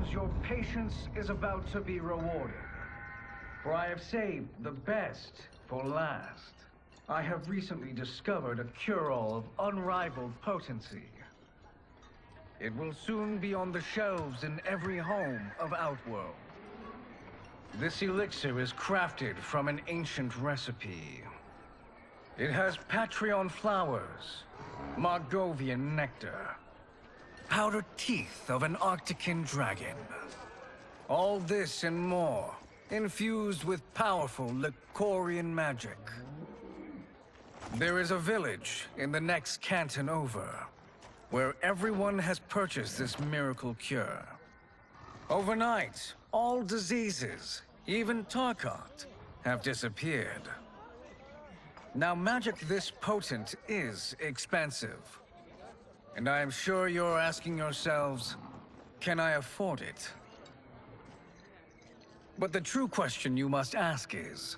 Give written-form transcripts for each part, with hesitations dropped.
yourselves, your patience is about to be rewarded. For I have saved the best for last. I have recently discovered a cure-all of unrivaled potency. It will soon be on the shelves in every home of Outworld. This elixir is crafted from an ancient recipe. It has Patreon flowers, Margovian nectar, powdered teeth of an Arctican dragon. All this and more, infused with powerful Lycorian magic. There is a village in the next canton over, where everyone has purchased this miracle cure. Overnight, all diseases, even Tarkat, have disappeared. Now, magic this potent is expensive. And I am sure you're asking yourselves, can I afford it? But the true question you must ask is,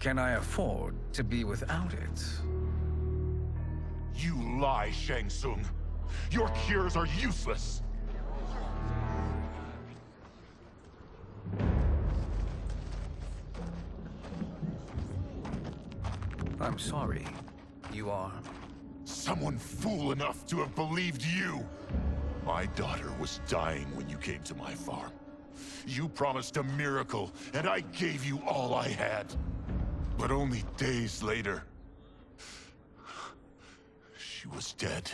can I afford to be without it? You lie, Shang Tsung. Your cures are useless. I'm sorry. You are? Someone fool enough to have believed you. My daughter was dying when you came to my farm. You promised a miracle, and I gave you all I had. But only days later, she was dead.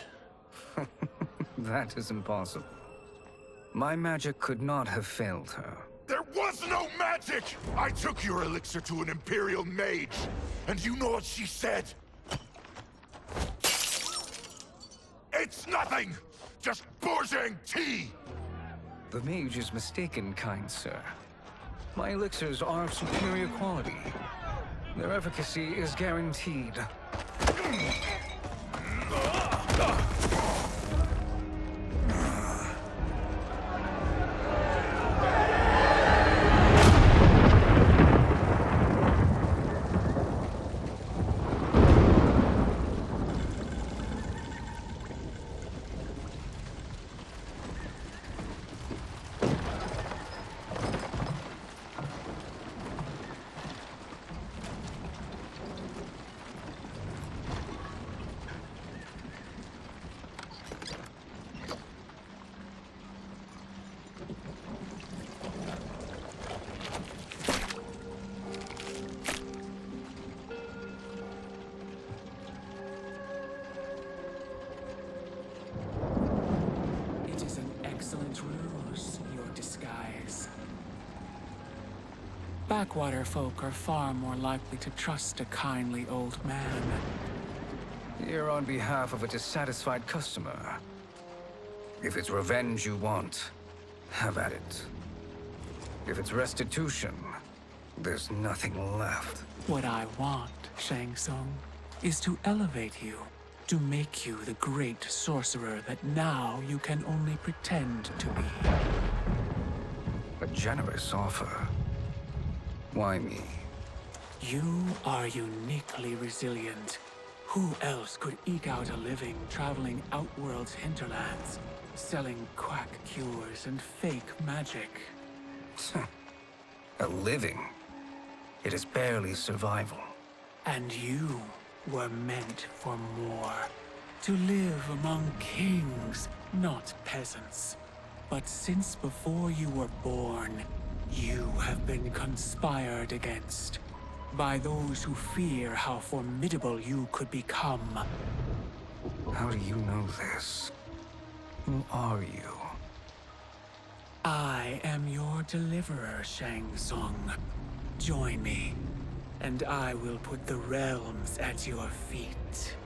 That is impossible. My magic could not have failed her. There was no magic! I took your elixir to an Imperial mage, and you know what she said? It's nothing! Just Bourgeois tea! The mage is mistaken, kind sir. My elixirs are of superior quality. Their efficacy is guaranteed. Backwater folk are far more likely to trust a kindly old man. Here on behalf of a dissatisfied customer. If it's revenge you want, have at it. If it's restitution, there's nothing left. What I want, Shang Tsung, is to elevate you, to make you the great sorcerer that now you can only pretend to be. A generous offer. Why me? You are uniquely resilient. Who else could eke out a living traveling Outworld's hinterlands, selling quack cures and fake magic? A living? It is barely survival. And you were meant for more. To live among kings, not peasants. But since before you were born, you have been conspired against by those who fear how formidable you could become. How do you know this? Who are you? I am your deliverer, Shang Tsung. Join me, and I will put the realms at your feet.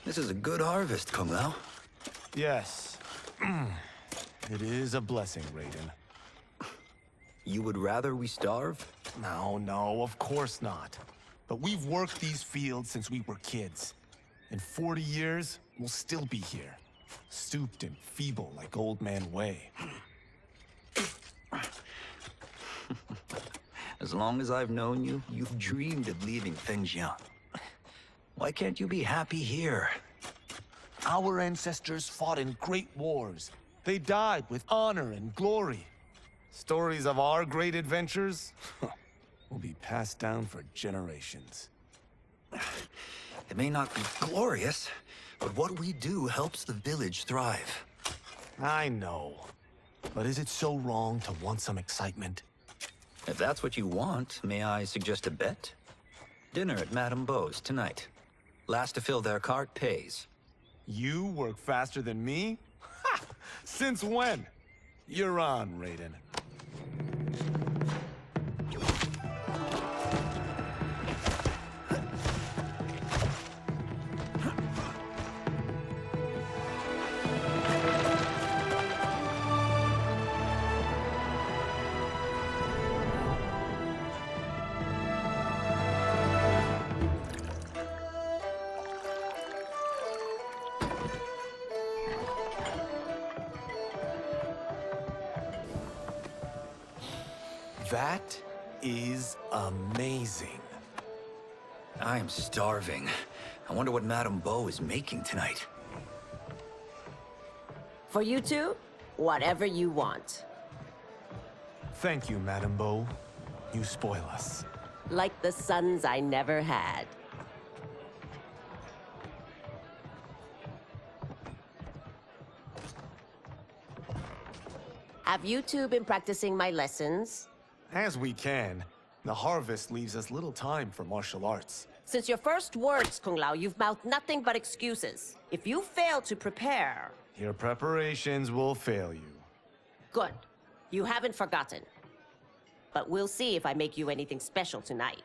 This is a good harvest, Kung Lao. Yes. It is a blessing, Raiden. You would rather we starve? No, of course not. But we've worked these fields since we were kids. In 40 years, we'll still be here. Stooped and feeble like Old Man Way. As long as I've known you, you've dreamed of leaving Fengjian. Why can't you be happy here? Our ancestors fought in great wars. They died with honor and glory. Stories of our great adventures will be passed down for generations. It may not be glorious, but what we do helps the village thrive. I know. But is it so wrong to want some excitement? If that's what you want, may I suggest a bet? Dinner at Madame Beau's tonight. Last to fill their cart pays. You work faster than me? Ha! Since when? You're on, Raiden. That is amazing. I am starving. I wonder what Madame Beau is making tonight. For you two, whatever you want. Thank you, Madame Beau. You spoil us. Like the sons I never had. Have you two been practicing my lessons? As we can. The harvest leaves us little time for martial arts. Since your first words, Kung Lao, you've mouthed nothing but excuses. If you fail to prepare... Your preparations will fail you. Good. You haven't forgotten. But we'll see if I make you anything special tonight.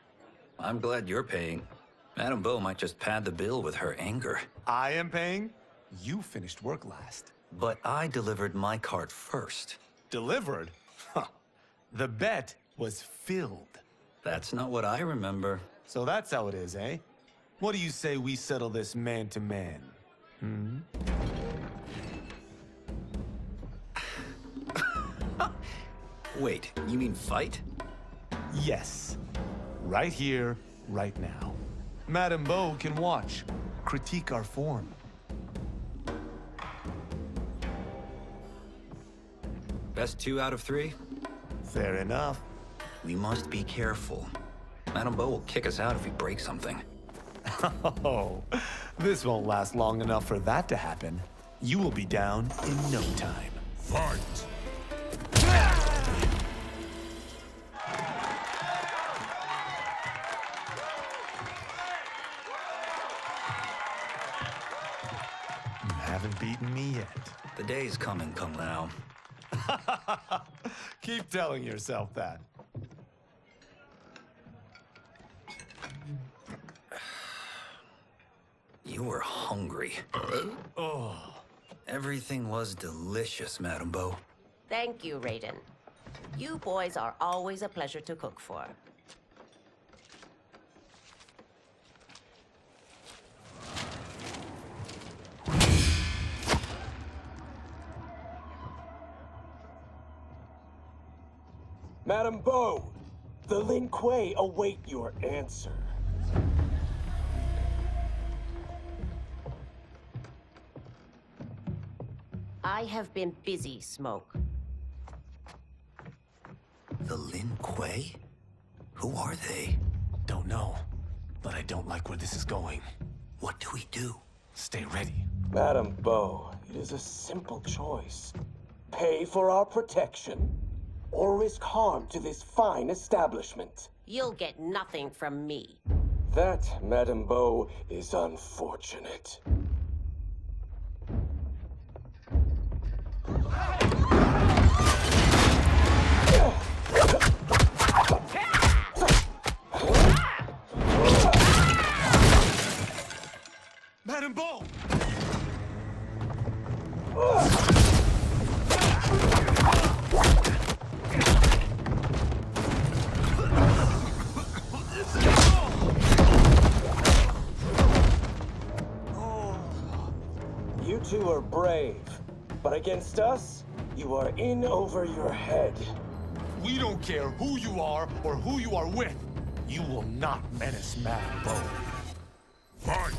I'm glad you're paying. Madame Beau might just pad the bill with her anger. I am paying? You finished work last. But I delivered my cart first. Delivered? Huh. The bet was filled. That's not what I remember. So that's how it is, eh? What do you say we settle this man to man? Hmm? Wait, you mean fight? Yes. Right here, right now. Madame Beau can watch, critique our form. Best 2 out of 3? Fair enough. We must be careful. Madame Beau will kick us out if we break something. Oh, this won't last long enough for that to happen. You will be down in no time. Fight! You haven't beaten me yet. The day's coming, Kung Lao. Keep telling yourself that. You were hungry. Oh. Everything was delicious, Madame Beau. Thank you, Raiden. You boys are always a pleasure to cook for. Madame Beau, the Lin Kuei await your answer. I have been busy, Smoke. The Lin Kuei? Who are they? Don't know, but I don't like where this is going. What do we do? Stay ready. Madame Beau, it is a simple choice. Pay for our protection, or risk harm to this fine establishment. You'll get nothing from me. That, Madame Beau, is unfortunate. Madame Beau! two are brave, but against us, you are in over your head. We don't care who you are or who you are with. You will not menace Madame Bo. Fight!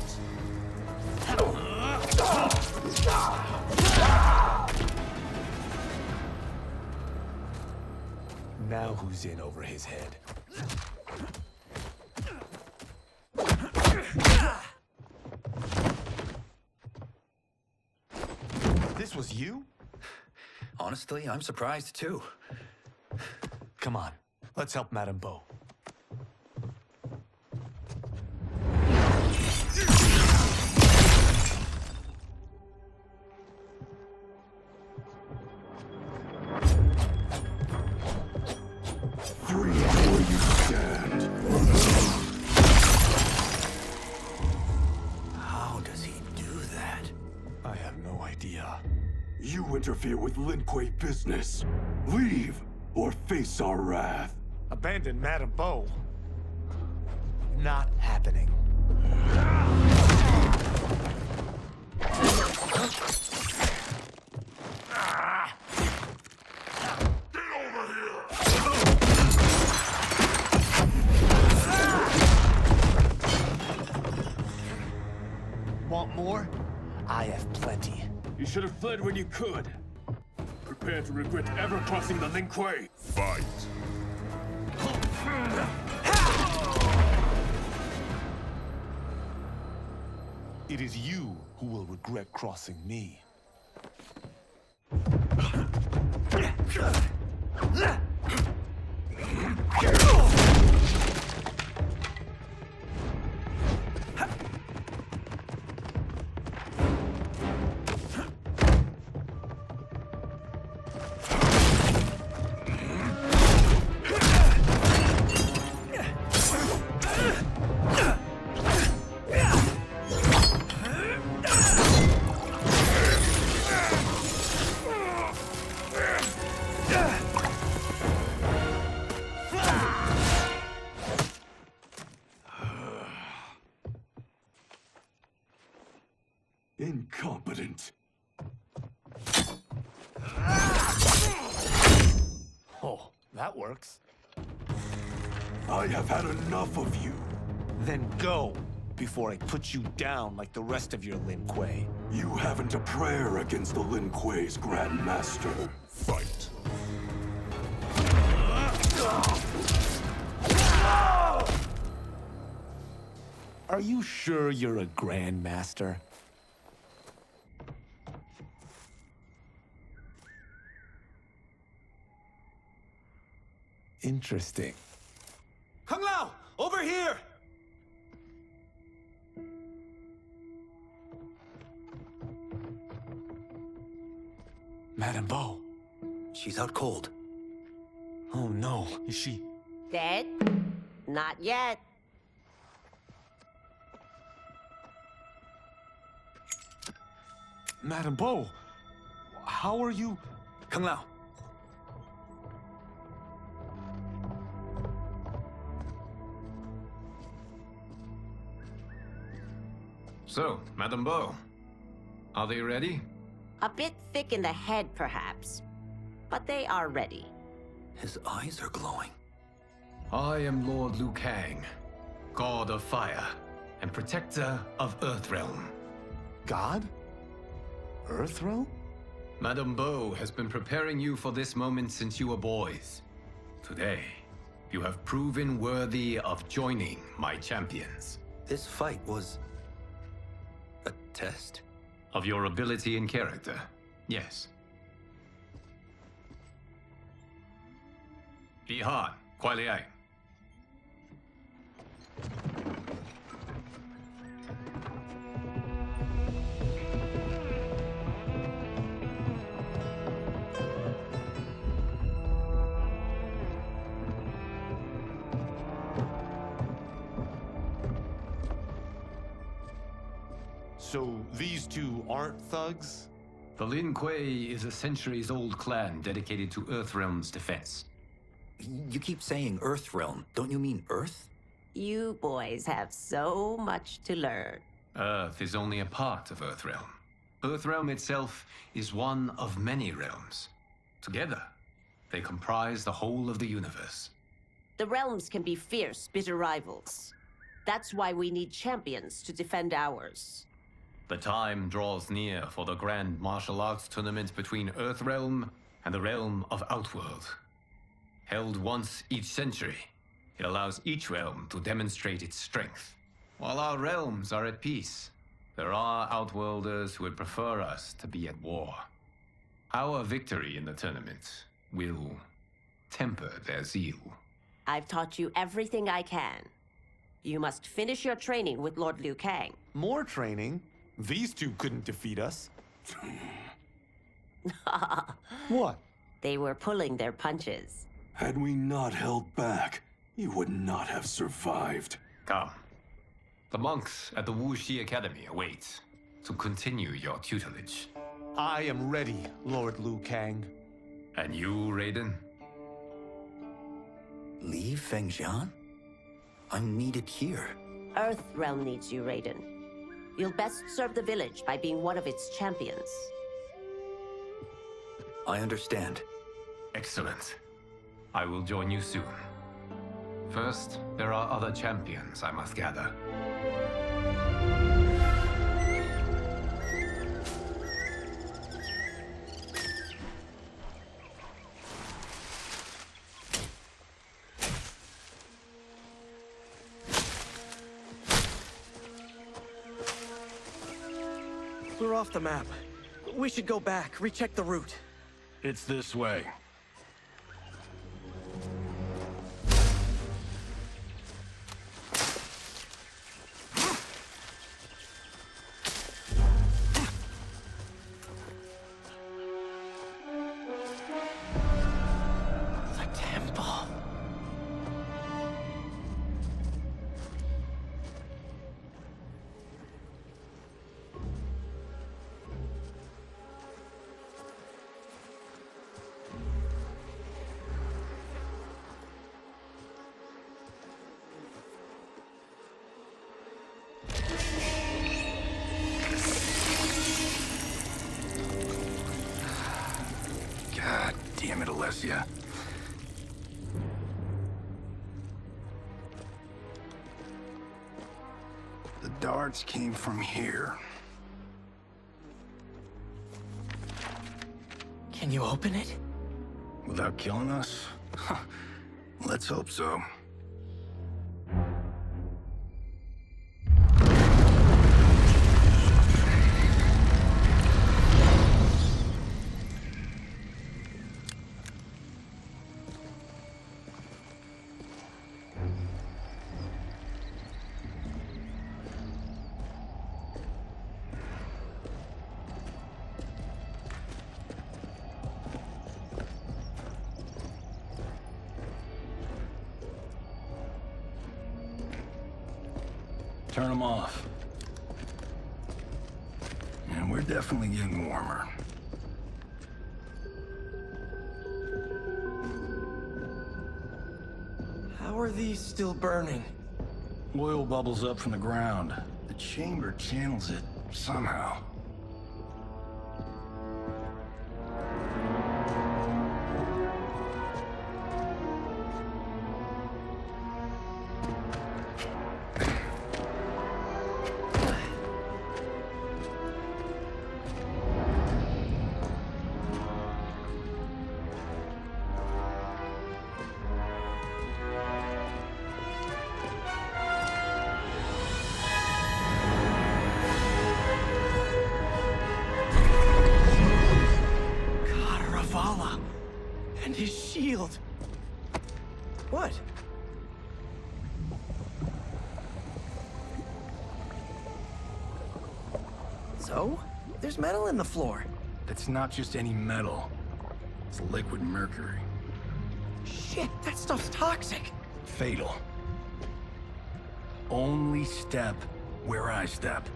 Now who's in over his head? This was you? Honestly, I'm surprised too. Come on, let's help Madame Bo. Free where you stand. How does he do that? I have no idea. You interfere with Lin Kuei business. Leave or face our wrath. Abandon Madame Bo? Not happening. Want more? I have plenty. You should have fled when you could. Prepare to regret ever crossing the Lin Kuei. Fight! It is you who will regret crossing me. Incompetent. Oh, that works. I have had enough of you. Then go, before I put you down like the rest of your Lin Kuei. You haven't a prayer against the Lin Kuei's Grand Master. Fight! Are you sure you're a Grand Master? Interesting. Kung Lao! Over here! Madame Bo. She's out cold. Oh no, is she... Dead? Not yet. Madame Bo, how are you... Kung Lao. So, Madame Bo, are they ready? A bit thick in the head, perhaps. But they are ready. His eyes are glowing. I am Lord Liu Kang, God of Fire and Protector of Earthrealm. God? Earthrealm? Madame Bo has been preparing you for this moment since you were boys. Today, you have proven worthy of joining my champions. This fight was... a test? Of your ability and character, yes. Bi Han, Kuai Liang. So these two aren't thugs? The Lin Kuei is a centuries-old clan dedicated to Earthrealm's defense. You keep saying Earthrealm. Don't you mean Earth? You boys have so much to learn. Earth is only a part of Earthrealm. Earthrealm itself is one of many realms. Together, they comprise the whole of the universe. The realms can be fierce, bitter rivals. That's why we need champions to defend ours. The time draws near for the grand martial arts tournament between Earthrealm and the realm of Outworld. Held once each century, it allows each realm to demonstrate its strength. While our realms are at peace, there are Outworlders who would prefer us to be at war. Our victory in the tournament will temper their zeal. I've taught you everything I can. You must finish your training with Lord Liu Kang. More training? These two couldn't defeat us. What? They were pulling their punches. Had we not held back, you would not have survived. Come. The monks at the Wuxi Academy await to continue your tutelage. I am ready, Lord Liu Kang. And you, Raiden? Leave Fengjian? I'm needed here. Earthrealm needs you, Raiden. You'll best serve the village by being one of its champions. I understand. Excellent. I will join you soon. First, there are other champions I must gather. We're off the map. We should go back, recheck the route. It's this way. The temple. God damn it, Alessia. The darts came from here. Can you open it? Without killing us? Huh. Let's hope so. Turn them off. And we're definitely getting warmer. How are these still burning? Oil bubbles up from the ground. The chamber channels it somehow. And his shield. What? So? There's metal in the floor. That's not just any metal. It's liquid mercury. Shit, that stuff's toxic. Fatal. Only step where I step.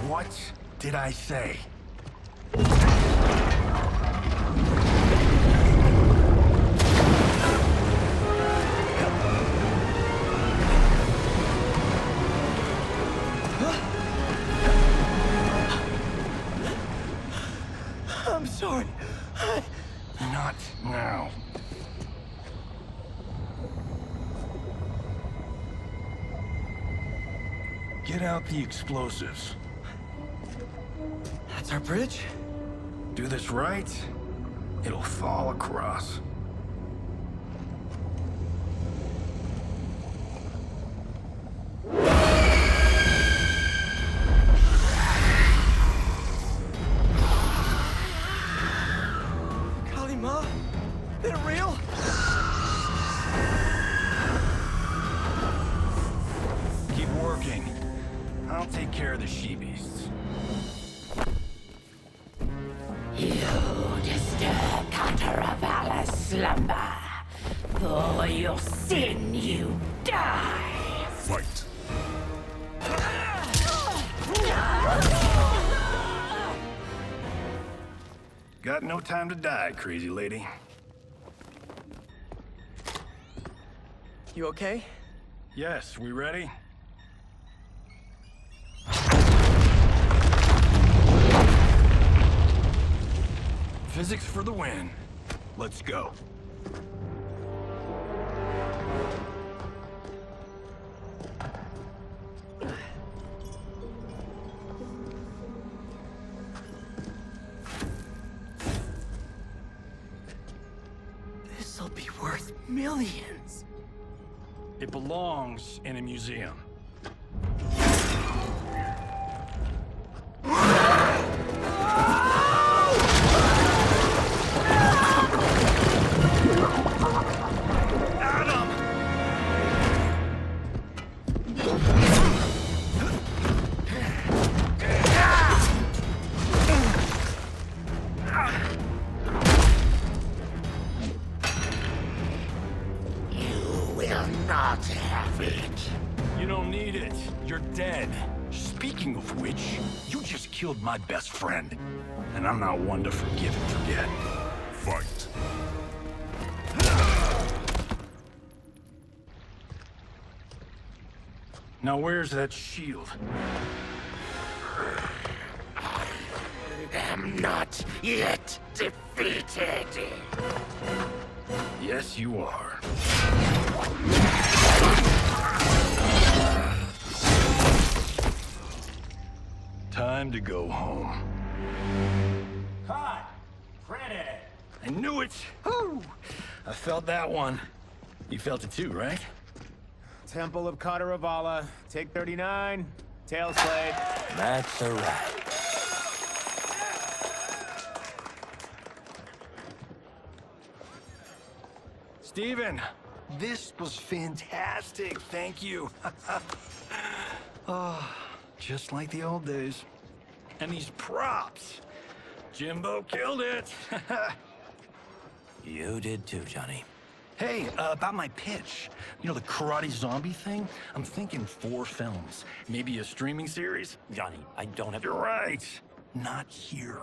What did I say? I'm sorry. Not now. Get out the explosives. That's our bridge? Do this right, it'll fall across. Kalima? They're real? Keep working. I'll take care of the she-beasts. You disturb Cataravalla's slumber. For your sin, you die. Fight. Got no time to die, crazy lady. You okay? Yes, we ready? Physics for the win. Let's go. This'll be worth millions. It belongs in a museum. Not have it. You don't need it. You're dead. Speaking of which, you just killed my best friend. And I'm not one to forgive and forget. Fight. Now where's that shield? I'm not yet defeated. Yes, you are. Time to go home. Cut! Credit! I knew it! Woo! I felt that one. You felt it too, right? Temple of Kataravala, take 39, tail slate. That's a wrap. Steven, this was fantastic. Thank you. Oh, just like the old days. And these props. Jimbo killed it. You did too, Johnny. Hey, about my pitch. You know, the karate zombie thing? I'm thinking 4 films. Maybe a streaming series? Johnny, I don't have... You're right. Not here.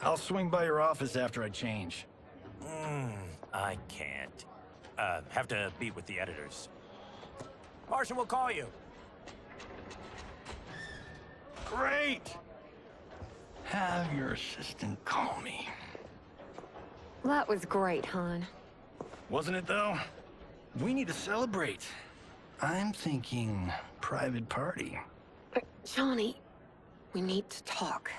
I'll swing by your office after I change. I can't. Have to meet with the editors. Marshall will call you. Great! Have your assistant call me. That was great, hon. Wasn't it, though? We need to celebrate. I'm thinking private party. Johnny, we need to talk.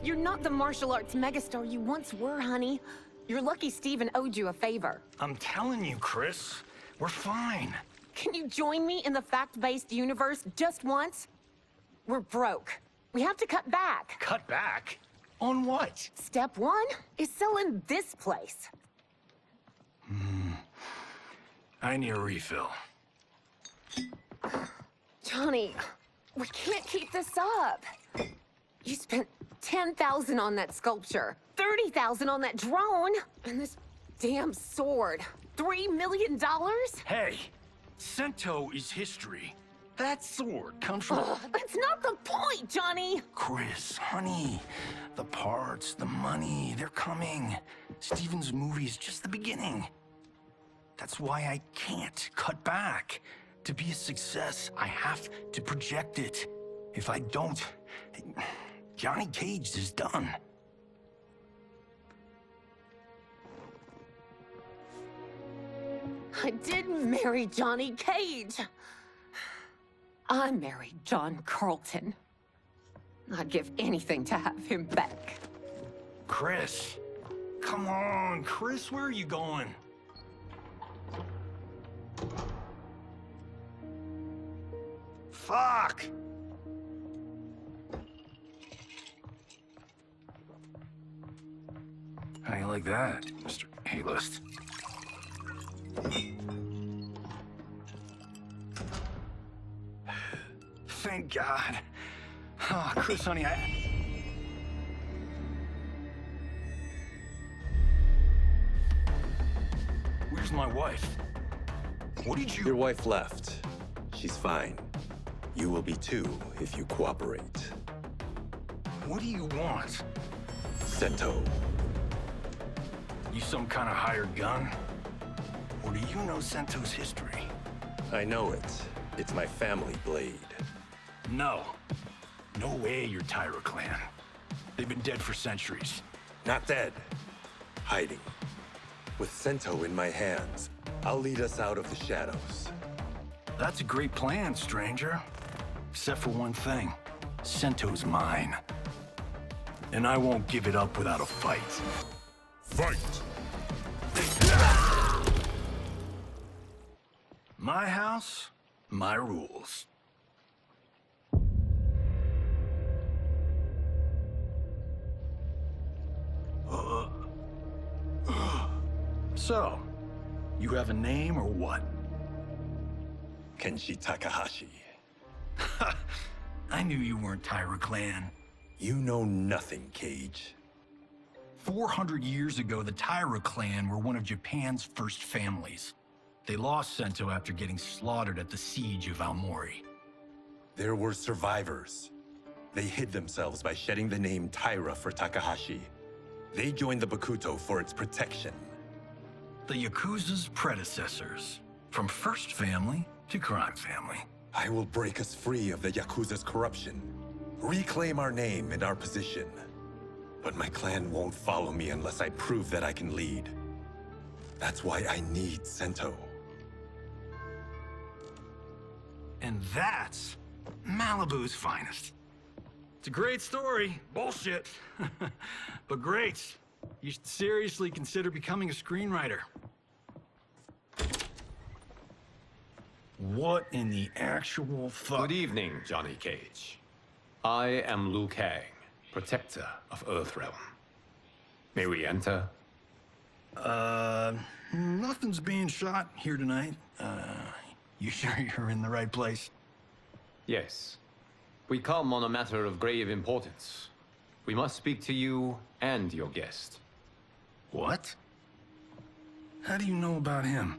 You're not the martial arts megastar you once were, honey. You're lucky Steven owed you a favor. I'm telling you, Chris. We're fine. Can you join me in the fact-based universe just once? We're broke. We have to cut back. Cut back? On what? Step 1 is selling this place. I need a refill. Johnny, we can't keep this up. You spent $10,000 on that sculpture, $30,000 on that drone, and this damn sword. $3 million? Hey, Sento is history. That sword comes from... That's not the point, Johnny! Chris, honey, the parts, the money, they're coming. Steven's movie is just the beginning. That's why I can't cut back. To be a success, I have to project it. If I don't, Johnny Cage is done. I didn't marry Johnny Cage. I married John Carlton. I'd give anything to have him back. Chris. Come on, Chris, where are you going? Fuck! How you like that, Mr. A-list? Thank God. Oh, Chris, honey, Where's my wife? What did you... Your wife left. She's fine. You will be too, if you cooperate. What do you want? Sento. You some kind of hired gun? Or do you know Sento's history? I know it. It's my family blade. No. No way you're Tyra clan. They've been dead for centuries. Not dead. Hiding. With Sento in my hands, I'll lead us out of the shadows. That's a great plan, stranger. Except for one thing. Sento's mine. And I won't give it up without a fight. Fight! My house, my rules. So, you have a name or what? Kenshi Takahashi. I knew you weren't Tyra clan. You know nothing, Cage. 400 years ago, the Tyra clan were one of Japan's first families. They lost Sento after getting slaughtered at the siege of Aomori. There were survivors. They hid themselves by shedding the name Tyra for Takahashi. They joined the Bakuto for its protection. The Yakuza's predecessors. From first family to crime family. I will break us free of the Yakuza's corruption. Reclaim our name and our position. But my clan won't follow me unless I prove that I can lead. That's why I need Sento. And that's Malibu's finest. It's a great story. Bullshit. But great. You should seriously consider becoming a screenwriter. What in the actual fuck? Good evening, Johnny Cage. I am Liu Kang, protector of Earthrealm. May we enter? Nothing's being shot here tonight. You sure you're in the right place? Yes. We come on a matter of grave importance. We must speak to you and your guest. What? How do you know about him?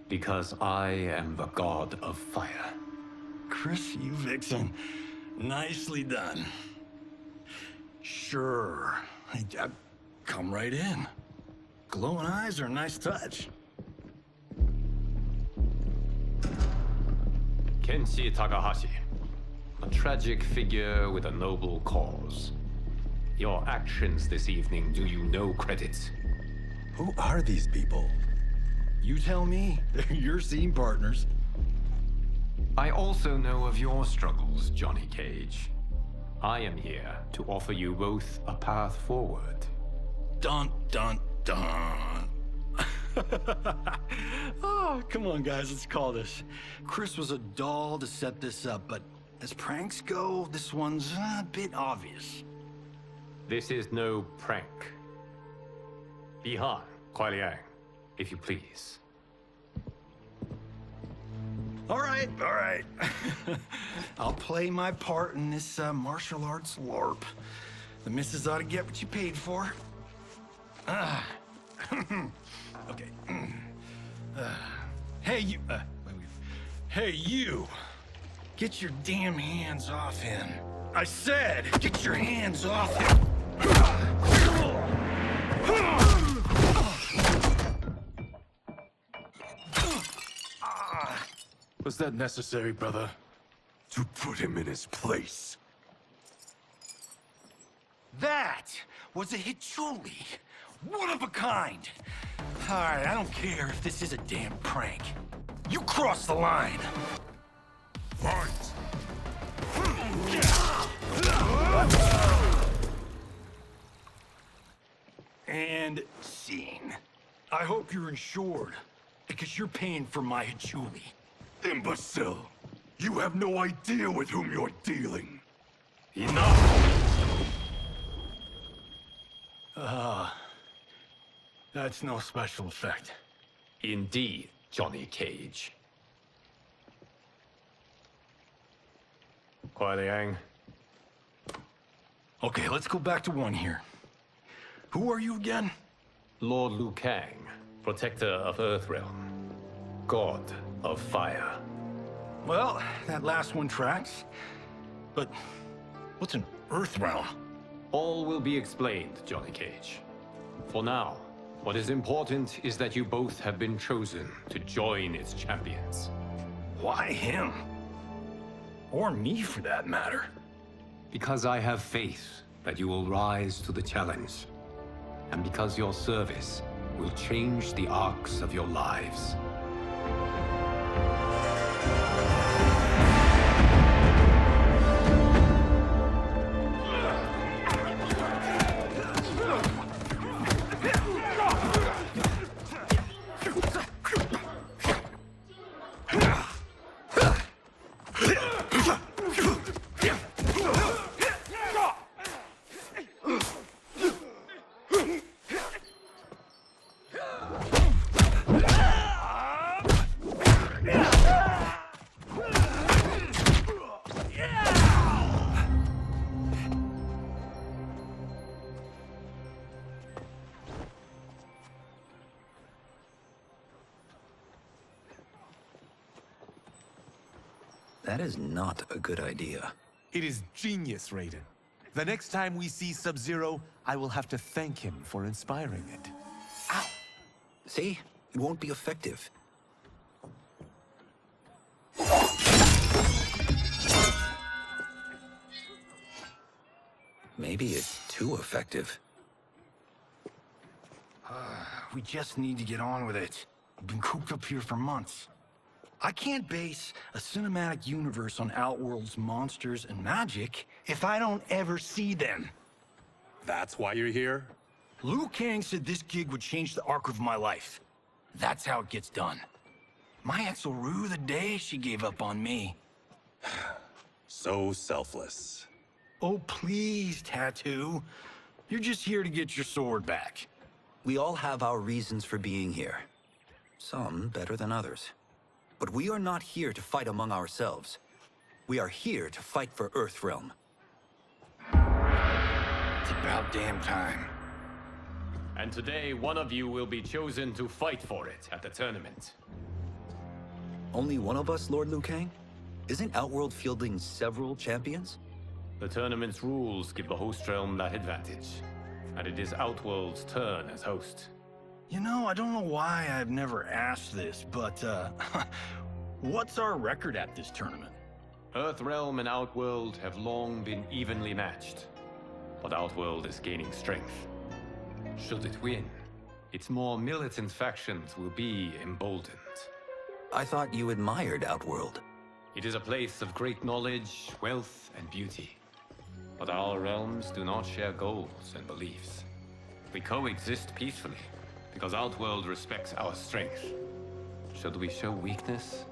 Because I am the god of fire. Chris, you vixen. Nicely done. Sure. Come right in. Glowing eyes are a nice touch. Kenshi Takahashi. A tragic figure with a noble cause. Your actions this evening do you no credit. Who are these people? You tell me. They're your scene partners. I also know of your struggles, Johnny Cage. I am here to offer you both a path forward. Dun, dun, dun. Oh, come on, guys, let's call this. Chris was a doll to set this up, but as pranks go, this one's a bit obvious. This is no prank. Bihan, Kuai Liang, if you please. All right. I'll play my part in this martial arts LARP. The missus ought to get what you paid for. Okay. Hey, you... Hey, you! Get your damn hands off him. I said, get your hands off him! Was that necessary, brother? To put him in his place. That was a Hichuli. One of a kind. All right, I don't care if this is a damn prank. You crossed the line. Fight! And scene. I hope you're insured, because you're paying for my Hichuli. Imbecile! You have no idea with whom you're dealing. Enough! That's no special effect. Indeed, Johnny Cage. Kuai Liang. Okay, let's go back to one here. Who are you again? Lord Liu Kang, protector of Earthrealm, god of fire. Well, that last one tracks. But what's an Earthrealm? All will be explained, Johnny Cage. For now, what is important is that you both have been chosen to join its champions. Why him? Or me, for that matter. Because I have faith that you will rise to the challenge. And because your service will change the arcs of your lives. That is not a good idea. It is genius, Raiden. The next time we see Sub-Zero, I will have to thank him for inspiring it. Ow! See? It won't be effective. Maybe it's too effective. We just need to get on with it. We've been cooped up here for months. I can't base a cinematic universe on Outworld's monsters and magic if I don't ever see them. That's why you're here? Liu Kang said this gig would change the arc of my life. That's how it gets done. My ex will rue the day she gave up on me. So selfless. Oh, please, Tattoo. You're just here to get your sword back. We all have our reasons for being here. Some better than others. But we are not here to fight among ourselves. We are here to fight for Earthrealm. It's about damn time. And today, one of you will be chosen to fight for it at the tournament. Only one of us, Lord Liu Kang? Isn't Outworld fielding several champions? The tournament's rules give the host realm that advantage. And it is Outworld's turn as host. You know, I don't know why I've never asked this, but, what's our record at this tournament? Earthrealm and Outworld have long been evenly matched. But Outworld is gaining strength. Should it win, its more militant factions will be emboldened. I thought you admired Outworld. It is a place of great knowledge, wealth, and beauty. But our realms do not share goals and beliefs. We coexist peacefully, because Outworld respects our strength. Should we show weakness,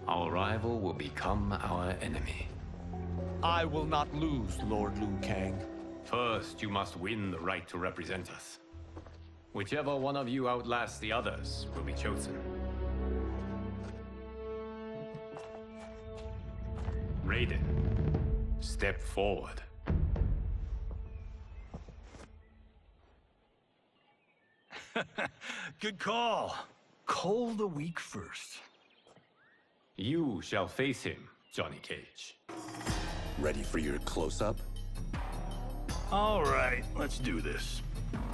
our rival will become our enemy. I will not lose, Lord Liu Kang. First, you must win the right to represent us. Whichever one of you outlasts the others will be chosen. Raiden, step forward. Good call. Cole the weak first. You shall face him, Johnny Cage. Ready for your close-up? All right, let's do this.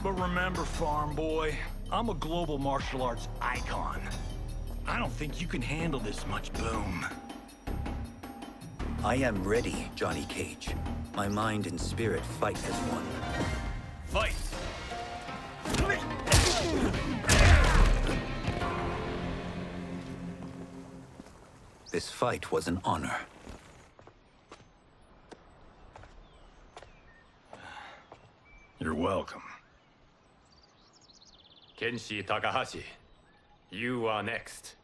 But remember, farm boy, I'm a global martial arts icon. I don't think you can handle this much boom. I am ready, Johnny Cage. My mind and spirit fight as one. Fight! This fight was an honor. You're welcome. Kenshi Takahashi, you are next.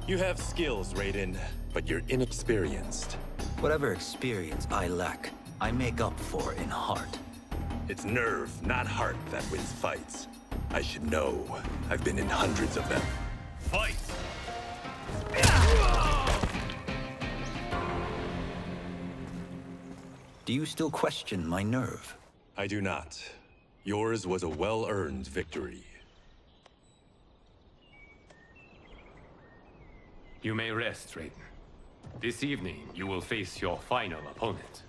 You have skills, Raiden, but you're inexperienced. Whatever experience I lack, I make up for in heart. It's nerve, not heart, that wins fights. I should know. I've been in hundreds of them. Fight! Do you still question my nerve? I do not. Yours was a well-earned victory. You may rest, Raiden. This evening, you will face your final opponent.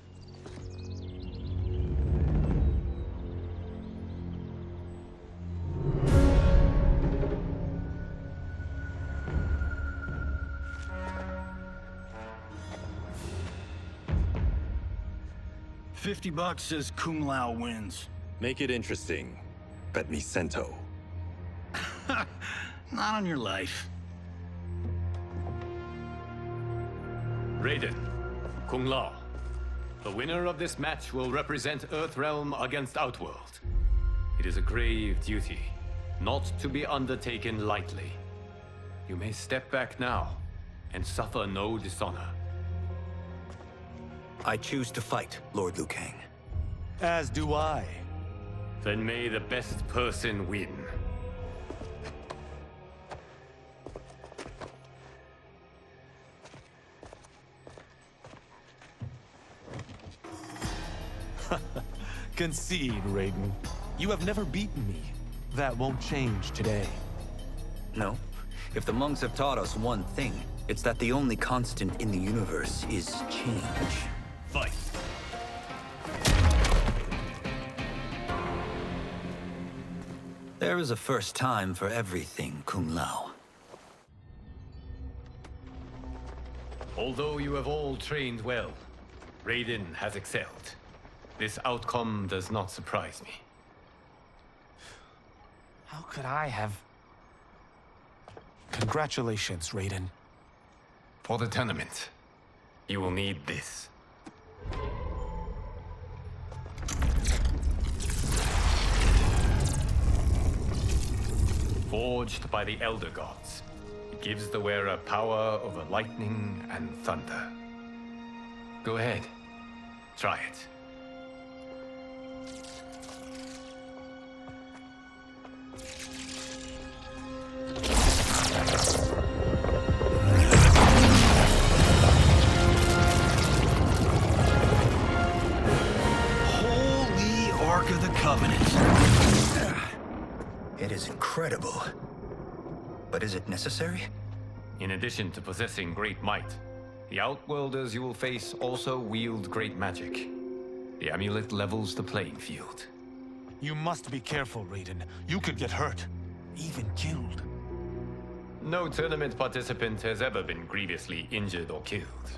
$50 says Kung Lao wins. Make it interesting. Bet me Cento. Not on your life. Raiden, Kung Lao. The winner of this match will represent Earthrealm against Outworld. It is a grave duty, not to be undertaken lightly. You may step back now, and suffer no dishonor. I choose to fight, Lord Liu Kang. As do I. Then may the best person win. Concede, Raiden. You have never beaten me. That won't change today. No. If the monks have taught us one thing, it's that the only constant in the universe is change. Fight! There is a first time for everything, Kung Lao. Although you have all trained well, Raiden has excelled. This outcome does not surprise me. How could I have... Congratulations, Raiden. For the tournament, you will need this. Forged by the Elder Gods, it gives the wearer power over lightning and thunder. Go ahead, try it. Holy Ark of the Covenant. It is incredible. But is it necessary? In addition to possessing great might, the Outworlders you will face also wield great magic. The amulet levels the playing field. You must be careful, Raiden. You could get hurt. Even killed. No tournament participant has ever been grievously injured or killed.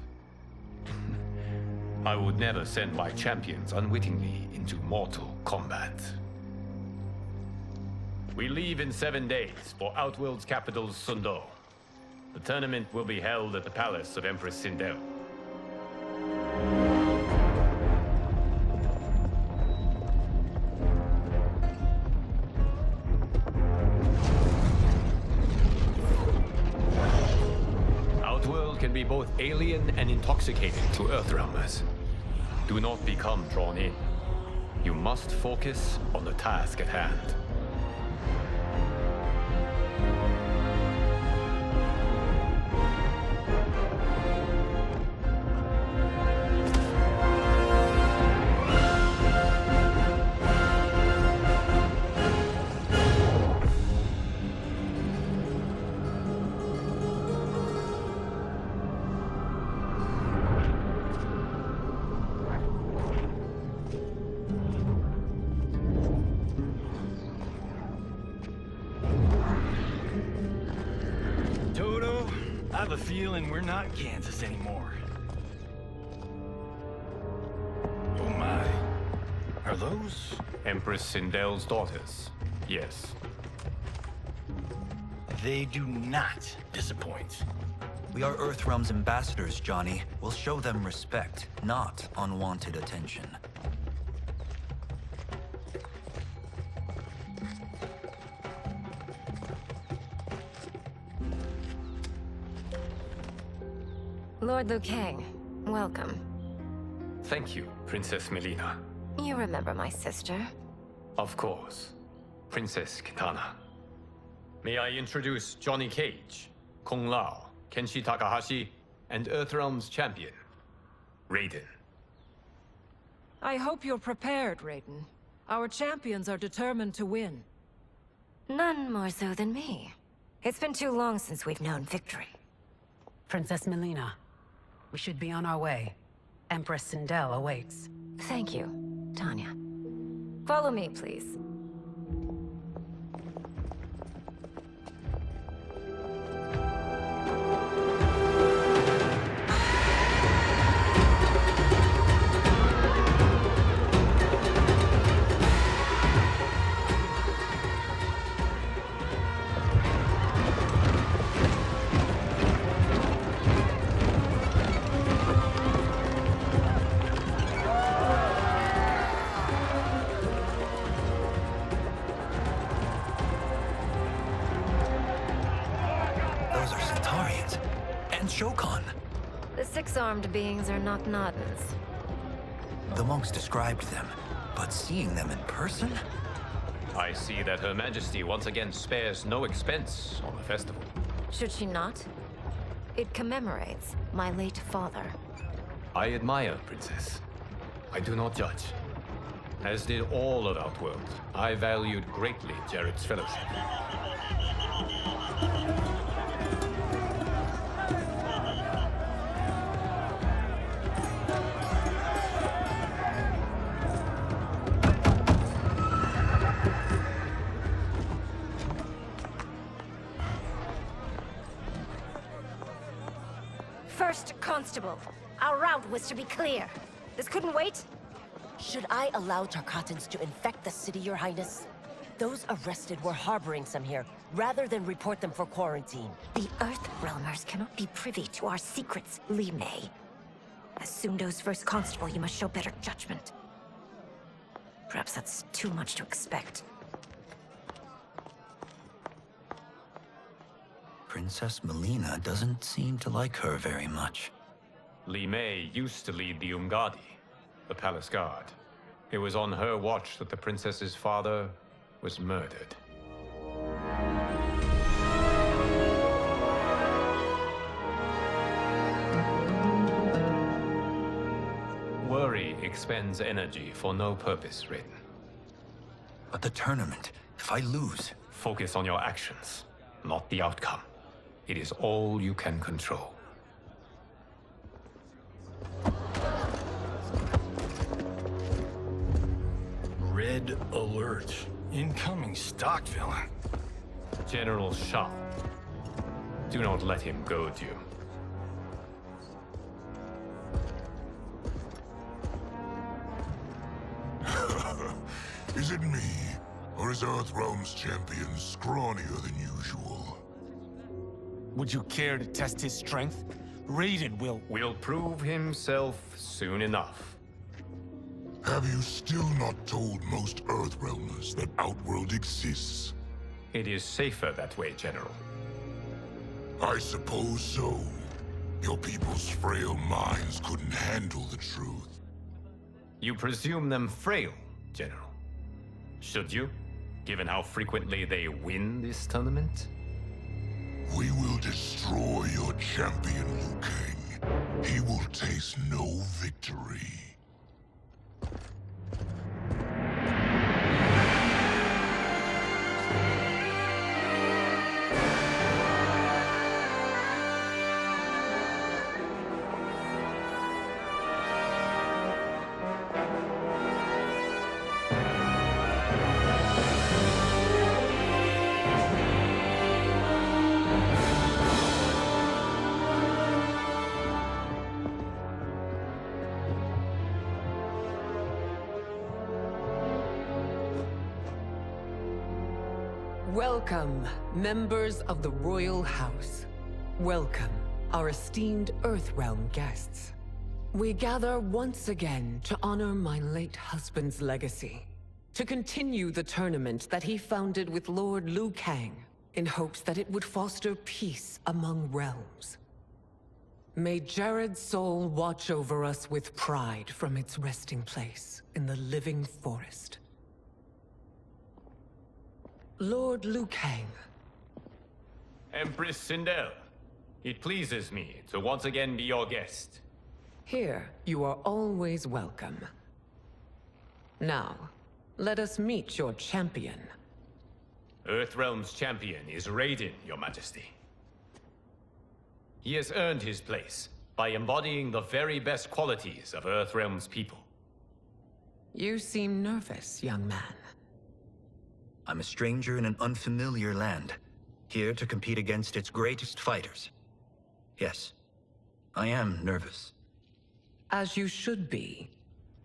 I would never send my champions unwittingly into Mortal Kombat. We leave in 7 days for Outworld's capital, Sundo. The tournament will be held at the palace of Empress Sindel. Outworld can be both alien and intoxicating to Earthrealmers. Do not become drawn in. You must focus on the task at hand. have a feeling we're not Kansas anymore. Oh my. Are those? Empress Sindel's daughters. Yes. They do not disappoint. We are Earthrealm's ambassadors, Johnny. We'll show them respect, not unwanted attention. Lord Liu Kang, welcome. Thank you, Princess Melina. You remember my sister? Of course. Princess Kitana. May I introduce Johnny Cage, Kung Lao, Kenshi Takahashi, and Earthrealm's champion, Raiden. I hope you're prepared, Raiden. Our champions are determined to win. None more so than me. It's been too long since we've known victory. Princess Melina, we should be on our way. Empress Sindel awaits. Thank you, Tanya. Follow me, please. The six-armed beings are not Nodens. The monks described them, but seeing them in person? I see that Her Majesty once again spares no expense on the festival. Should she not? It commemorates my late father. I admire, Princess. I do not judge. As did all of Outworld, I valued greatly Jared's fellowship. First Constable, our route was to be clear. This couldn't wait? Should I allow Tarkatans to infect the city, Your Highness? Those arrested were harboring some here, rather than report them for quarantine. The Earthrealmers cannot be privy to our secrets, Li Mei. As Sundo's first constable, you must show better judgment. Perhaps that's too much to expect. Princess Melina doesn't seem to like her very much. Li Mei used to lead the Umgadi, the Palace Guard. It was on her watch that the princess's father was murdered. Worry expends energy for no purpose, Raiden. But the tournament, if I lose... Focus on your actions, not the outcome. It is all you can control. Red alert. Incoming stock villain. General Shao. Do not let him goad you. Is it me? Or is Earthrealm's champion scrawnier than usual? Would you care to test his strength? Raiden will prove himself soon enough. Have you still not told most Earthrealmers that Outworld exists? It is safer that way, General. I suppose so. Your people's frail minds couldn't handle the truth. You presume them frail, General. Should you, given how frequently they win this tournament? We will destroy your champion, Liu Kang. He will taste no victory. Welcome, members of the Royal House. Welcome, our esteemed Earthrealm guests. We gather once again to honor my late husband's legacy, to continue the tournament that he founded with Lord Liu Kang, in hopes that it would foster peace among realms. May Jared's soul watch over us with pride from its resting place in the living forest. Lord Liu Kang. Empress Sindel, it pleases me to once again be your guest. Here, you are always welcome. Now, let us meet your champion. Earthrealm's champion is Raiden, Your Majesty. He has earned his place by embodying the very best qualities of Earthrealm's people. You seem nervous, young man. I'm a stranger in an unfamiliar land, here to compete against its greatest fighters. Yes, I am nervous. As you should be.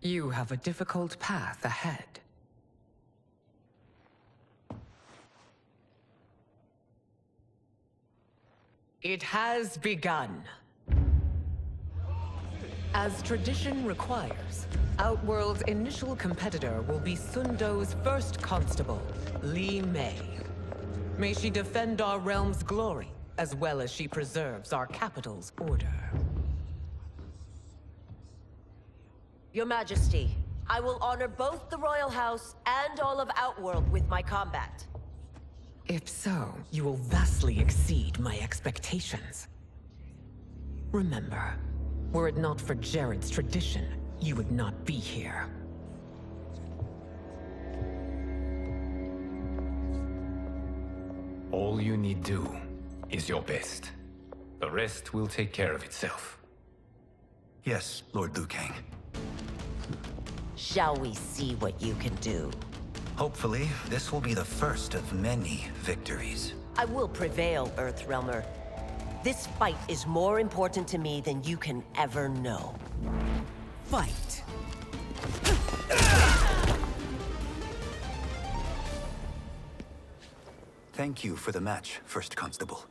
You have a difficult path ahead. It has begun. As tradition requires, Outworld's initial competitor will be Sundo's first constable, Li Mei. May she defend our realm's glory, as well as she preserves our capital's order. Your Majesty, I will honor both the Royal House and all of Outworld with my combat. If so, you will vastly exceed my expectations. Remember, were it not for Jared's tradition, you would not be here. All you need do is your best. The rest will take care of itself. Yes, Lord Liu Kang. Shall we see what you can do? Hopefully, this will be the first of many victories. I will prevail, Earthrealmer. This fight is more important to me than you can ever know. Fight! Thank you for the match, First Constable.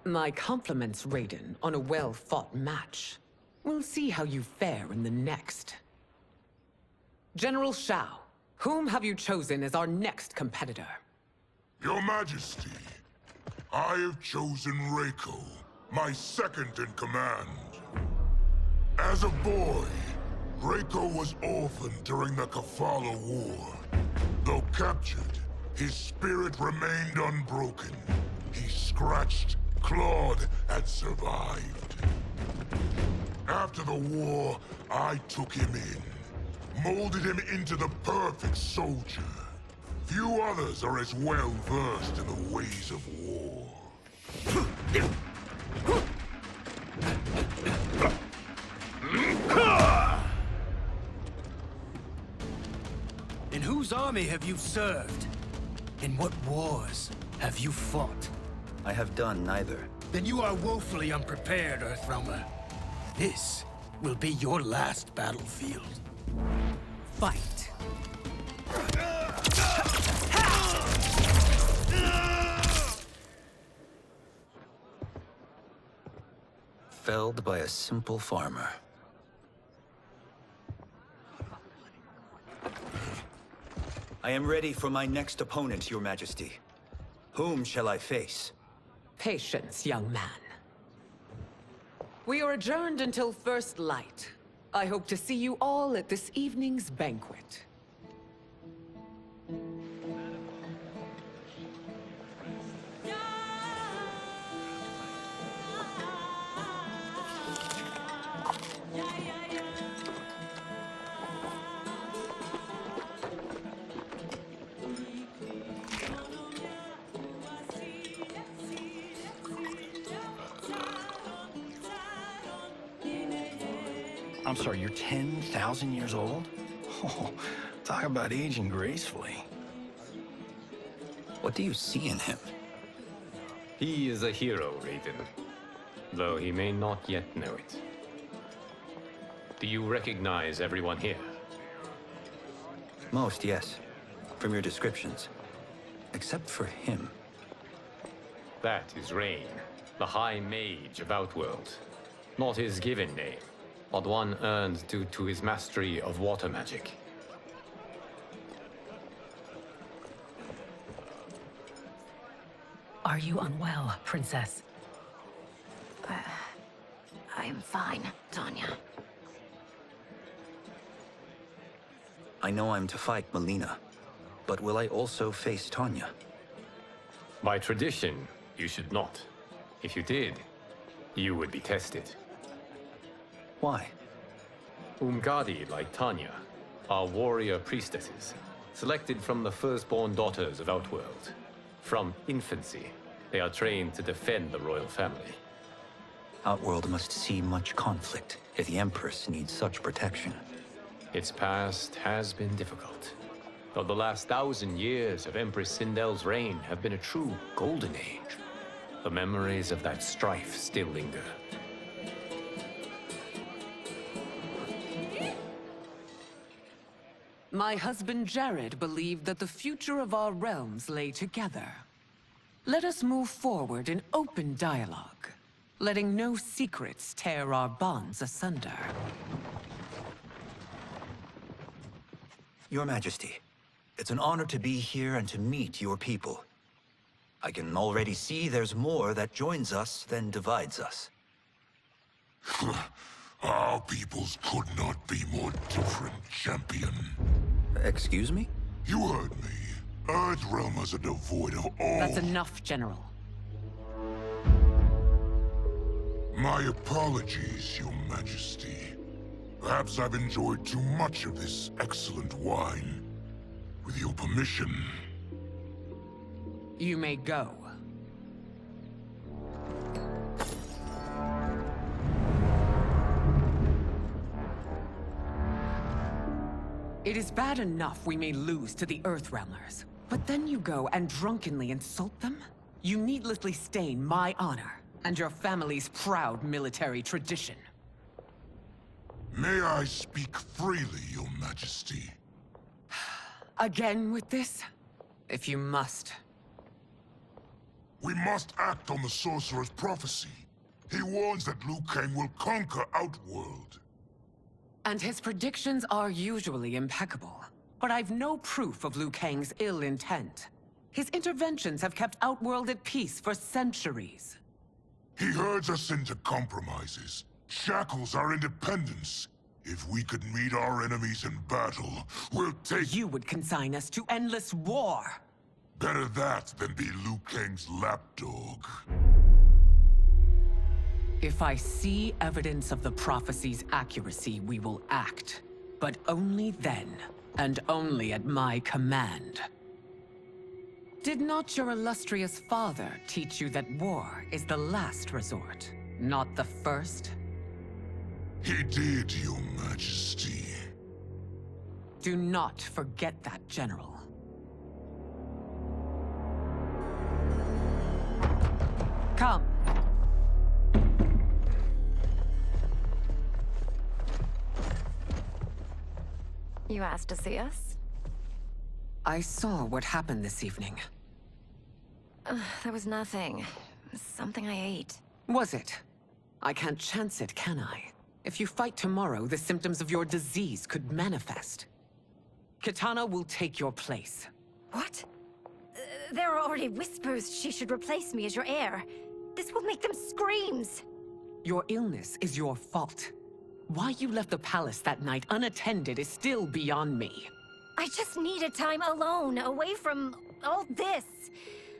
My compliments, Raiden, on a well-fought match. We'll see how you fare in the next. General Shao, whom have you chosen as our next competitor? Your Majesty, I have chosen Reiko, my second in command. As a boy, Reiko was orphaned during the Kafala War. Though captured, his spirit remained unbroken. He scratched, clawed, and survived. After the war, I took him in, molded him into the perfect soldier. Few others are as well versed in the ways of war. In whose army have you served? In what wars have you fought? I have done neither. Then you are woefully unprepared, Earthrealmer. This will be your last battlefield. Fight! Felled by a simple farmer. I am ready for my next opponent, Your Majesty. Whom shall I face? Patience, young man. We are adjourned until first light. I hope to see you all at this evening's banquet. I'm sorry, you're 10,000 years old? Oh, talk about aging gracefully. What do you see in him? He is a hero, Raiden, though he may not yet know it. Do you recognize everyone here? Most, yes. From your descriptions. Except for him. That is Rain, the High Mage of Outworld. Not his given name, but one earned due to his mastery of water magic. Are you unwell, Princess? I'm fine, Tanya. I know I'm to fight Melina, but will I also face Tanya? By tradition, you should not. If you did, you would be tested. Why? Umgadi, like Tanya, are warrior priestesses, selected from the firstborn daughters of Outworld. From infancy, they are trained to defend the royal family. Outworld must see much conflict if the Empress needs such protection. Its past has been difficult, though the last 1,000 years of Empress Sindel's reign have been a true golden age. The memories of that strife still linger. My husband Jared believed that the future of our realms lay together. Let us move forward in open dialogue, letting no secrets tear our bonds asunder. Your Majesty, it's an honor to be here and to meet your people. I can already see there's more that joins us than divides us. Our peoples could not be more different, champion. Excuse me? You heard me. Earthrealmers are devoid of all... That's enough, General. My apologies, Your Majesty. Perhaps I've enjoyed too much of this excellent wine. With your permission... You may go. It is bad enough we may lose to the Earthrealmers, but then you go and drunkenly insult them? You needlessly stain my honor and your family's proud military tradition. May I speak freely, Your Majesty? Again with this? If you must. We must act on the Sorcerer's prophecy. He warns that Liu Kang will conquer Outworld. And his predictions are usually impeccable. But I've no proof of Liu Kang's ill intent. His interventions have kept Outworld at peace for centuries. He herds us into compromises, shackles our independence. If we could meet our enemies in battle, we'll take... You would consign us to endless war! Better that than be Liu Kang's lapdog. If I see evidence of the prophecy's accuracy, we will act. But only then, and only at my command. Did not your illustrious father teach you that war is the last resort, not the first? He did, Your Majesty. Do not forget that, General. Come. You asked to see us? I saw what happened this evening. There was nothing. Something I ate. Was it? I can't chance it, can I? If you fight tomorrow, the symptoms of your disease could manifest. Kitana will take your place. What? There are already whispers she should replace me as your heir. This will make them screams! Your illness is your fault. Why you left the palace that night unattended is still beyond me. I just needed time alone, away from all this.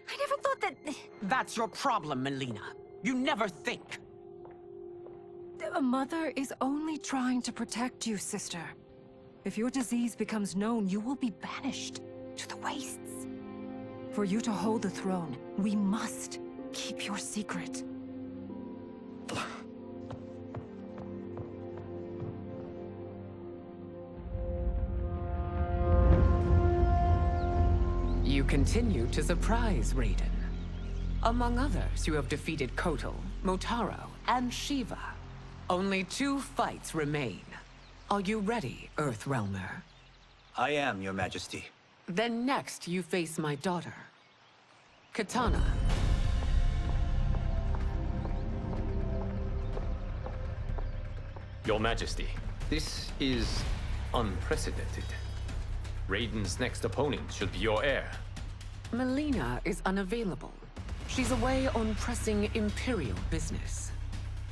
I never thought that... That's your problem, Melina. You never think. A mother is only trying to protect you, sister. If your disease becomes known, you will be banished to the wastes. For you to hold the throne, we must keep your secret. You You continue to surprise Raiden. Among others, you have defeated Kotal, Motaro, and Shiva. Only 2 fights remain. Are you ready, Earthrealmer? I am, Your Majesty. Then next, you face my daughter, Katana. Your Majesty, this is unprecedented. Raiden's next opponent should be your heir. Melina is unavailable. She's away on pressing Imperial business.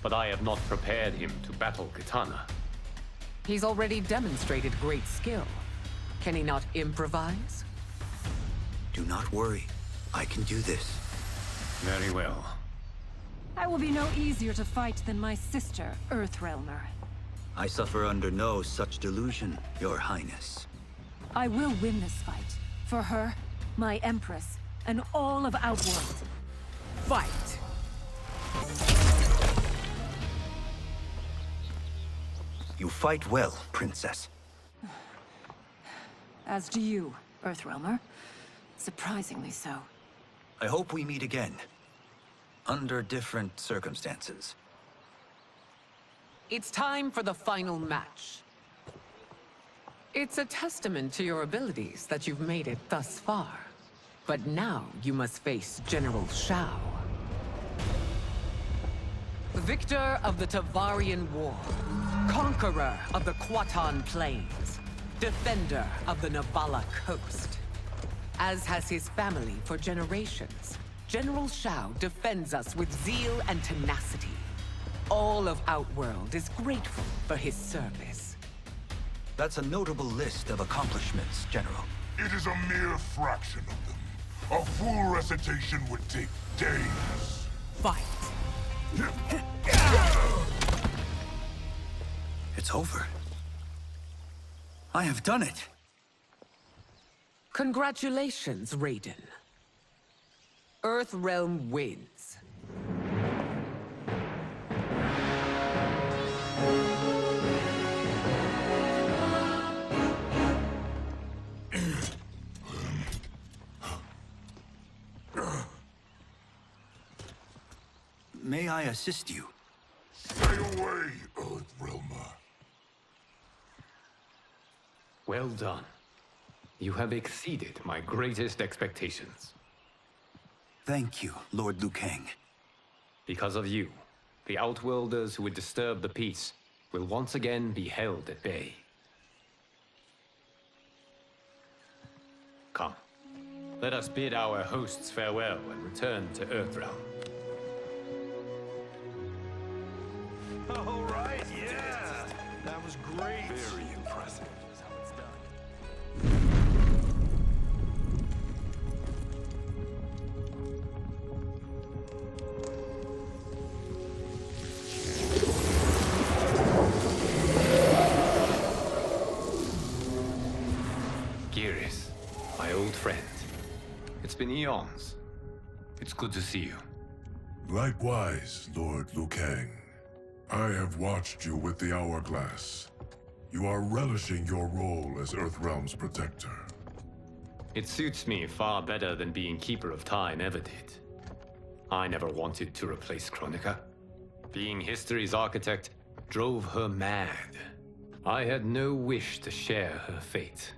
But I have not prepared him to battle Katana. He's already demonstrated great skill. Can he not improvise? Do not worry. I can do this. Very well. I will be no easier to fight than my sister, Earthrealmer. I suffer under no such delusion, Your Highness. I will win this fight. For her, my Empress, and all of Outworld. Fight! You fight well, Princess. As do you, Earthrealmer. Surprisingly so. I hope we meet again. Under different circumstances. It's time for the final match. It's a testament to your abilities that you've made it thus far. But now you must face General Shao. Victor of the Tavarian War. Conqueror of the Kwatan Plains. Defender of the Navala Coast. As has his family for generations, General Shao defends us with zeal and tenacity. All of Outworld is grateful for his service. That's a notable list of accomplishments, General. It is a mere fraction of them. A full recitation would take days. Fight! It's over. I have done it. Congratulations, Raiden. Earthrealm wins. May I assist you? Stay away, Earthrealmer. Well done. You have exceeded my greatest expectations. Thank you, Lord Liu Kang. Because of you, the Outworlders who would disturb the peace will once again be held at bay. Come, let us bid our hosts farewell and return to Earthrealm. All right, yeah! That was great! Very impressive. Here's how it's done. Geras, my old friend. It's been eons. It's good to see you. Likewise, Lord Liu Kang. I have watched you with the Hourglass. You are relishing your role as Earthrealm's protector. It suits me far better than being Keeper of Time ever did. I never wanted to replace Kronika. Being history's architect drove her mad. I had no wish to share her fate.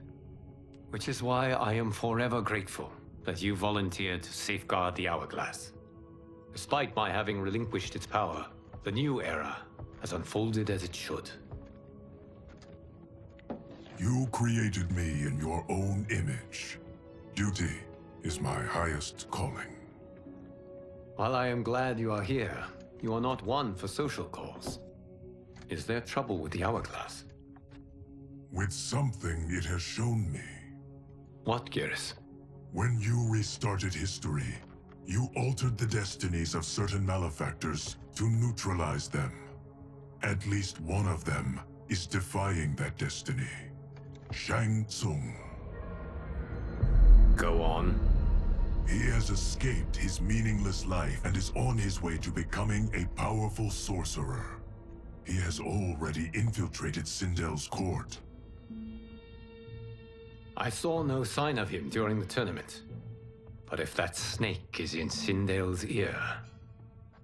Which is why I am forever grateful that you volunteered to safeguard the Hourglass. Despite my having relinquished its power, the new era has unfolded as it should. You created me in your own image. Duty is my highest calling. While I am glad you are here, you are not one for social calls. Is there trouble with the Hourglass? With something it has shown me. What, Geras? When you restarted history, you altered the destinies of certain malefactors to neutralize them. At least one of them is defying that destiny. Shang Tsung. Go on. He has escaped his meaningless life and is on his way to becoming a powerful sorcerer. He has already infiltrated Sindel's court. I saw no sign of him during the tournament. But if that snake is in Sindale's ear...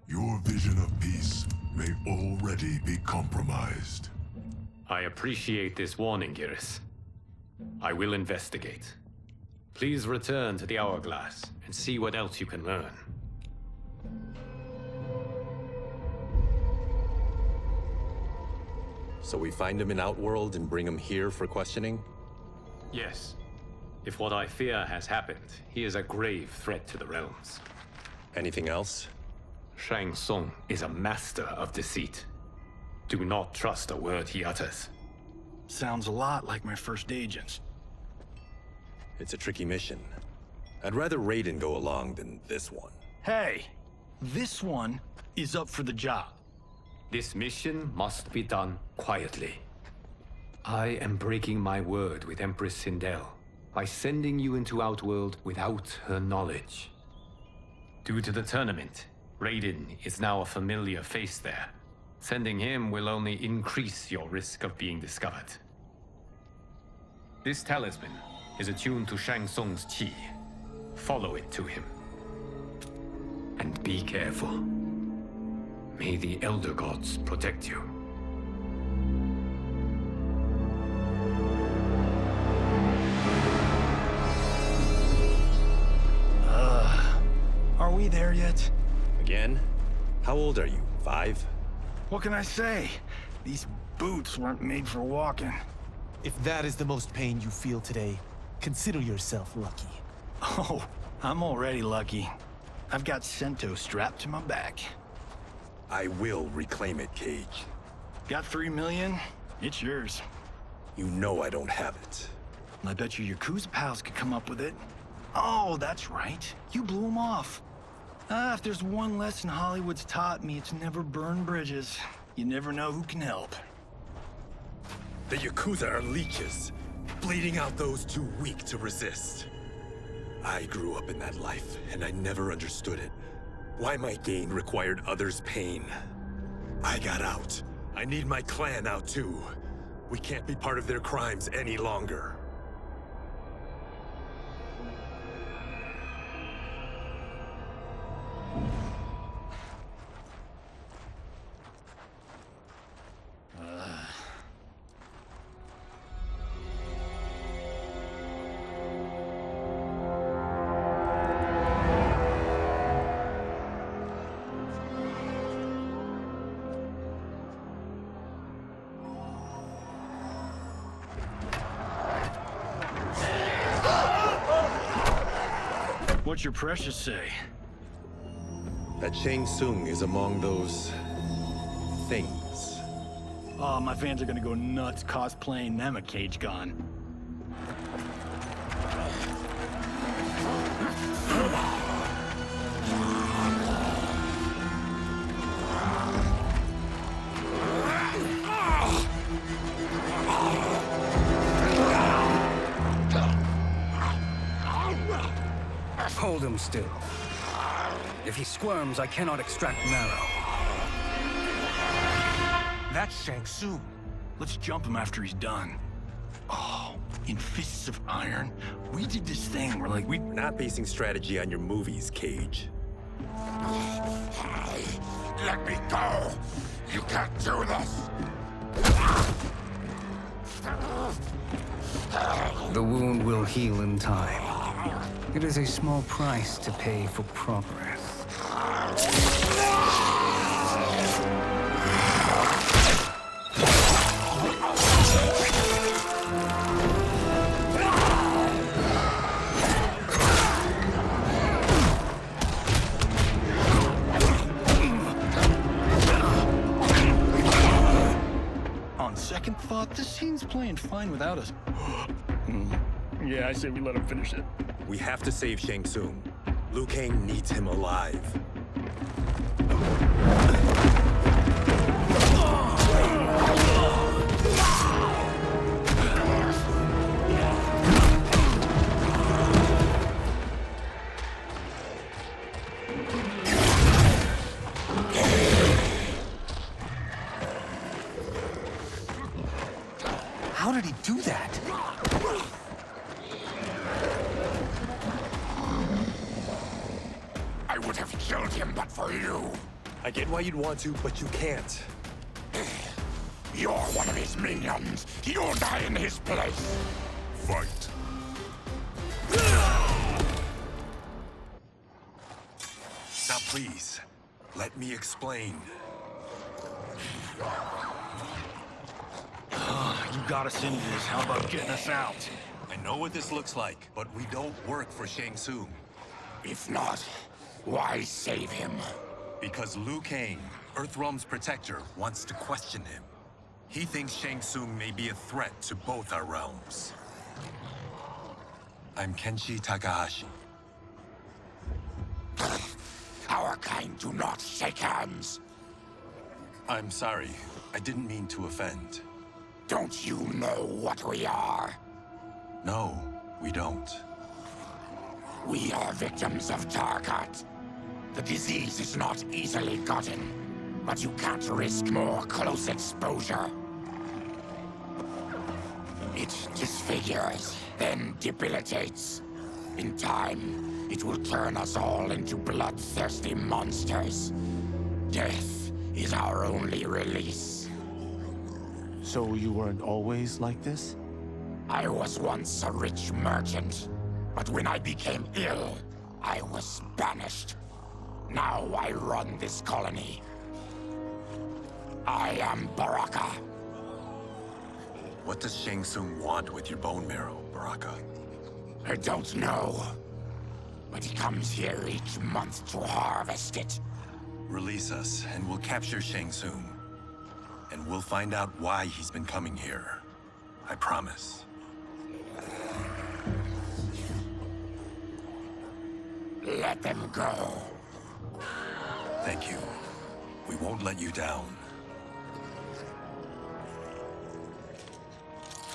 Your vision of peace may already be compromised. I appreciate this warning, Giris. I will investigate. Please return to the Hourglass and see what else you can learn. So we find him in Outworld and bring him here for questioning? Yes. If what I fear has happened, he is a grave threat to the realms. Anything else? Shang Tsung is a master of deceit. Do not trust a word he utters. Sounds a lot like my first agents. It's a tricky mission. I'd rather Raiden go along than this one. Hey, this one is up for the job. This mission must be done quietly. I am breaking my word with Empress Sindel by sending you into Outworld without her knowledge. Due to the tournament, Raiden is now a familiar face there. Sending him will only increase your risk of being discovered. This talisman is attuned to Shang Tsung's chi. Follow it to him. And be careful. May the Elder Gods protect you. Are we there yet? Again? How old are you? 5? What can I say? These boots weren't made for walking. If that is the most pain you feel today, consider yourself lucky. Oh, I'm already lucky. I've got Sento strapped to my back. I will reclaim it, Cage. Got 3 million? It's yours. You know I don't have it. I bet your Yakuza pals could come up with it. Oh, that's right. You blew them off. If there's one lesson Hollywood's taught me, it's never burn bridges. You never know who can help. The Yakuza are leeches, bleeding out those too weak to resist. I grew up in that life, and I never understood it. Why my gain required others' pain. I got out. I need my clan out too. We can't be part of their crimes any longer. What's your precious say? That Shang Tsung is among those... things. Oh, my fans are gonna go nuts cosplaying them a Cage Gun. Hold him still. If he squirms, I cannot extract marrow. That's Shang Tsung. Let's jump him after he's done. Oh, in Fists of Iron, we did this thing where, like, We're not basing strategy on your movies, Cage. Let me go! You can't do this! The wound will heal in time. It is a small price to pay for progress. On second thought, this scene's playing fine without us. Yeah, I say we let him finish it. We have to save Shang Tsung. Liu Kang needs him alive. How did he do that? killed him but for you. I get why you'd want to, but you can't. You're one of his minions. You'll die in his place. Fight. Now please, let me explain. You got us into this. How about getting us out? I know what this looks like, but we don't work for Shang Tsung. If not, why save him? Because Liu Kang, Earthrealm's protector, wants to question him. He thinks Shang Tsung may be a threat to both our realms. I'm Kenshi Takahashi. Our kind do not shake hands. I'm sorry. I didn't mean to offend. Don't you know what we are? No, we don't. We are victims of Tarkat. The disease is not easily gotten, but you can't risk more close exposure. It disfigures, then debilitates. In time, it will turn us all into bloodthirsty monsters. Death is our only release. So you weren't always like this? I was once a rich merchant, but when I became ill, I was banished. Now I run this colony. I am Baraka. What does Shang Tsung want with your bone marrow, Baraka? I don't know, but he comes here each month to harvest it. Release us, and we'll capture Shang Tsung. And we'll find out why he's been coming here. I promise. Let them go. Thank you. We won't let you down.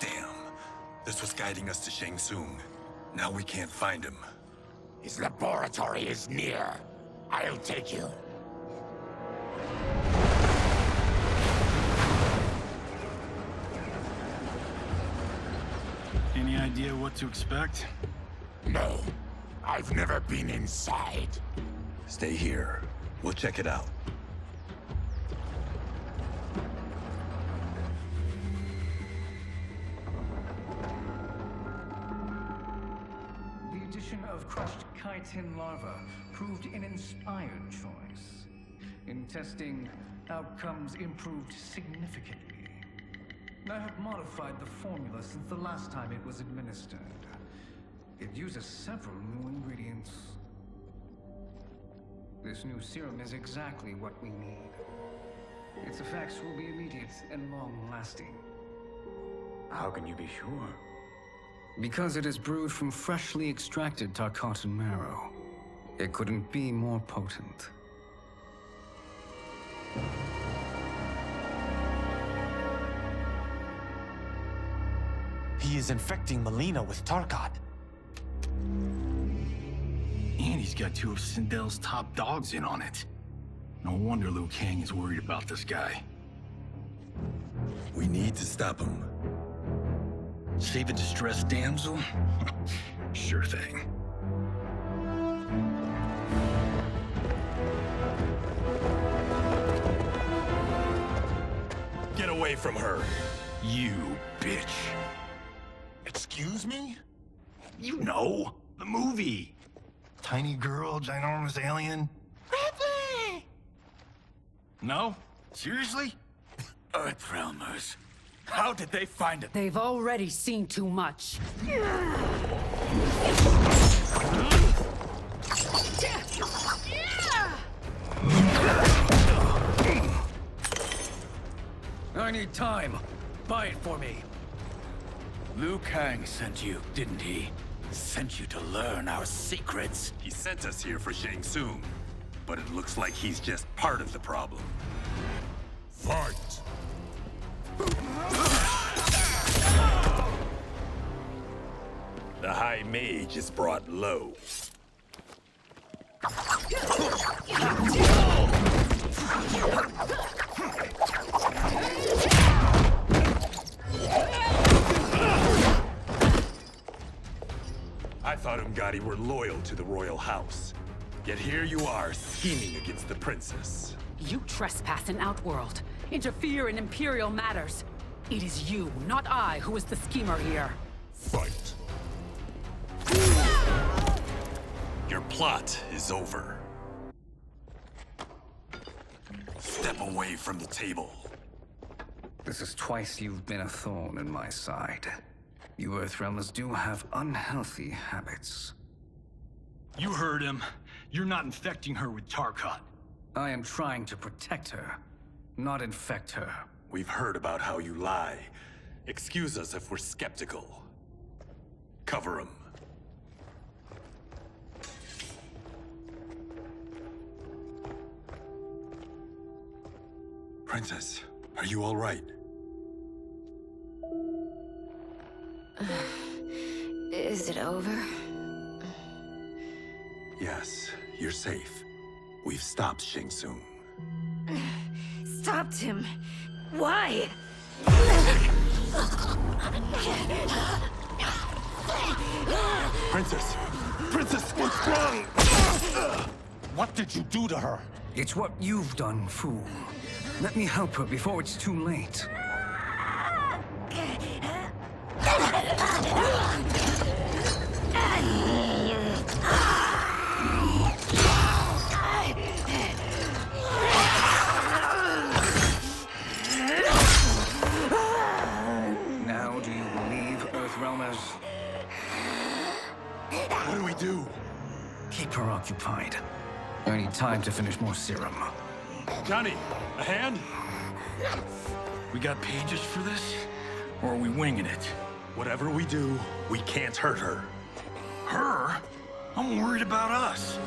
Damn. This was guiding us to Shang Tsung. Now we can't find him. His laboratory is near. I'll take you. Any idea what to expect? No. I've never been inside. Stay here. We'll check it out. The addition of crushed chitin larva proved an inspired choice. In testing, outcomes improved significantly. I have modified the formula since the last time it was administered. It uses several new ingredients. This new serum is exactly what we need. Its effects will be immediate and long-lasting. How can you be sure? Because it is brewed from freshly extracted Tarkatan marrow. It couldn't be more potent. He is infecting Melina with Tarkat. And he's got two of Sindel's top dogs in on it. No wonder Liu Kang is worried about this guy. We need to stop him. Save a distressed damsel? Sure thing. Get away from her! You bitch. Excuse me? You know, the movie. Tiny girl, ginormous alien. Ripley! No? Seriously? Earthrealmers. How did they find it? They've already seen too much. I need time. Buy it for me. Liu Kang sent you, didn't he? Sent you to learn our secrets. He sent us here for Shang Tsung, but it looks like he's just part of the problem. Fight! The High Mage is brought low. I thought Umgadi were loyal to the royal house. Yet here you are, scheming against the princess. You trespass in Outworld, interfere in Imperial matters. It is you, not I, who is the schemer here. Fight. Your plot is over. Step away from the table. This is twice you've been a thorn in my side. You Earthrealmers do have unhealthy habits. You heard him. You're not infecting her with Tarkat. I am trying to protect her, not infect her. We've heard about how you lie. Excuse us if we're skeptical. Cover him. Princess, are you all right? Is it over? Yes, you're safe. We've stopped Shang Tsung. Stopped him? Why? Princess! Princess, what's wrong? What did you do to her? It's what you've done, fool. Let me help her before it's too late. Now do you believe, Earthrealmers? What do we do? Keep her occupied. I need time to finish more serum. Johnny, a hand? We got pages for this? Or are we winging it? Whatever we do, we can't hurt her. Her? I'm worried about us.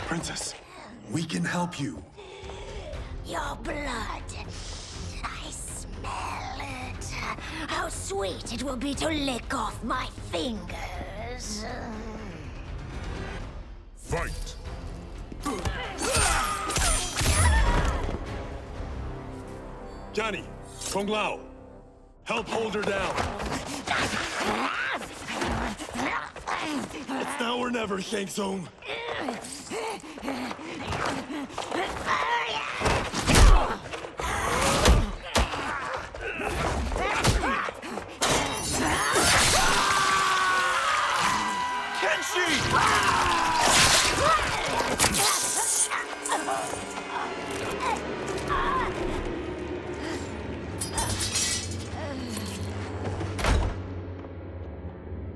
Princess, we can help you. Your blood. I smell it. How sweet it will be to lick off my fingers. Fight! Johnny, Kung Lao, help hold her down. It's now or never, Shang Tsung.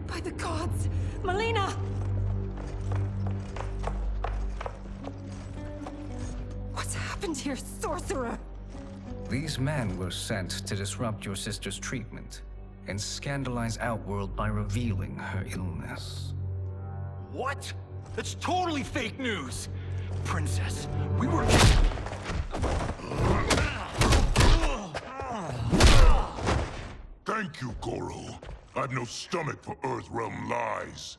By the gods! Melina! What's happened here, sorcerer? These men were sent to disrupt your sister's treatment and scandalize Outworld by revealing her illness. What? That's totally fake news! Princess, we were... Thank you, Goro. I've no stomach for Earthrealm lies.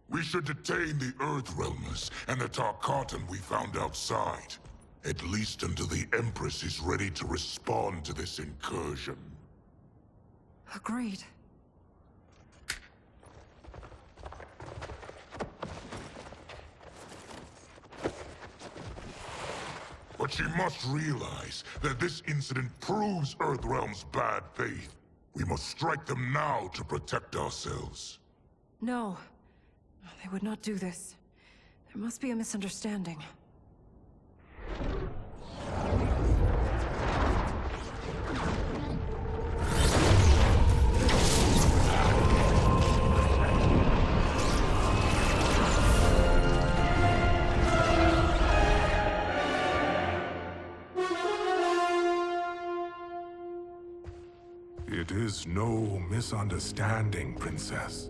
We should detain the Earthrealmers and the Tarkatan we found outside. At least until the Empress is ready to respond to this incursion. Agreed. But she must realize that this incident proves Earthrealm's bad faith. We must strike them now to protect ourselves. No. They would not do this. There must be a misunderstanding. It is no misunderstanding, Princess.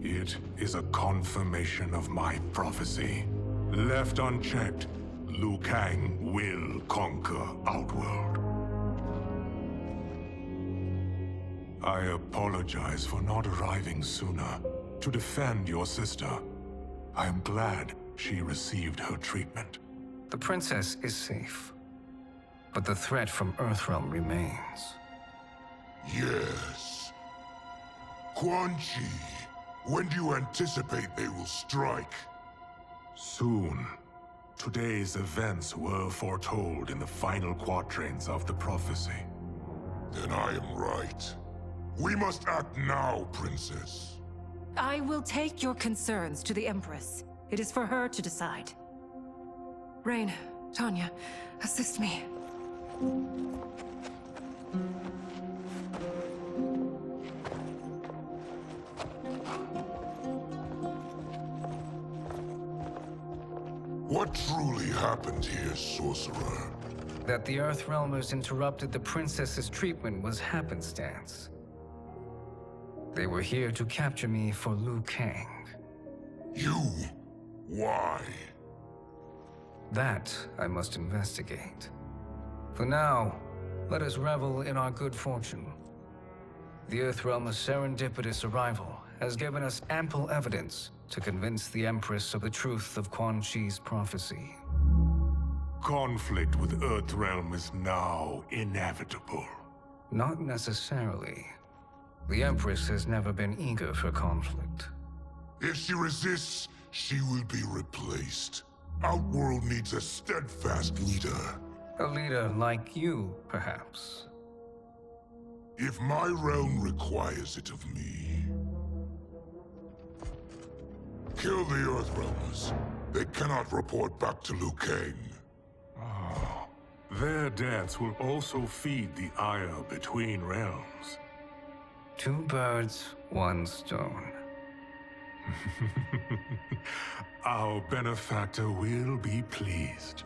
It is a confirmation of my prophecy. Left unchecked, Liu Kang will conquer Outworld. I apologize for not arriving sooner to defend your sister. I am glad she received her treatment. The princess is safe, but the threat from Earthrealm remains. Yes. Quan Chi, When do you anticipate they will strike? Soon. Today's events were foretold in the final quatrains of the prophecy. Then I am right. We must act now, Princess. I will take your concerns to the Empress. It is for her to decide. Rain, Tanya, assist me. What truly happened here, Sorcerer? That the Earthrealmers interrupted the princess's treatment was happenstance. They were here to capture me for Liu Kang. You? Why? That I must investigate. For now, let us revel in our good fortune. The Earthrealm's serendipitous arrival has given us ample evidence to convince the Empress of the truth of Quan Chi's prophecy. Conflict with Earthrealm is now inevitable. Not necessarily. The Empress has never been eager for conflict. If she resists, she will be replaced. Outworld needs a steadfast leader. A leader like you, perhaps. If my realm requires it of me. Kill the Earthrealmers. They cannot report back to Liu Kang. Their deaths will also feed the ire between realms. 2 birds, 1 stone. Our benefactor will be pleased.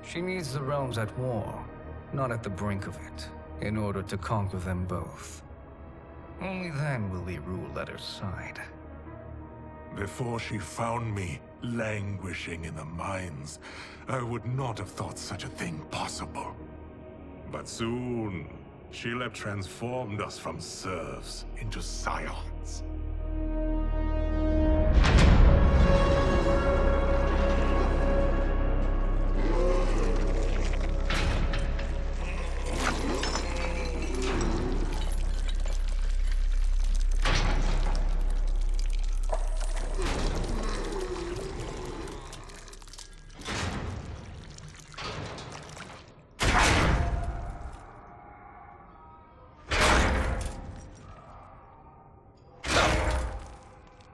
She needs the realms at war, not at the brink of it, in order to conquer them both. Only then will we rule at her side. Before she found me languishing in the mines, I would not have thought such a thing possible. But soon, she'll have transformed us from serfs into scions.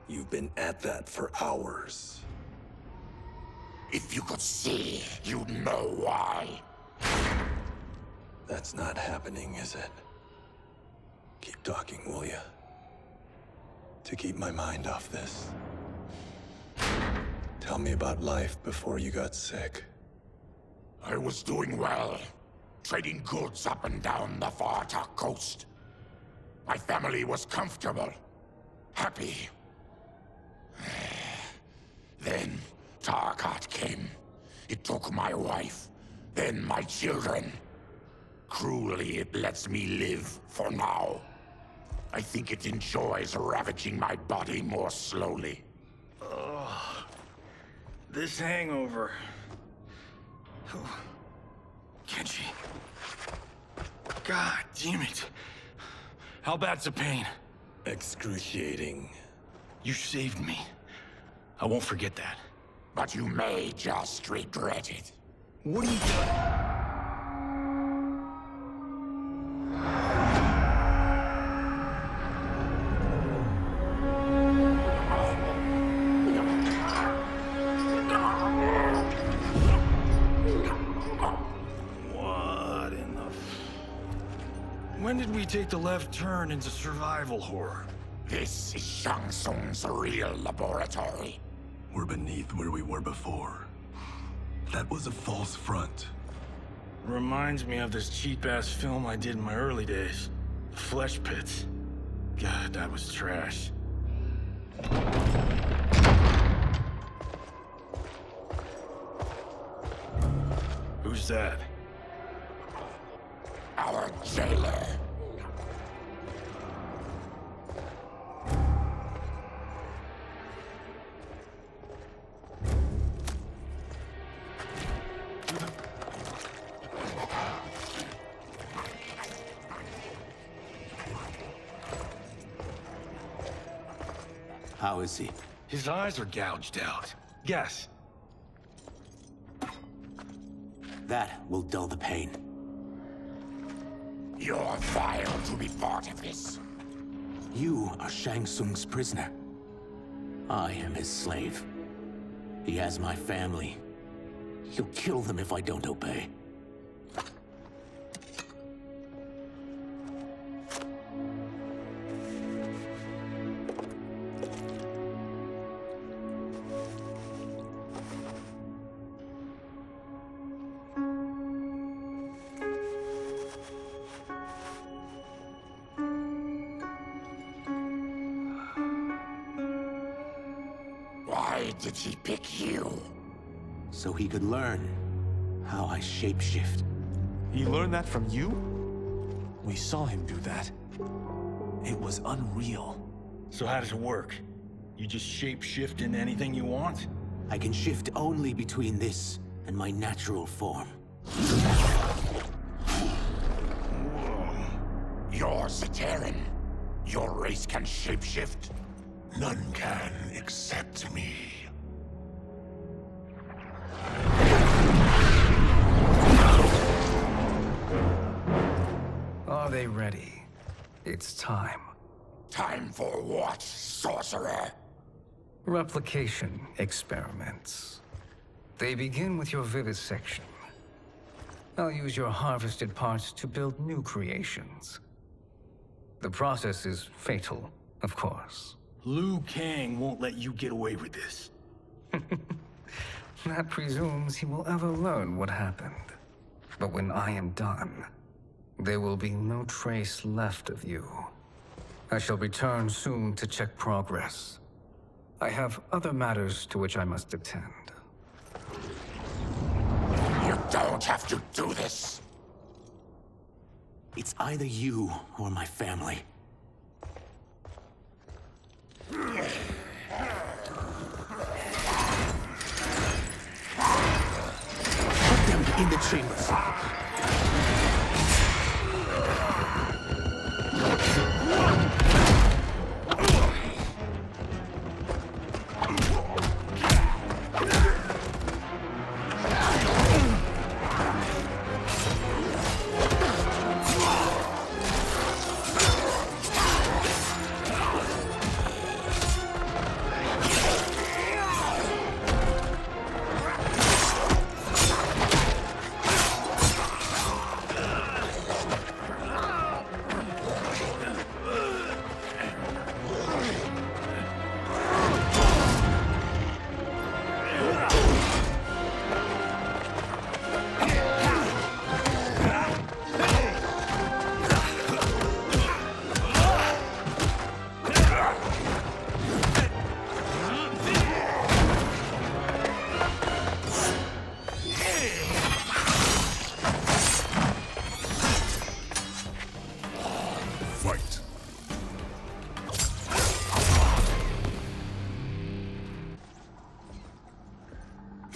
You've been at that for hours. If you could see, you'd know why. That's not happening, is it? Keep talking, will ya? To keep my mind off this. Tell me about life before you got sick. I was doing well, trading goods up and down the Varta coast. My family was comfortable, happy. Then Tarkat came. It took my wife, then my children. Cruelly, it lets me live for now. I think it enjoys ravaging my body more slowly. Ugh. This hangover. Kenji. God damn it. How bad's the pain? Excruciating. You saved me. I won't forget that. But you may just regret it. What are you doing? What in the... When did we take the left turn into survival horror? This is Shang Tsung's real laboratory. We're beneath where we were before. That was a false front. Reminds me of this cheap-ass film I did in my early days. The Flesh Pits. God, that was trash. Who's that? Our jailer. How is he? His eyes are gouged out. Guess. That will dull the pain. You're vile to be part of this. You are Shang Tsung's prisoner. I am his slave. He has my family. He'll kill them if I don't obey. Why did he pick you? So he could learn how I shapeshift. He learned that from you? We saw him do that. It was unreal. So how does it work? You just shape-shift into anything you want? I can shift only between this and my natural form. You're Zaterran. Your race can shapeshift. None can except me. Are they ready? It's time. Time for what, sorcerer? Replication experiments. They begin with your vivisection. I'll use your harvested parts to build new creations. The process is fatal, of course. Liu Kang won't let you get away with this. That presumes he will ever learn what happened. But when I am done, there will be no trace left of you. I shall return soon to check progress. I have other matters to which I must attend. You don't have to do this. It's either you or my family. Put them in the chambers.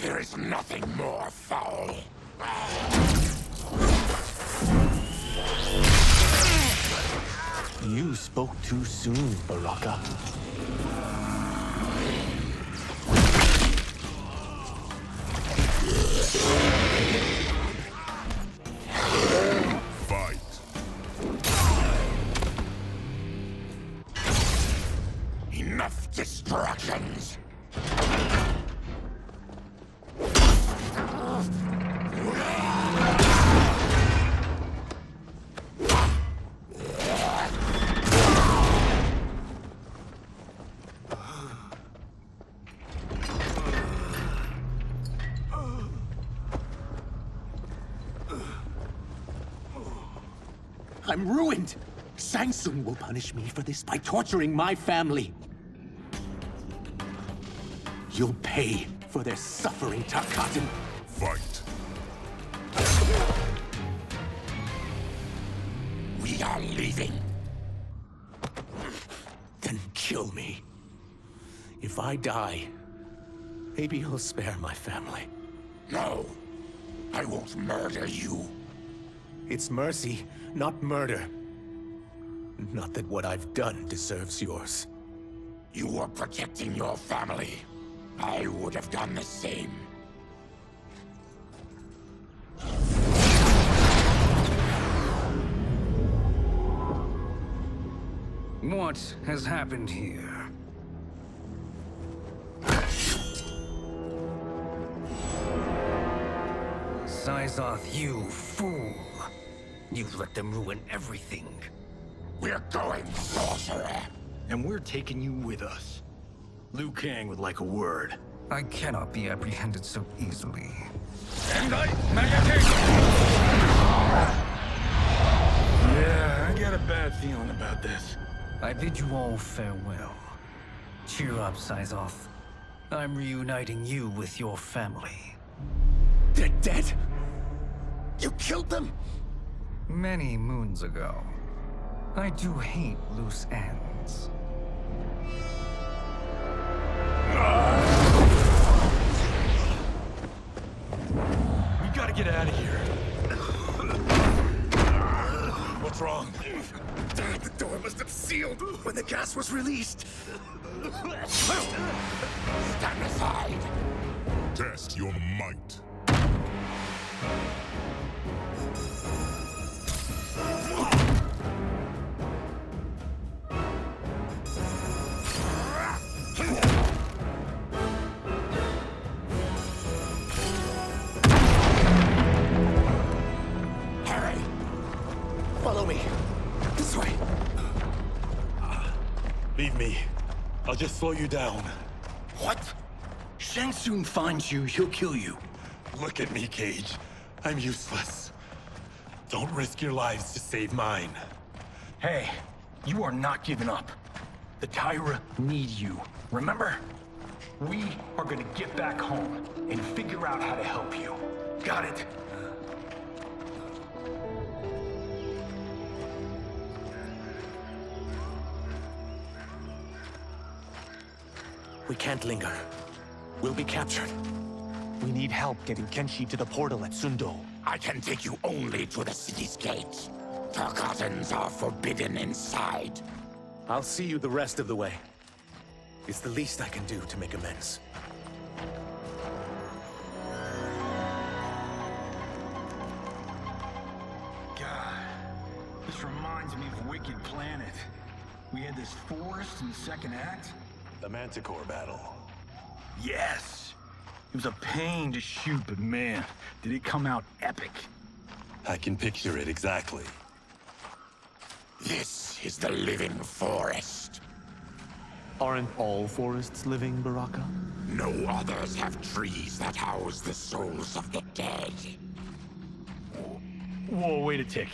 There is nothing more foul. You spoke too soon, Baraka. Enough distractions. I'm ruined! Shang Tsung will punish me for this by torturing my family. You'll pay for their suffering, Tarkatan. Fight. We are leaving. Then kill me. If I die, maybe you'll spare my family. No, I won't murder you. It's mercy, not murder. Not that what I've done deserves yours. You were protecting your family. I would have done the same. What has happened here? Syzoth, you fool! You've let them ruin everything. We're going, sorcerer. And we're taking you with us. Liu Kang would like a word. I cannot be apprehended so easily. Yeah, I got a bad feeling about this. I bid you all farewell. Cheer up, Syzoth. I'm reuniting you with your family. They're dead? You killed them? Many moons ago. I do hate loose ends. We gotta get out of here. What's wrong? The door must have sealed when the gas was released. Stand aside. Test your might. Harry! Follow me. This way. Leave me. I'll just slow you down. What? Shang Tsung finds you, he'll kill you. Look at me, Cage. I'm useless. Don't risk your lives to save mine. Hey, you are not giving up. The Tyra need you, remember? We are gonna get back home and figure out how to help you. Got it? We can't linger. We'll be captured. We need help getting Kenshi to the portal at Sundo. I can take you only to the city's gate. Tarkatans are forbidden inside. I'll see you the rest of the way. It's the least I can do to make amends. God, this reminds me of Wicked Planet. We had this forest in the second act. The Manticore battle. Yes! It was a pain to shoot, but man, did it come out epic. I can picture it exactly. This is the living forest. Aren't all forests living, Baraka? No others have trees that house the souls of the dead. Whoa, wait a tick.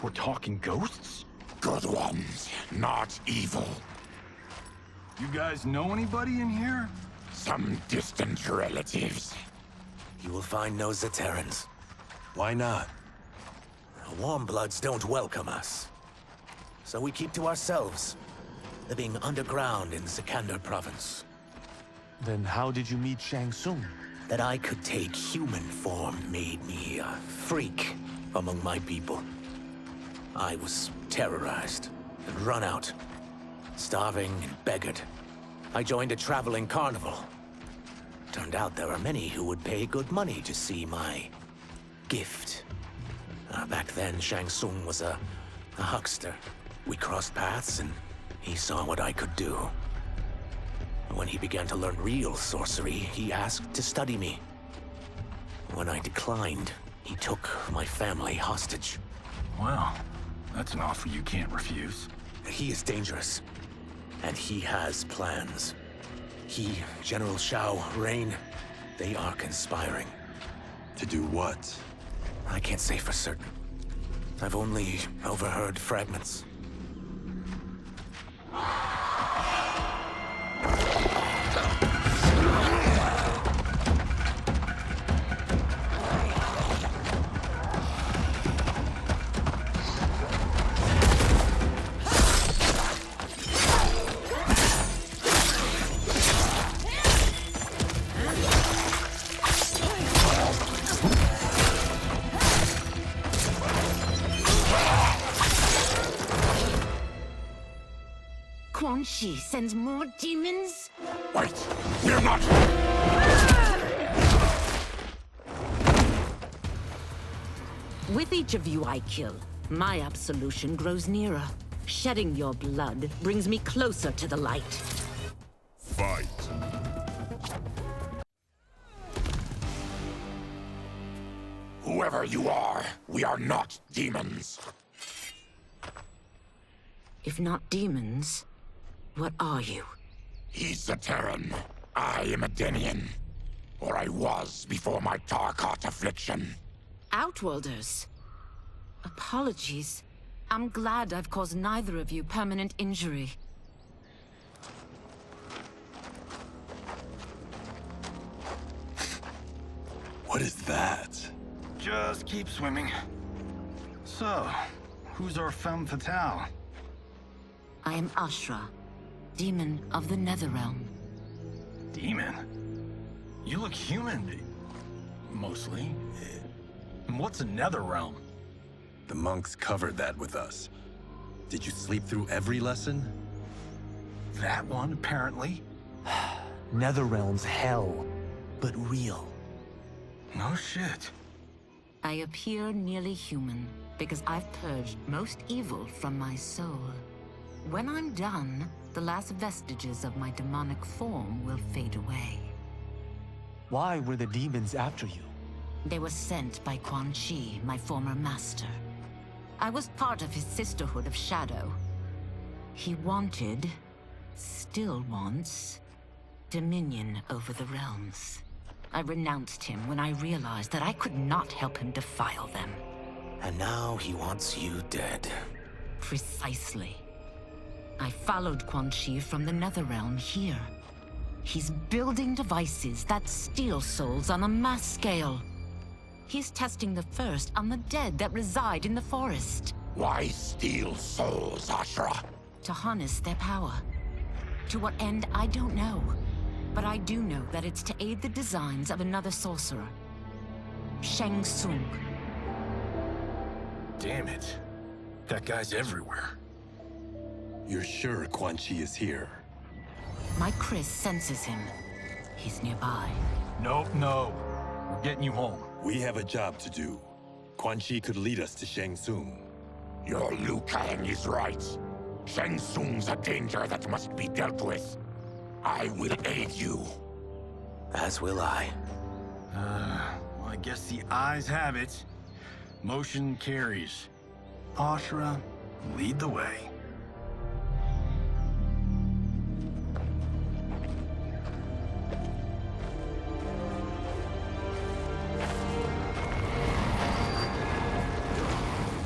We're talking ghosts? Good ones, not evil. You guys know anybody in here? Some distant relatives. You will find no Zaterrans. Why not? Warmbloods don't welcome us. So we keep to ourselves, living underground in Sikander province. Then how did you meet Shang Tsung? That I could take human form made me a freak among my people. I was terrorized and run out, starving and beggared. I joined a traveling carnival. Turned out there are many who would pay good money to see my gift. Back then, Shang Tsung was a huckster. We crossed paths, and he saw what I could do. When he began to learn real sorcery, he asked to study me. When I declined, he took my family hostage. Wow, that's an offer you can't refuse. He is dangerous, and he has plans. He, General Shao, Rain, they are conspiring. To do what? I can't say for certain. I've only overheard fragments. Quan Chi sends more demons? Wait, we're not... With each of you I kill, my absolution grows nearer. Shedding your blood brings me closer to the light. Fight. Whoever you are, we are not demons. If not demons, what are you? He's a Terran. I am a Denian. Or I was before my Tarkat affliction. Outworlders. Apologies. I'm glad I've caused neither of you permanent injury. What is that? Just keep swimming. So, who's our femme fatale? I am Ashra, demon of the Netherrealm. Demon? You look human, mostly. And what's a Netherrealm? The monks covered that with us. Did you sleep through every lesson? That one, apparently. Netherrealm's hell, but real. No shit. I appear nearly human because I've purged most evil from my soul. When I'm done, the last vestiges of my demonic form will fade away. Why were the demons after you? They were sent by Quan Chi, my former master. I was part of his Sisterhood of Shadow. He wanted, still wants, dominion over the realms. I renounced him when I realized that I could not help him defile them. And now he wants you dead. Precisely. I followed Quan Chi from the Netherrealm here. He's building devices that steal souls on a mass scale. He's testing the first on the dead that reside in the forest. Why steal souls, Ashra? To harness their power. To what end, I don't know. But I do know that it's to aid the designs of another sorcerer. Shang Tsung. Damn it. That guy's everywhere. You're sure Quan Chi is here? My Chris senses him. He's nearby. Nope, no. We're getting you home. We have a job to do. Quan Chi could lead us to Shang Tsung. Your Liu Kang is right. Shang Tsung's a danger that must be dealt with. I will aid you. As will I. Well, I guess the eyes have it. Motion carries. Ashra, lead the way.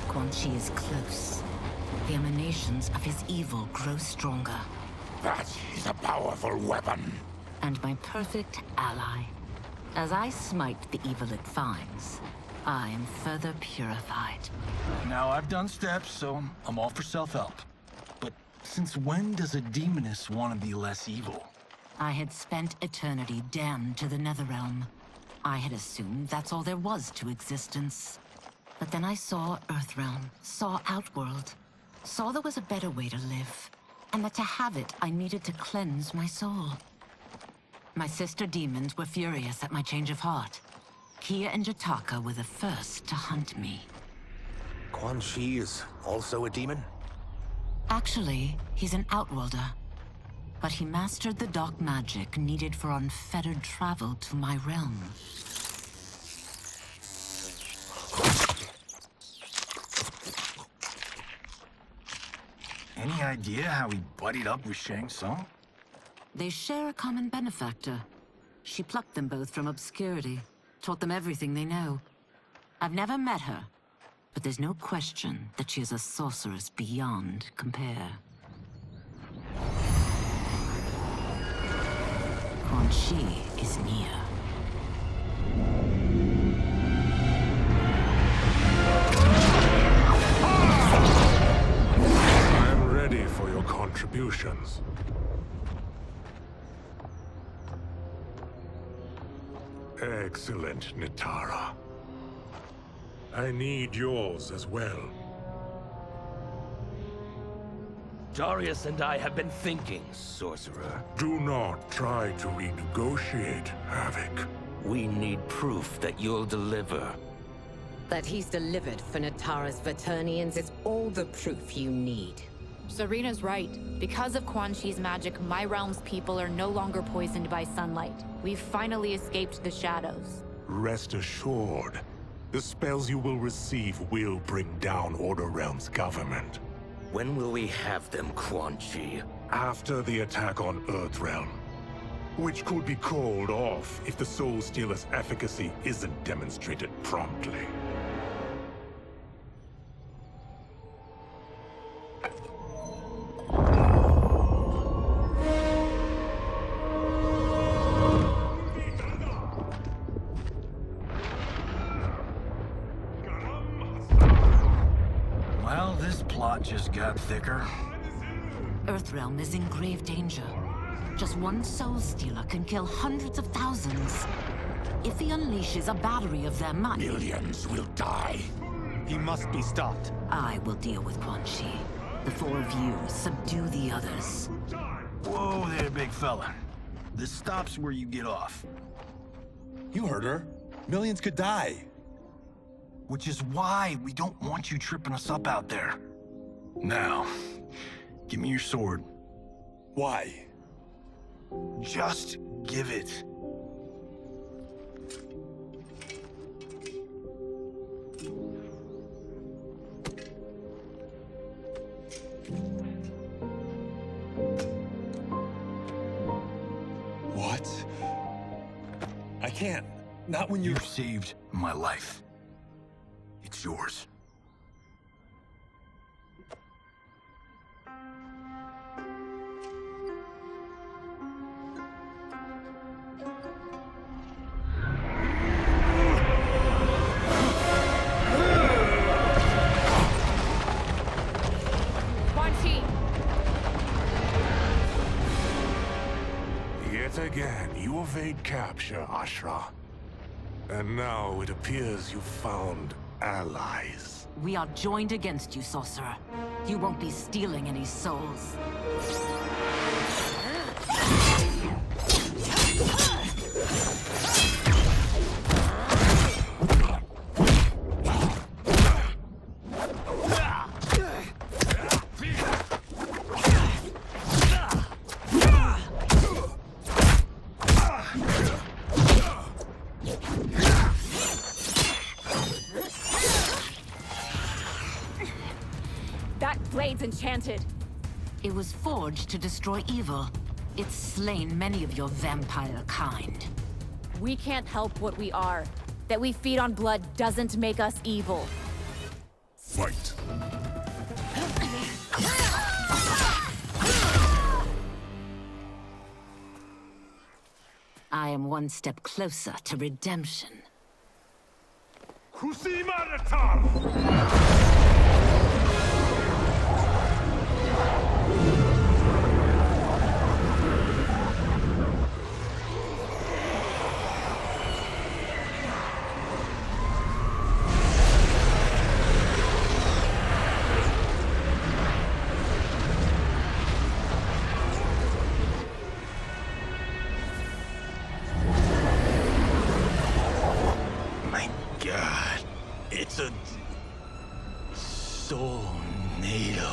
Quan Chi is close. The emanations of his evil grow stronger. That is a powerful weapon. And my perfect ally. As I smite the evil it finds, I am further purified. Now, I've done steps, so I'm all for self-help. But since when does a demoness want to be less evil? I had spent eternity damned to the Netherrealm. I had assumed that's all there was to existence. But then I saw Earthrealm, saw Outworld, saw there was a better way to live. And that to have it, I needed to cleanse my soul. My sister demons were furious at my change of heart. Kia and Jataka were the first to hunt me. Quan Chi is also a demon? Actually, he's an Outworlder. But he mastered the dark magic needed for unfettered travel to my realm. Any idea how he buddied up with Shang Tsung? They share a common benefactor. She plucked them both from obscurity, taught them everything they know. I've never met her, but there's no question that she is a sorceress beyond compare. Quan Chi is near. I'm ready for your contributions. Excellent, Nitara. I need yours as well. Darius and I have been thinking, sorcerer. Do not try to renegotiate, Havoc. We need proof that you'll deliver. That he's delivered for Natara's Vaternians is all the proof you need. Serena's right. Because of Quan Chi's magic, my realm's people are no longer poisoned by sunlight. We've finally escaped the shadows. Rest assured, the spells you will receive will bring down Order Realm's government. When will we have them, Quan Chi? After the attack on Earthrealm, which could be called off if the Soul Stealer's efficacy isn't demonstrated promptly. Well, this plot just got thicker. Earthrealm is in grave danger. Just one Soul Stealer can kill hundreds of thousands. If he unleashes a battery of them, Millions will die. He must be stopped. I will deal with Quan Chi. The four of you subdue the others. Whoa there, big fella. This stops where you get off. You heard her. Millions could die. Which is why we don't want you tripping us up out there. Now, give me your sword. Why? Just give it. What? I can't. Not when You've saved my life. It's yours. Quan Chi! Yet again, you evade capture, Ashra. And now it appears you found allies. We are joined against you, sorcerer. You won't be stealing any souls. That blade's enchanted. It was forged to destroy evil. It's slain many of your vampire kind. We can't help what we are. That we feed on blood doesn't make us evil. Fight. I am one step closer to redemption. My God. It's a... Soul-nado.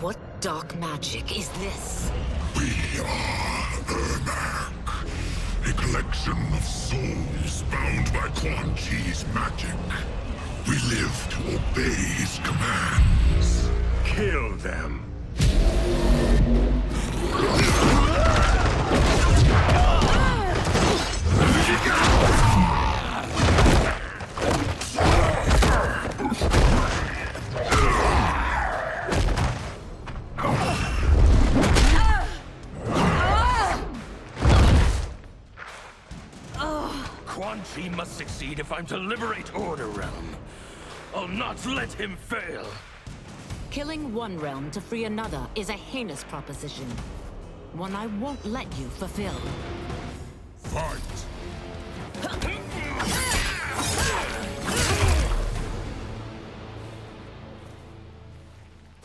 What dark magic is this? We are Ermac, a collection of souls bound by Quan Chi's magic. We live to obey his commands. Kill them. Quan Chi must succeed if I'm to liberate Order Realm. I'll not let him fail. Killing one realm to free another is a heinous proposition. One I won't let you fulfill. Fight!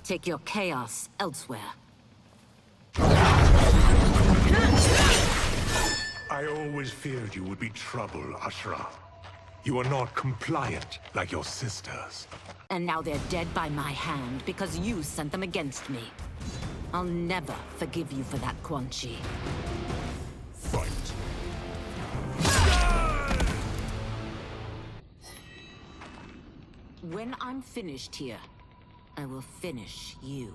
Take your chaos elsewhere. I always feared you would be trouble, Ashra. You are not compliant like your sisters. And now they're dead by my hand because you sent them against me. I'll never forgive you for that, Quan Chi. Fight! When I'm finished here, I will finish you.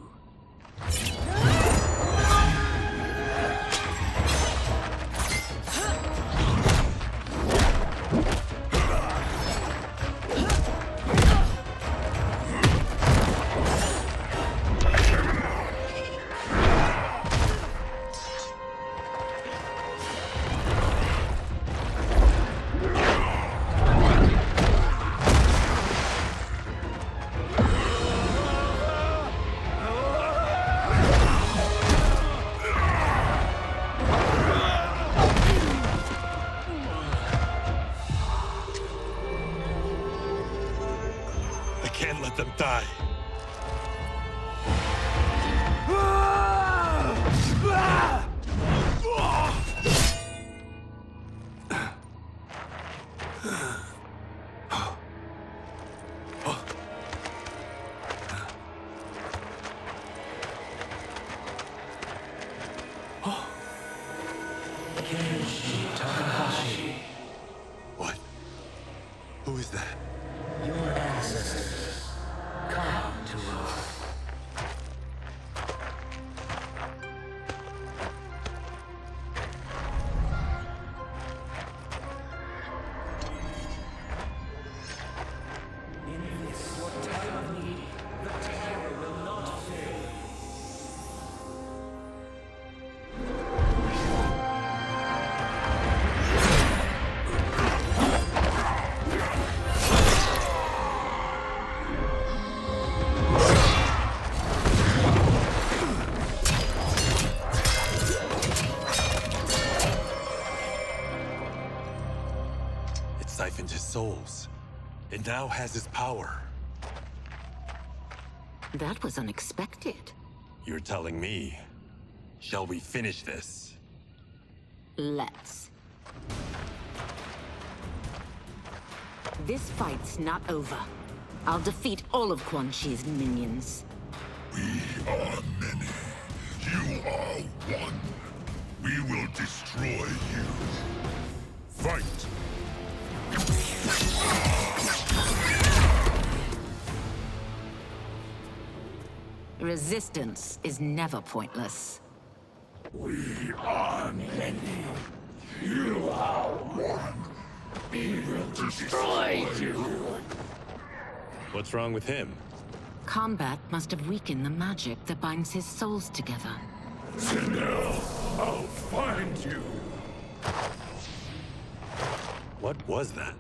Can't let them die. What? Who is that? Your ancestors. Come to us. In this, your time of need, the terror will not fail. It siphoned his souls. It now has his power. That was unexpected. You're telling me. Shall we finish this? Let's. This fight's not over. I'll defeat all of Quan Chi's minions. We are many. You are one. We will destroy you. Fight! Resistance is never pointless. We are many. You are one. We will destroy you. What's wrong with him? Combat must have weakened the magic that binds his souls together. Sinel, I'll find you. What was that?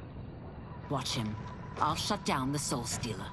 Watch him. I'll shut down the Soul Stealer.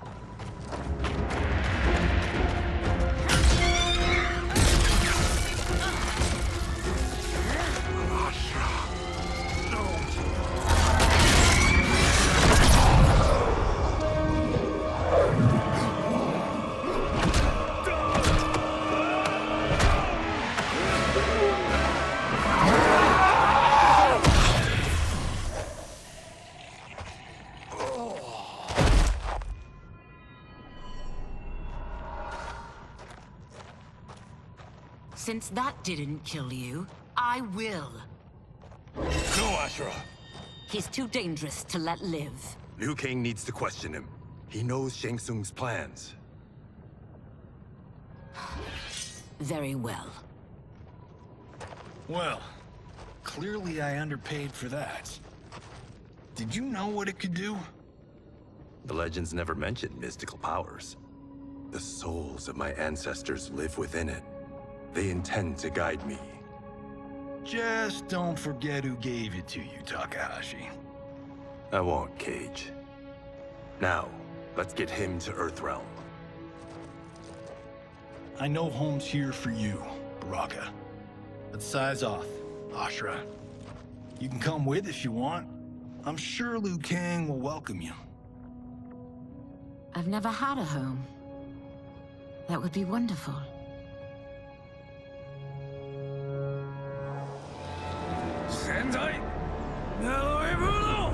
Since that didn't kill you, I will. No, Ashra! He's too dangerous to let live. Liu Kang needs to question him. He knows Shang Tsung's plans. Very well. Well, clearly I underpaid for that. Did you know what it could do? The legends never mentioned mystical powers. The souls of my ancestors live within it. They intend to guide me. Just don't forget who gave it to you, Takahashi. I won't, Cage. Now, let's get him to Earthrealm. I know home's here for you, Baraka. But size off, Ashra. You can come with if you want. I'm sure Liu Kang will welcome you. I've never had a home. That would be wonderful. Sendai! Neloibuno!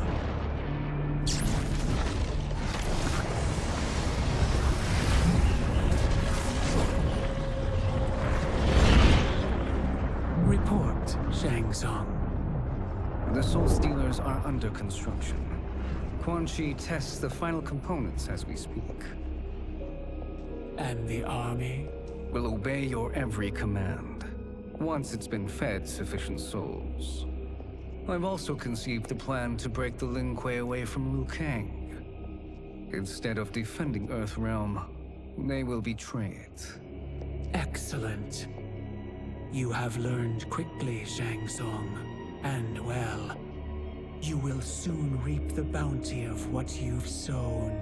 Report, Shang Tsung. The Soul Stealers are under construction. Quan Chi tests the final components as we speak. And the army? Will obey your every command, once it's been fed sufficient souls. I've also conceived the plan to break the Lin Kuei away from Liu Kang. Instead of defending Earthrealm, they will betray it. Excellent. You have learned quickly, Shang Tsung. And well, you will soon reap the bounty of what you've sown.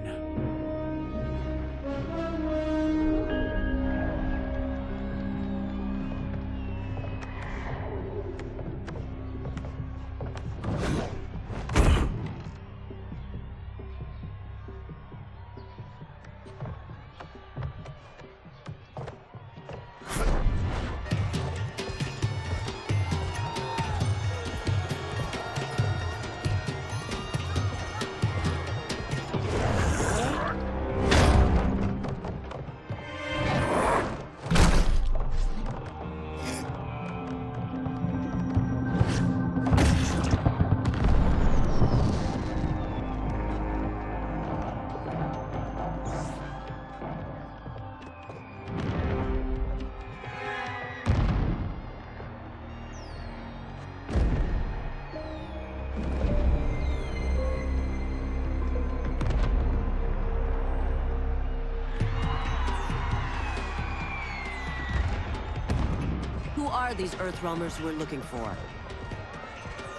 Who are these Earthrealmers we're looking for?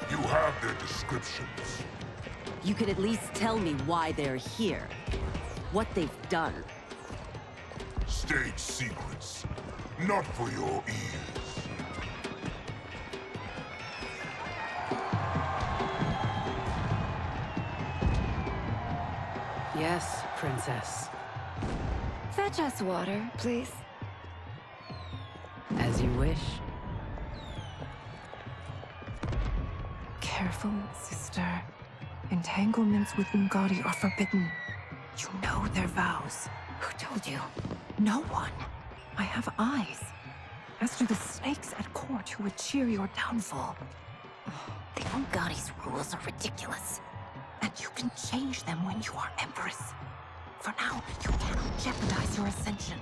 You have their descriptions. You can at least tell me why they're here. What they've done. State secrets. Not for your ears. Yes, Princess. Fetch us water, please. As you wish. Careful, sister. Entanglements with Ungadi are forbidden. You know their vows. Who told you? No one. I have eyes. As do the snakes at court who would cheer your downfall. The Ungadi's rules are ridiculous. And you can change them when you are Empress. For now, you cannot jeopardize your ascension.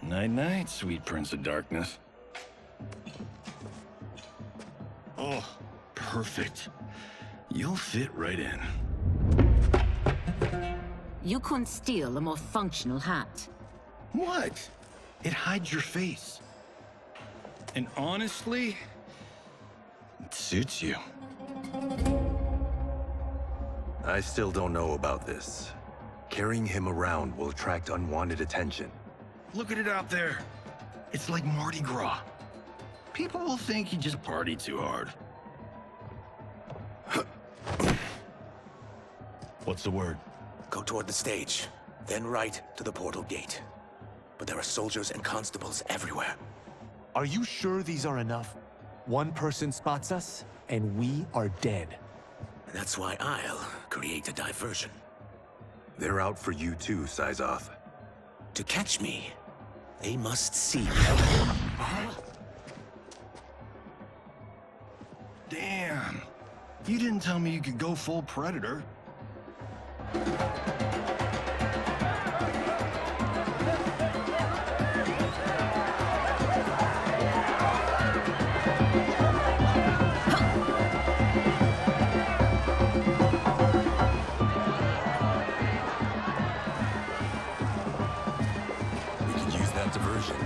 Night-night, sweet Prince of Darkness. Oh, perfect. You'll fit right in. You couldn't steal a more functional hat. What? It hides your face. And honestly, it suits you. I still don't know about this. Carrying him around will attract unwanted attention. Look at it out there. It's like Mardi Gras. People will think you just party too hard. What's the word? Go toward the stage, then right to the portal gate. But there are soldiers and constables everywhere. Are you sure these are enough? One person spots us, and we are dead. That's why I'll create a diversion. They're out for you too, Syzoth. To catch me, they must see me. Damn. You didn't tell me you could go full Predator. We can use that diversion.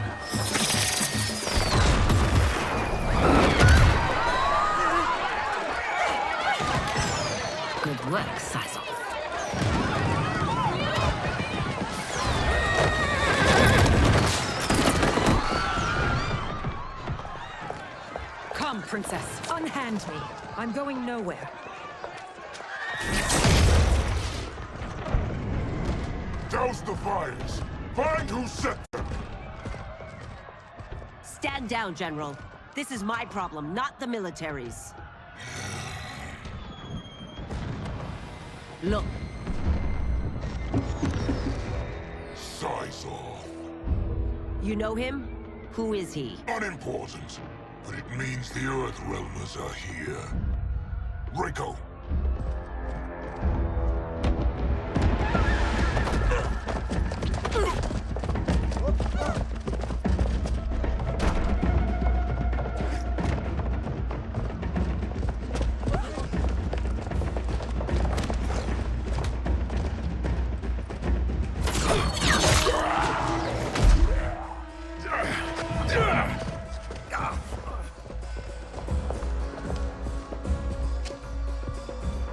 Good work, Sizal. Come, Princess. Unhand me. I'm going nowhere. Douse the fires! Find who set them! Stand down, General. This is my problem, not the military's. Look. Sizal. You know him? Who is he? Unimportant, but it means the Earthrealmers are here. Reiko.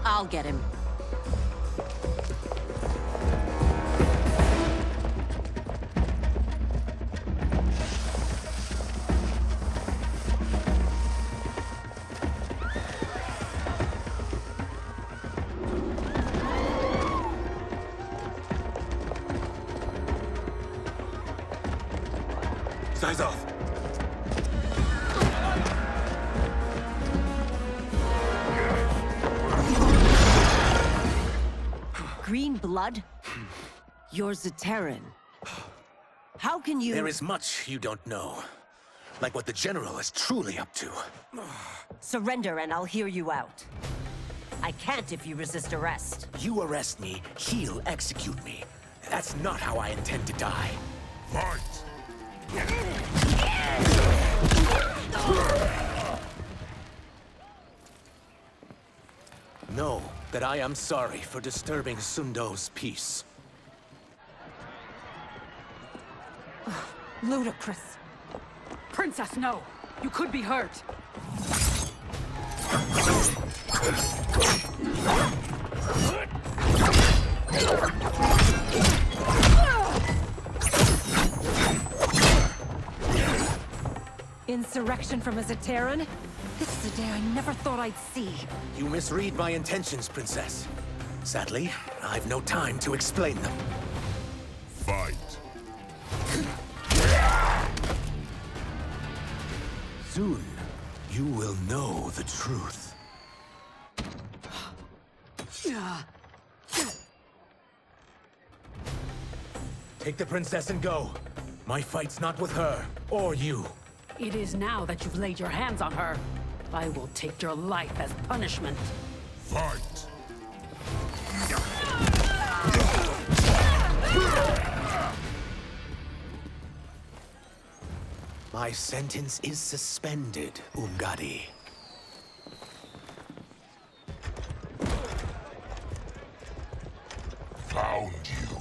I'll get him. Size off. Green blood? You're Zaterran. How can you— There is much you don't know. Like what the General is truly up to. Surrender and I'll hear you out. I can't if you resist arrest. You arrest me, he'll execute me. That's not how I intend to die. Fight! Know that I am sorry for disturbing Sundo's peace. Ludicrous. Princess, no! You could be hurt! Insurrection from a Zaterran? This is a day I never thought I'd see. You misread my intentions, Princess. Sadly, I've no time to explain them. Fight! Soon, you will know the truth. Take the princess and go. My fight's not with her, or you. It is now that you've laid your hands on her. I will take your life as punishment. Fight! My sentence is suspended, Umgadi. Found you.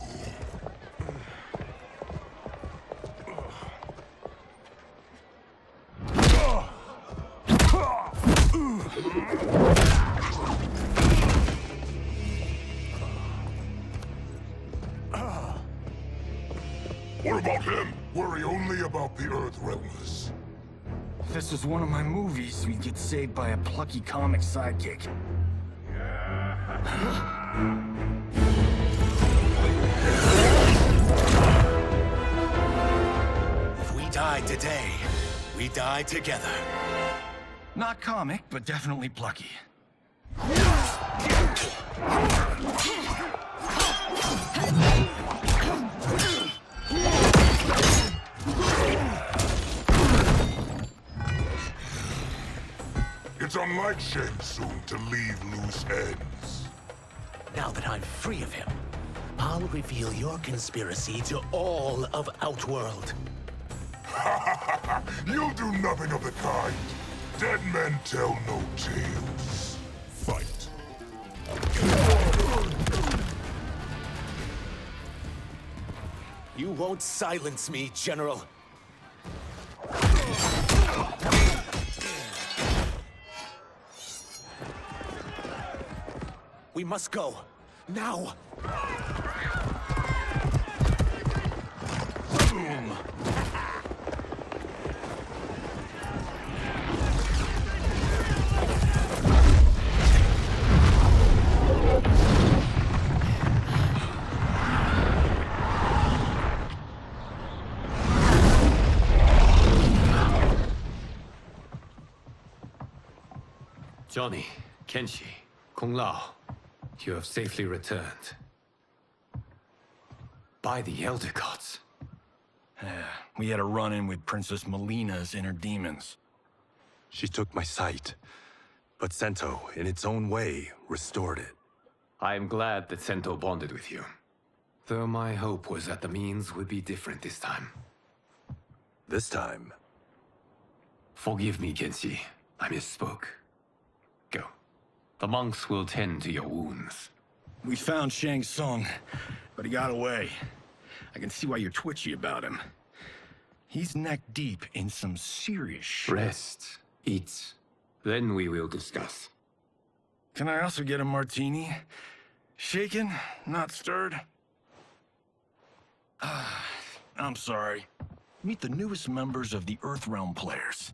What about him? Worry only about the Earthrealmers. If this was one of my movies, we'd get saved by a plucky comic sidekick. If we die today, we die together. Not comic, but definitely plucky. It's unlike Shang Tsung to leave loose ends. Now that I'm free of him, I'll reveal your conspiracy to all of Outworld. You'll do nothing of the kind. Dead men tell no tales. Fight. You won't silence me, General. We must go. Now! Boom! Johnny, Kenshi, Kung Lao, you have safely returned. By the Elder Gods. We had a run-in with Princess Melina's inner demons. She took my sight, but Sento, in its own way, restored it. I am glad that Sento bonded with you. Though my hope was that the means would be different this time. This time? Forgive me, Kenshi. I misspoke. Go. The monks will tend to your wounds. We found Shang Tsung, but he got away. I can see why you're twitchy about him. He's neck deep in some serious shit. Rest. Eat. Then we will discuss. Can I also get a martini? Shaken, not stirred? I'm sorry. Meet the newest members of the Earthrealm players.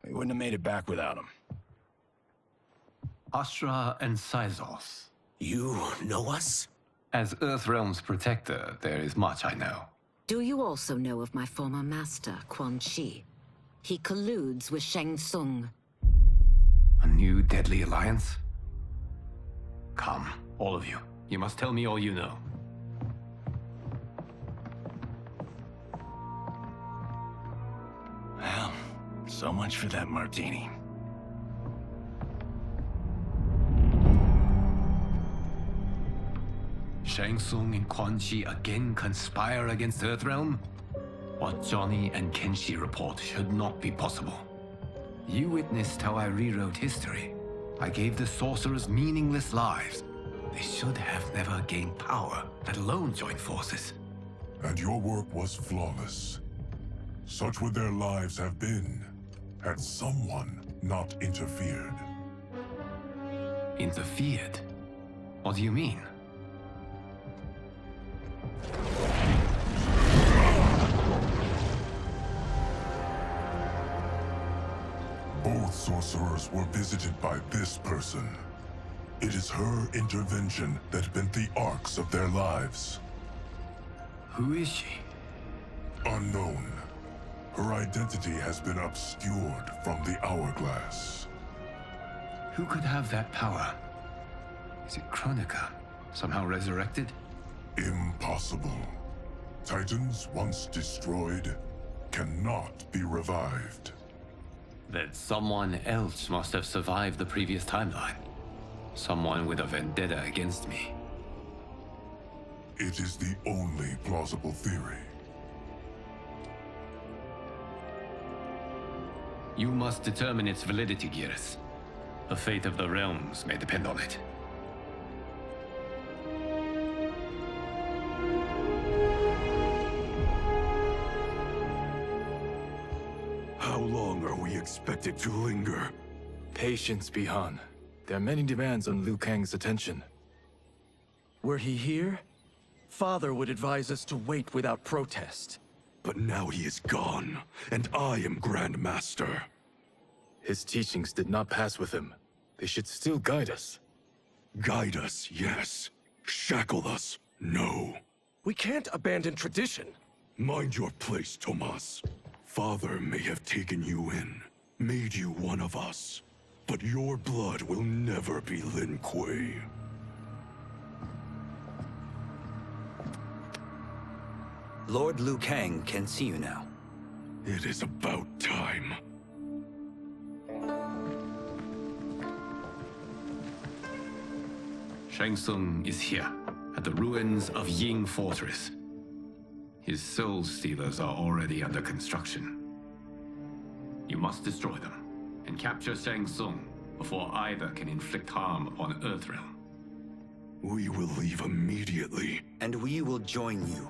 We wouldn't have made it back without them. Astra and Sizos. You know us? As Earthrealm's protector, there is much I know. Do you also know of my former master, Quan Chi? He colludes with Shang Tsung. A new deadly alliance? Come, all of you. You must tell me all you know. Well, so much for that martini. Shang Tsung and Quan Chi again conspire against Earthrealm? What Johnny and Kenshi report should not be possible. You witnessed how I rewrote history. I gave the sorcerers meaningless lives. They should have never gained power, let alone join forces. And your work was flawless. Such would their lives have been, had someone not interfered. Interfered? What do you mean? Both sorcerers were visited by this person. It is her intervention that bent the arcs of their lives. Who is she? Unknown. Her identity has been obscured from the hourglass. Who could have that power? Is it Kronika? Somehow resurrected? Impossible. Titans, once destroyed, cannot be revived. Then someone else must have survived the previous timeline. Someone with a vendetta against me. It is the only plausible theory. You must determine its validity, Geras. The fate of the realms may depend on it. How long are we expected to linger? Patience, Bihan. There are many demands on Liu Kang's attention. Were he here, Father would advise us to wait without protest. But now he is gone, and I am Grand Master. His teachings did not pass with him. They should still guide us. Guide us, yes. Shackle us, no. We can't abandon tradition. Mind your place, Tomas. Father may have taken you in, made you one of us. But your blood will never be Lin Kuei. Lord Liu Kang can see you now. It is about time. Shang Tsung is here, at the ruins of Ying Fortress. His soul stealers are already under construction. You must destroy them, and capture Shang Tsung before either can inflict harm upon Earthrealm. We will leave immediately. And we will join you.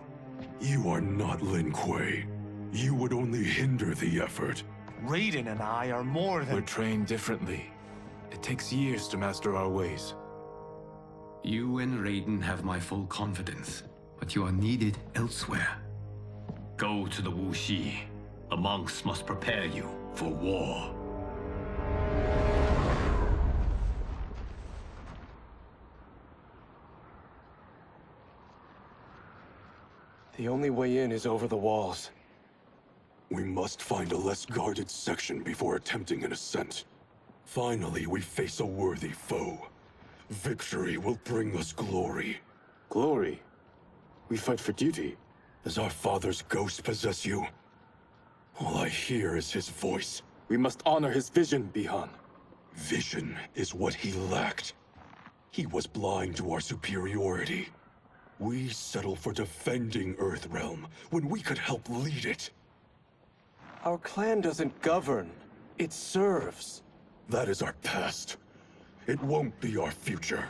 You are not Lin Kuei. You would only hinder the effort. Raiden and I are more than... We're trained differently. It takes years to master our ways. You and Raiden have my full confidence, but you are needed elsewhere. Go to the Wuxi. The monks must prepare you for war. The only way in is over the walls. We must find a less guarded section before attempting an ascent. Finally, we face a worthy foe. Victory will bring us glory. Glory? We fight for duty. Does our father's ghost possess you? All I hear is his voice. We must honor his vision, Bihan. Vision is what he lacked. He was blind to our superiority. We settle for defending Earthrealm when we could help lead it. Our clan doesn't govern. It serves. That is our past. It won't be our future.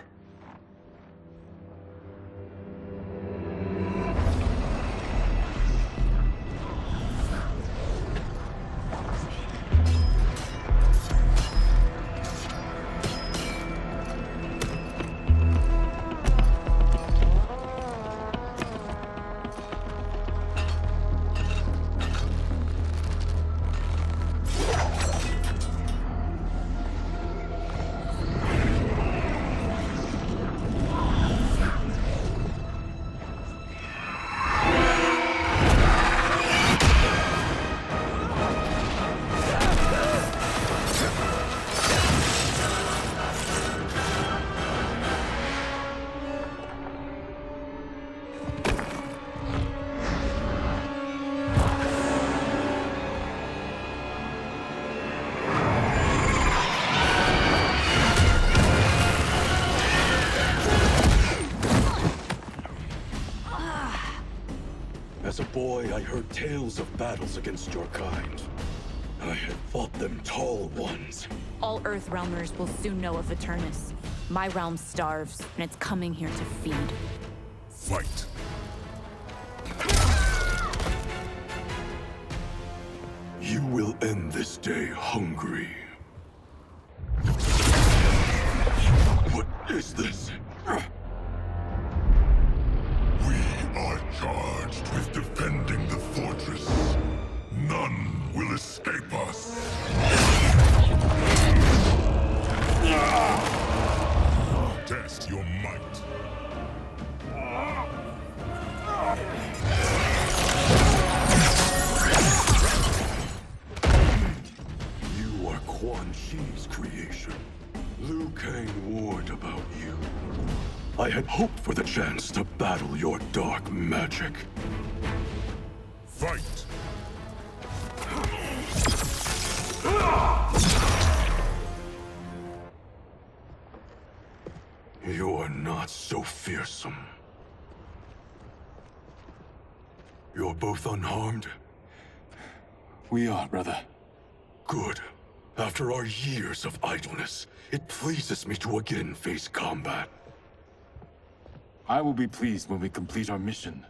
As a boy, I heard tales of battles against your kind. I had fought them tall ones. All Earthrealmers will soon know of Eternus. My realm starves, and it's coming here to feed. Fight! You will end this day hungry. What is this? We are charged with defending the fortress. None will escape us. Test your might. You are Quan Chi's creation. Liu Kang warned about you. I had hoped for the chance to battle your dark magic. Fight! You're not so fearsome. You're both unharmed? We are, brother. Good. After our years of idleness, it pleases me to again face combat. I will be pleased when we complete our mission.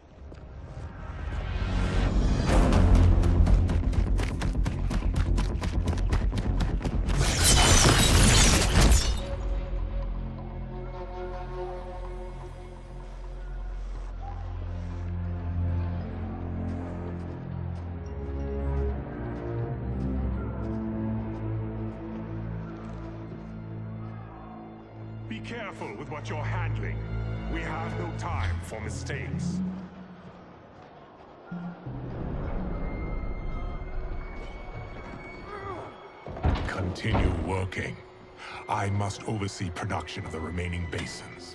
Be careful with what you're handling. We have no time for mistakes. Continue working. I must oversee production of the remaining basins.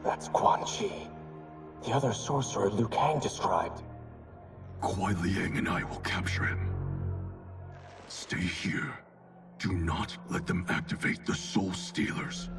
That's Quan Chi. The other sorcerer Liu Kang described. Kuai Liang and I will capture him. Stay here. Do not let them activate the Soul Stealers.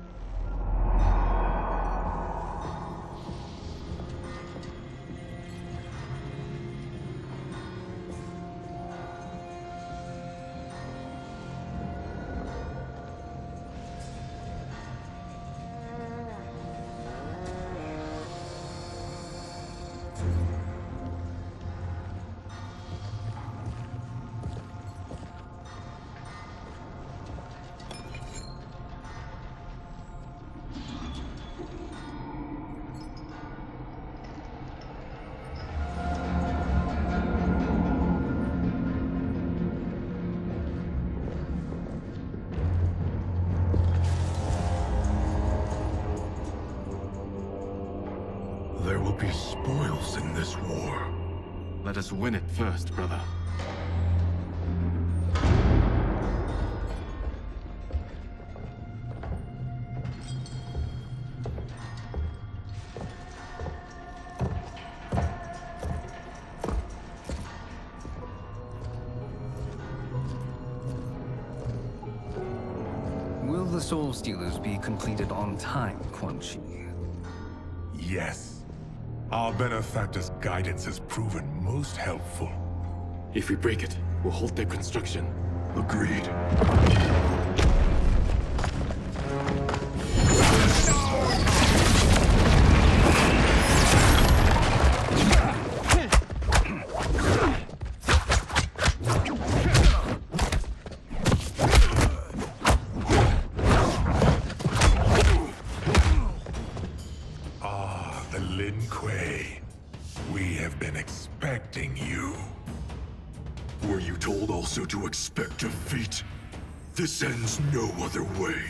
be spoils in this war. Let us win it first, brother. Will the Soul Stealers be completed on time, Quan Chi? Yes. Our benefactor's guidance has proven most helpful. If we break it, we'll halt their construction. Agreed. Were you told also to expect defeat? This ends no other way.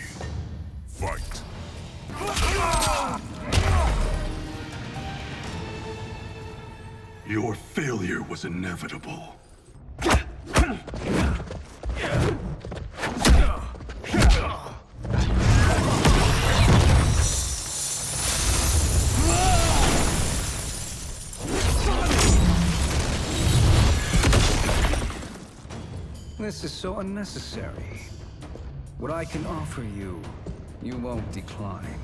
Fight. Your failure was inevitable. This is so unnecessary. What I can offer you, you won't decline.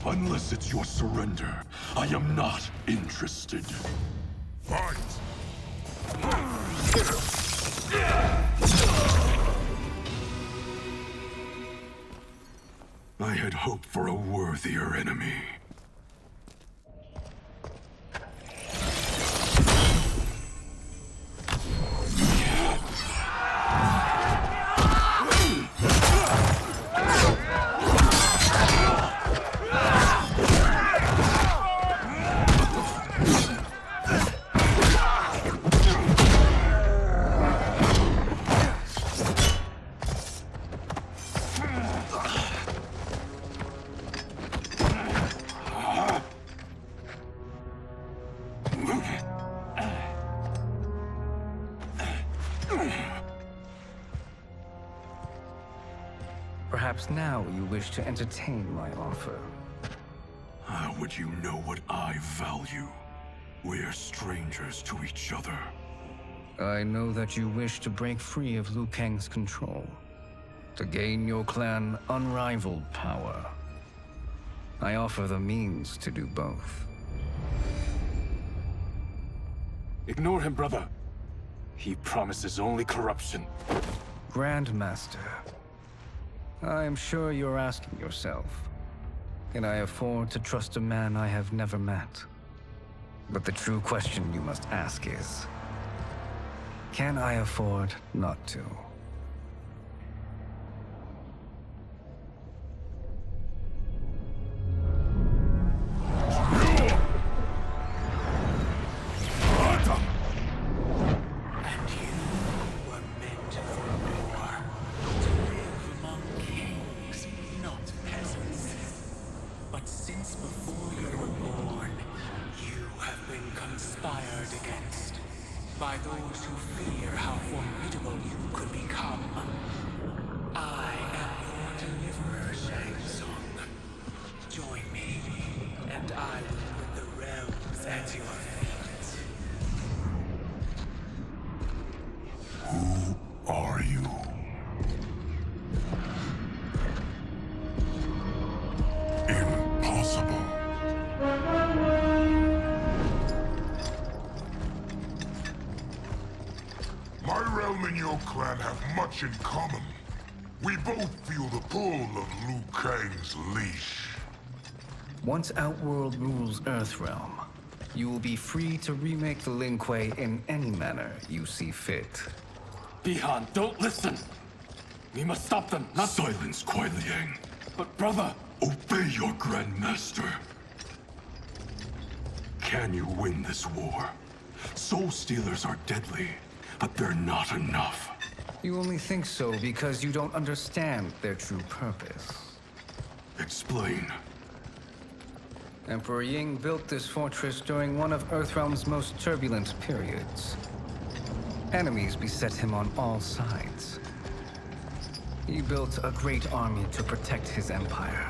Unless it's your surrender, I am not interested. Fight! I had hoped for a worthier enemy. Perhaps now you wish to entertain my offer. How would you know what I value? We're strangers to each other. I know that you wish to break free of Liu Kang's control, to gain your clan unrivaled power. I offer the means to do both. Ignore him, brother. He promises only corruption. Grandmaster, I am sure you're asking yourself, can I afford to trust a man I have never met? But the true question you must ask is, can I afford not to? By those who fear how formidable you could become. I am your deliverer, Shang Tsung. Join me, and I will put the realms at your feet. Who are you? Impossible. My realm and your clan have much in common. We both feel the pull of Liu Kang's leash. Once Outworld rules Earthrealm, you will be free to remake the Lin Kuei in any manner you see fit. Bihan, don't listen! We must stop them, not— Silence, Kuai Liang. But brother— Obey your Grandmaster. Can you win this war? Soul Stealers are deadly, but they're not enough. You only think so because you don't understand their true purpose. Explain. Emperor Ying built this fortress during one of Earthrealm's most turbulent periods. Enemies beset him on all sides. He built a great army to protect his empire.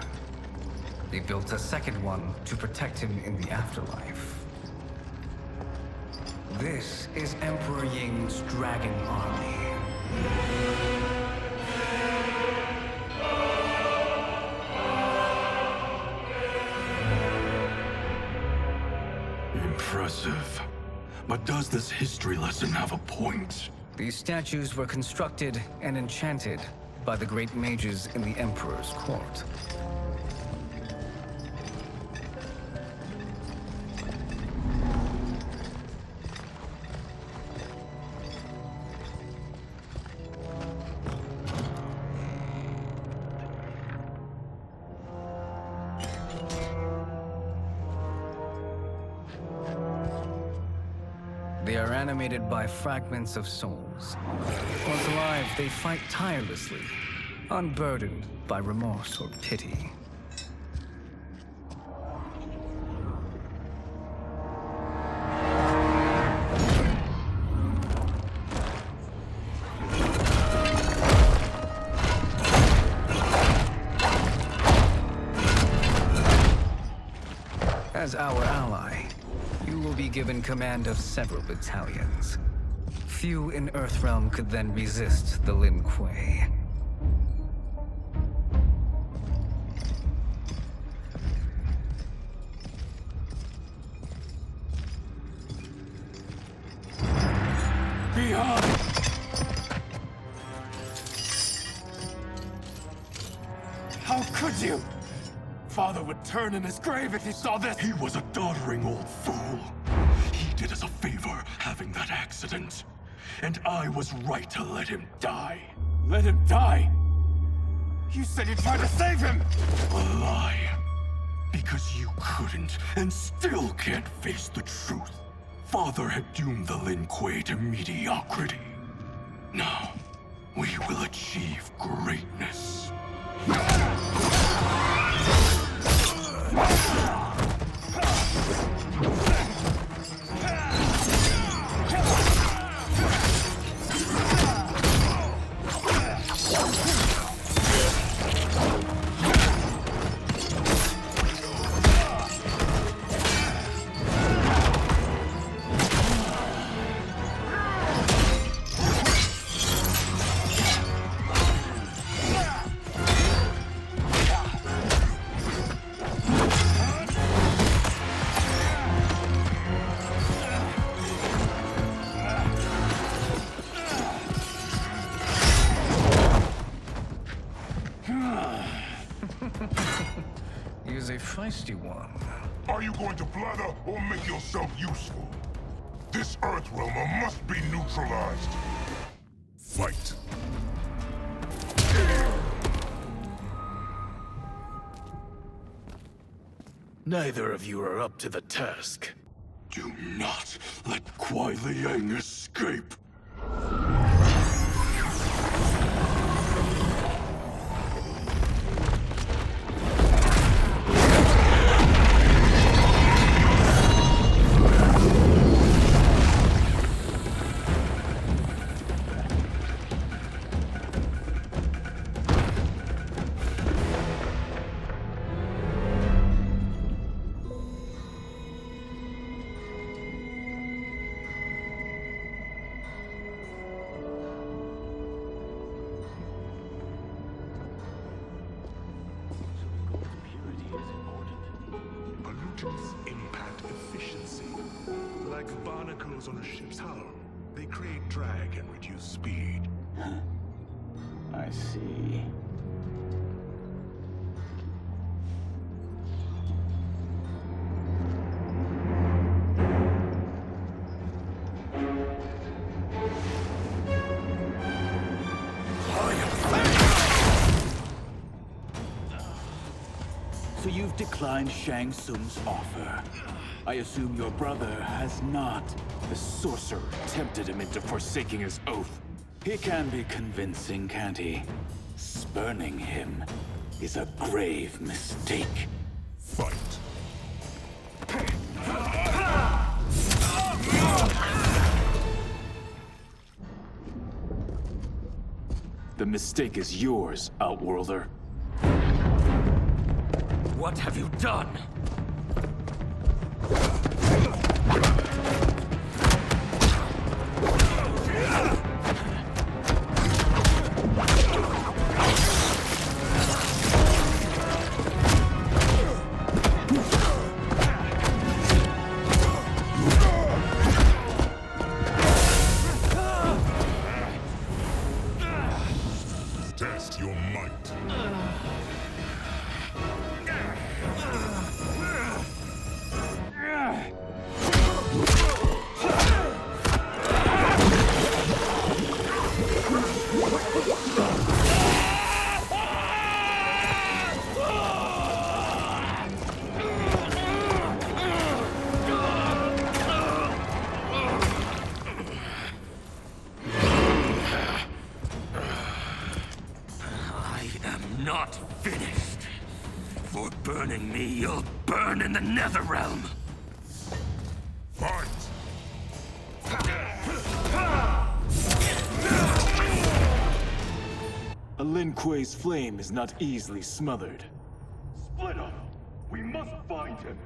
He built a second one to protect him in the afterlife. This is Emperor Ying's Dragon Army. Impressive. But does this history lesson have a point? These statues were constructed and enchanted by the great mages in the Emperor's court. They are animated by fragments of souls. Once alive, they fight tirelessly, unburdened by remorse or pity. As our ally, you will be given command of several battalions. Few in Earthrealm could then resist the Lin Kuei. Behind! How could you? Father would turn in his grave if he saw this! He was a doddering old fool. He did us a favor having that accident. And I was right to let him die. Let him die? You said you tried to save him! A lie. Because you couldn't, and still can't face the truth. Father had doomed the Lin Kuei to mediocrity. Now, we will achieve greatness. He is a feisty one. Are you going to blather or make yourself useful? This Earthrealmer must be neutralized. Fight. Neither of you are up to the task. Do not let Kuai Liang escape. Pollutants impact efficiency. Like barnacles on a ship's hull, they create drag and reduce speed. I see. So you've declined Shang Tsung's offer. I assume your brother has not. The sorcerer tempted him into forsaking his oath. He can be convincing, can't he? Spurning him is a grave mistake. Fight. The mistake is yours, Outworlder. What have you done? Test your might. Not finished. For burning me, you'll burn in the Netherrealm. Fight! A Lin Kuei's flame is not easily smothered. Split up! We must find him!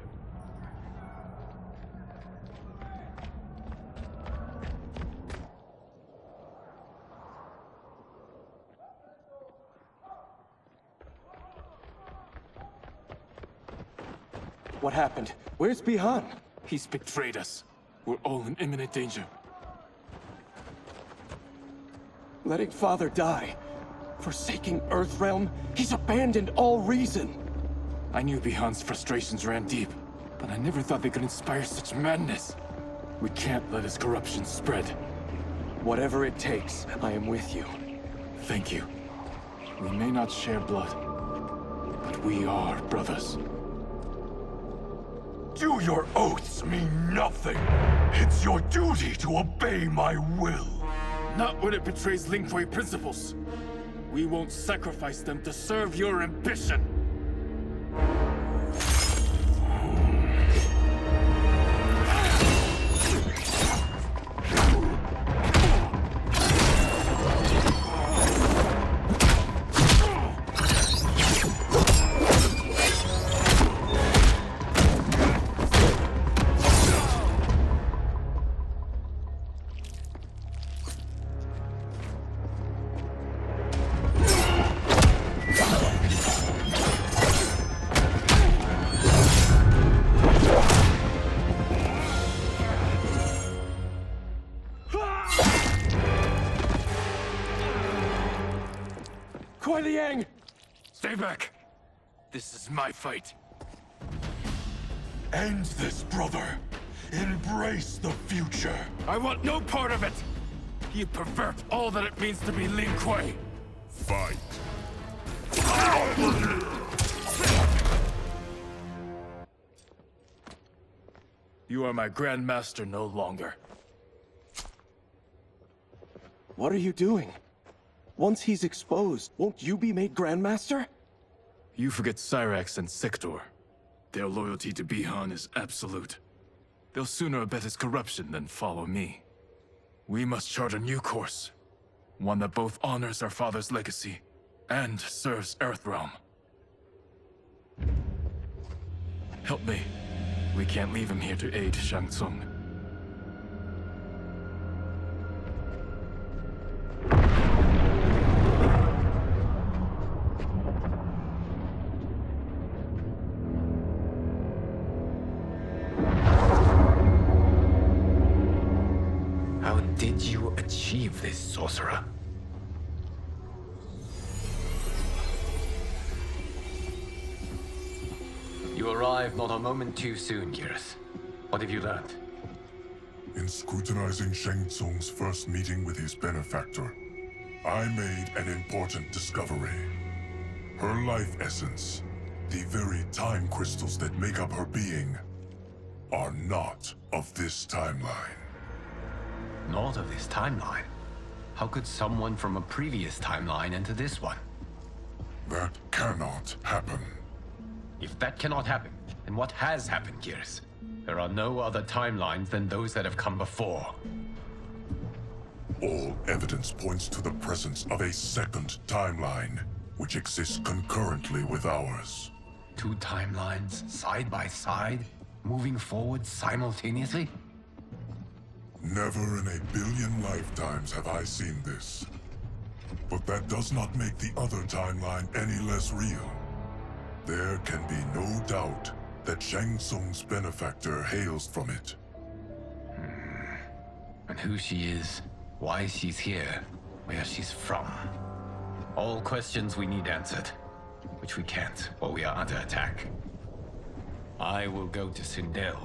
What happened? Where's Bihan? He's betrayed us. We're all in imminent danger. Letting Father die. Forsaking Earthrealm. He's abandoned all reason. I knew Bihan's frustrations ran deep, but I never thought they could inspire such madness. We can't let his corruption spread. Whatever it takes, I am with you. Thank you. We may not share blood, but we are brothers. Do your oaths mean nothing? It's your duty to obey my will. Not when it betrays Lin Kuei principles. We won't sacrifice them to serve your ambition. Stay back! This is my fight. End this, brother. Embrace the future. I want no part of it! You pervert all that it means to be Lin Kuei! Fight! You are my Grandmaster no longer. What are you doing? Once he's exposed, won't you be made Grandmaster? You forget Cyrax and Sector. Their loyalty to Bihan is absolute. They'll sooner abet his corruption than follow me. We must chart a new course. One that both honors our father's legacy and serves Earthrealm. Help me. We can't leave him here to aid Shang Tsung. How did you achieve this, sorcerer? You arrived not a moment too soon, Geras. What have you learned? In scrutinizing Shang Tsung's first meeting with his benefactor, I made an important discovery. Her life essence, the very time crystals that make up her being, are not of this timeline. Not of this timeline? How could someone from a previous timeline enter this one? That cannot happen. If that cannot happen, then what has happened, Geras? There are no other timelines than those that have come before. All evidence points to the presence of a second timeline, which exists concurrently with ours. Two timelines, side by side, moving forward simultaneously? Never in a billion lifetimes have I seen this. But that does not make the other timeline any less real. There can be no doubt that Shang Tsung's benefactor hails from it. And who she is, why she's here, where she's from. All questions we need answered, which we can't while we are under attack. I will go to Sindel,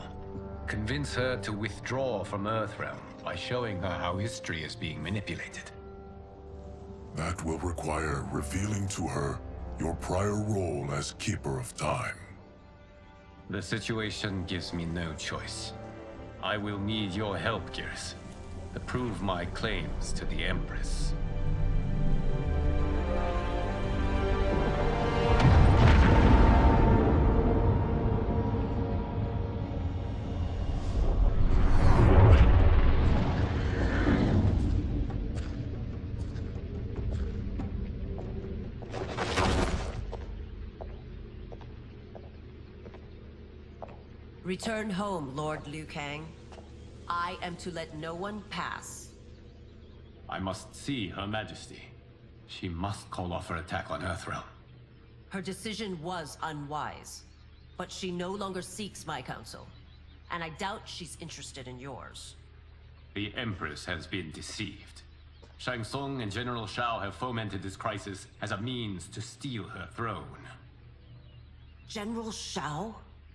convince her to withdraw from Earthrealm by showing her how history is being manipulated. That will require revealing to her your prior role as Keeper of Time. The situation gives me no choice. I will need your help, Gears, to prove my claims to the Empress. Return home, Lord Liu Kang. I am to let no one pass. I must see Her Majesty. She must call off her attack on Earthrealm. Her decision was unwise, but she no longer seeks my counsel, and I doubt she's interested in yours. The Empress has been deceived. Shang Tsung and General Shao have fomented this crisis as a means to steal her throne. General Shao?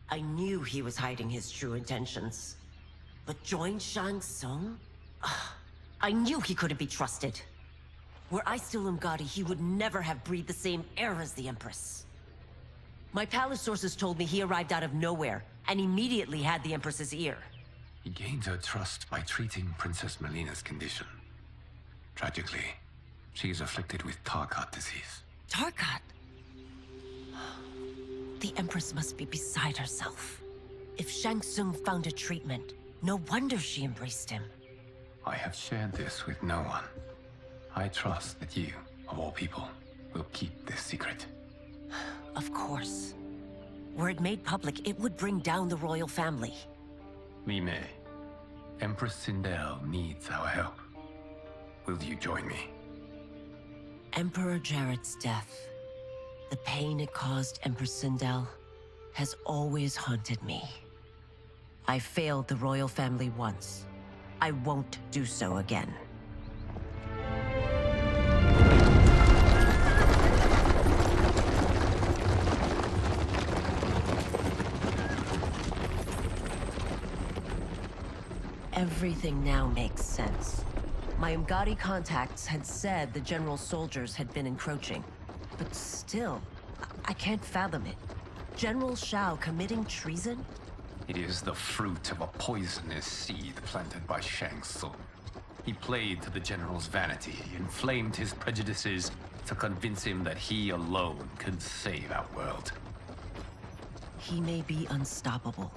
I knew he was hiding his true intentions. But join Shang Tsung? I knew he couldn't be trusted. Were I still Umgadi, he would never have breathed the same air as the Empress. My palace sources told me he arrived out of nowhere, and immediately had the Empress's ear. He gained her trust by treating Princess Melina's condition. Tragically, she is afflicted with Tarkat disease. Tarkat? The Empress must be beside herself. If Shang Tsung found a treatment, no wonder she embraced him. I have shared this with no one. I trust that you, of all people, will keep this secret. Of course. Were it made public, it would bring down the royal family. Li Mei, Empress Sindel needs our help. Will you join me? Emperor Jarrett's death, the pain it caused Empress Sindel, has always haunted me. I failed the royal family once. I won't do so again. Everything now makes sense. My Umgadi contacts had said the general's soldiers had been encroaching. But still, I can't fathom it. General Shao committing treason? It is the fruit of a poisonous seed planted by Shang Tsung. He played to the general's vanity, inflamed his prejudices to convince him that he alone could save Outworld. He may be unstoppable.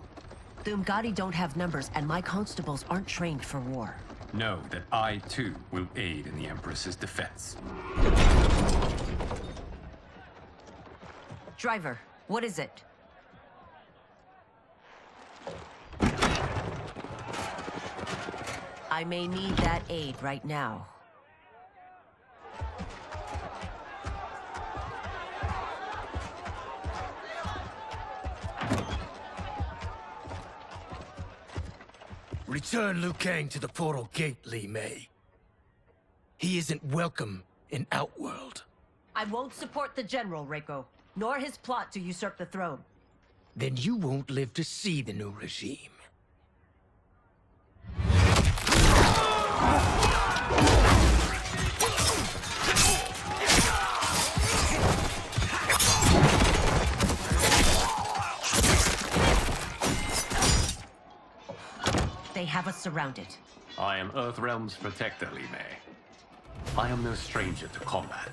The Umgadi don't have numbers, and my constables aren't trained for war. Know that I, too, will aid in the Empress's defense. Driver, what is it? I may need that aid right now. Return Liu Kang to the portal gate, Li Mei. He isn't welcome in Outworld. I won't support the General, Reiko, nor his plot to usurp the throne. Then you won't live to see the new regime. They have us surrounded. I am Earthrealm's protector, Li Mei. I am no stranger to combat.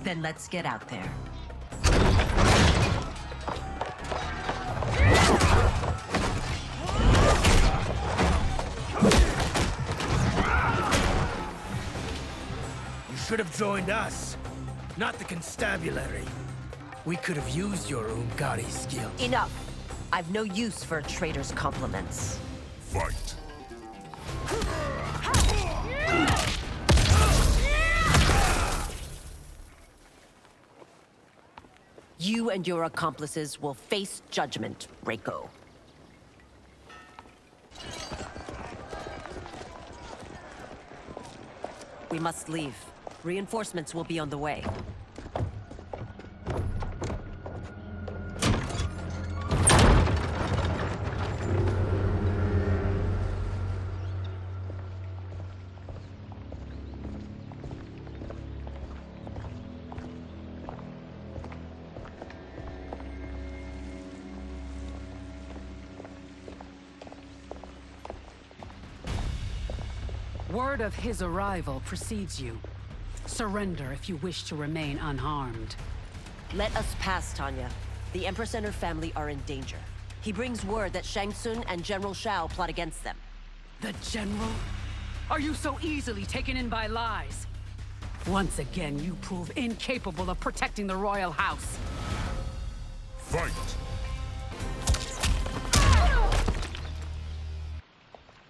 Then let's get out there. should have joined us, not the constabulary. We could have used your Umgadi skills. Enough! I've no use for a traitor's compliments. Fight. You and your accomplices will face judgment, Reiko. We must leave. Reinforcements will be on the way. Word of his arrival precedes you. Surrender if you wish to remain unharmed. Let us pass, Tanya. The Empress and her family are in danger. He brings word that Shang Tsung and General Shao plot against them. The General? Are you so easily taken in by lies? Once again, you prove incapable of protecting the royal house. Fight!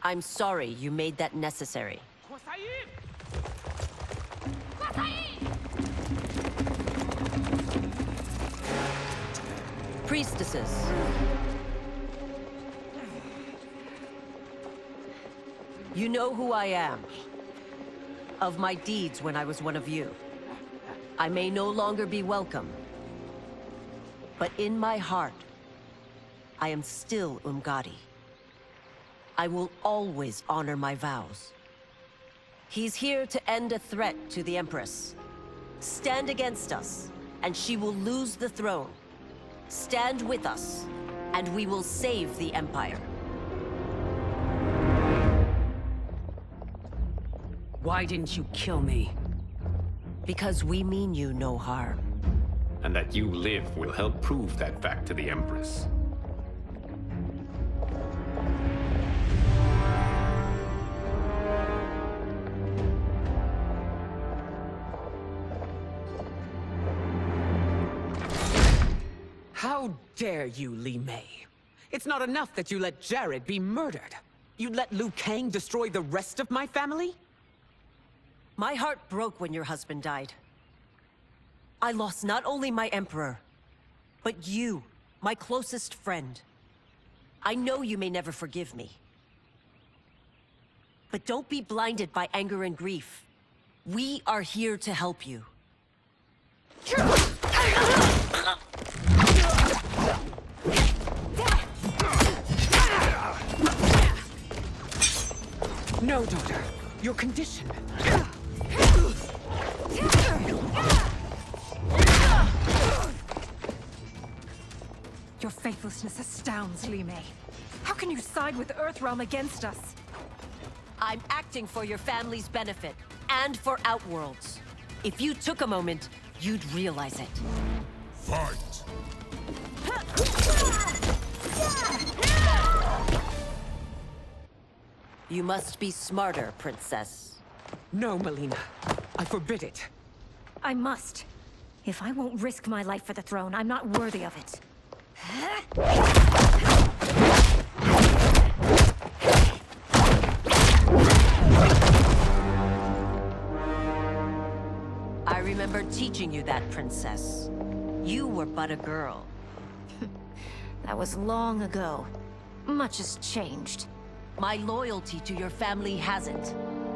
I'm sorry you made that necessary. Priestesses. You know who I am. Of my deeds when I was one of you. I may no longer be welcome. But in my heart, I am still Umgadi. I will always honor my vows. He's here to end a threat to the Empress. Stand against us, and she will lose the throne. Stand with us, and we will save the Empire. Why didn't you kill me? Because we mean you no harm. And that you live will help prove that fact to the Empress. How dare you, Li Mei? It's not enough that you let Jared be murdered. You'd let Liu Kang destroy the rest of my family? My heart broke when your husband died. I lost not only my Emperor, but you, my closest friend. I know you may never forgive me. But don't be blinded by anger and grief. We are here to help you. No, daughter. Your condition. Your faithlessness astounds, Li Mei. How can you side with Earthrealm against us? I'm acting for your family's benefit, and for Outworld's. If you took a moment, you'd realize it. Fight! You must be smarter, Princess. No, Melina. I forbid it. I must. If I won't risk my life for the throne, I'm not worthy of it. I remember teaching you that, Princess. You were but a girl. That was long ago. Much has changed. My loyalty to your family hasn't.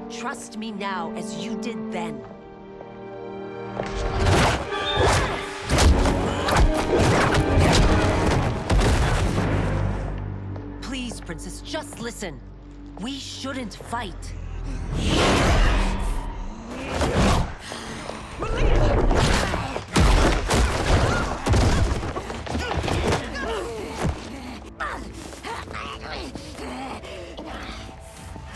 Trust me now as you did then. Please, Princess, just listen. We shouldn't fight.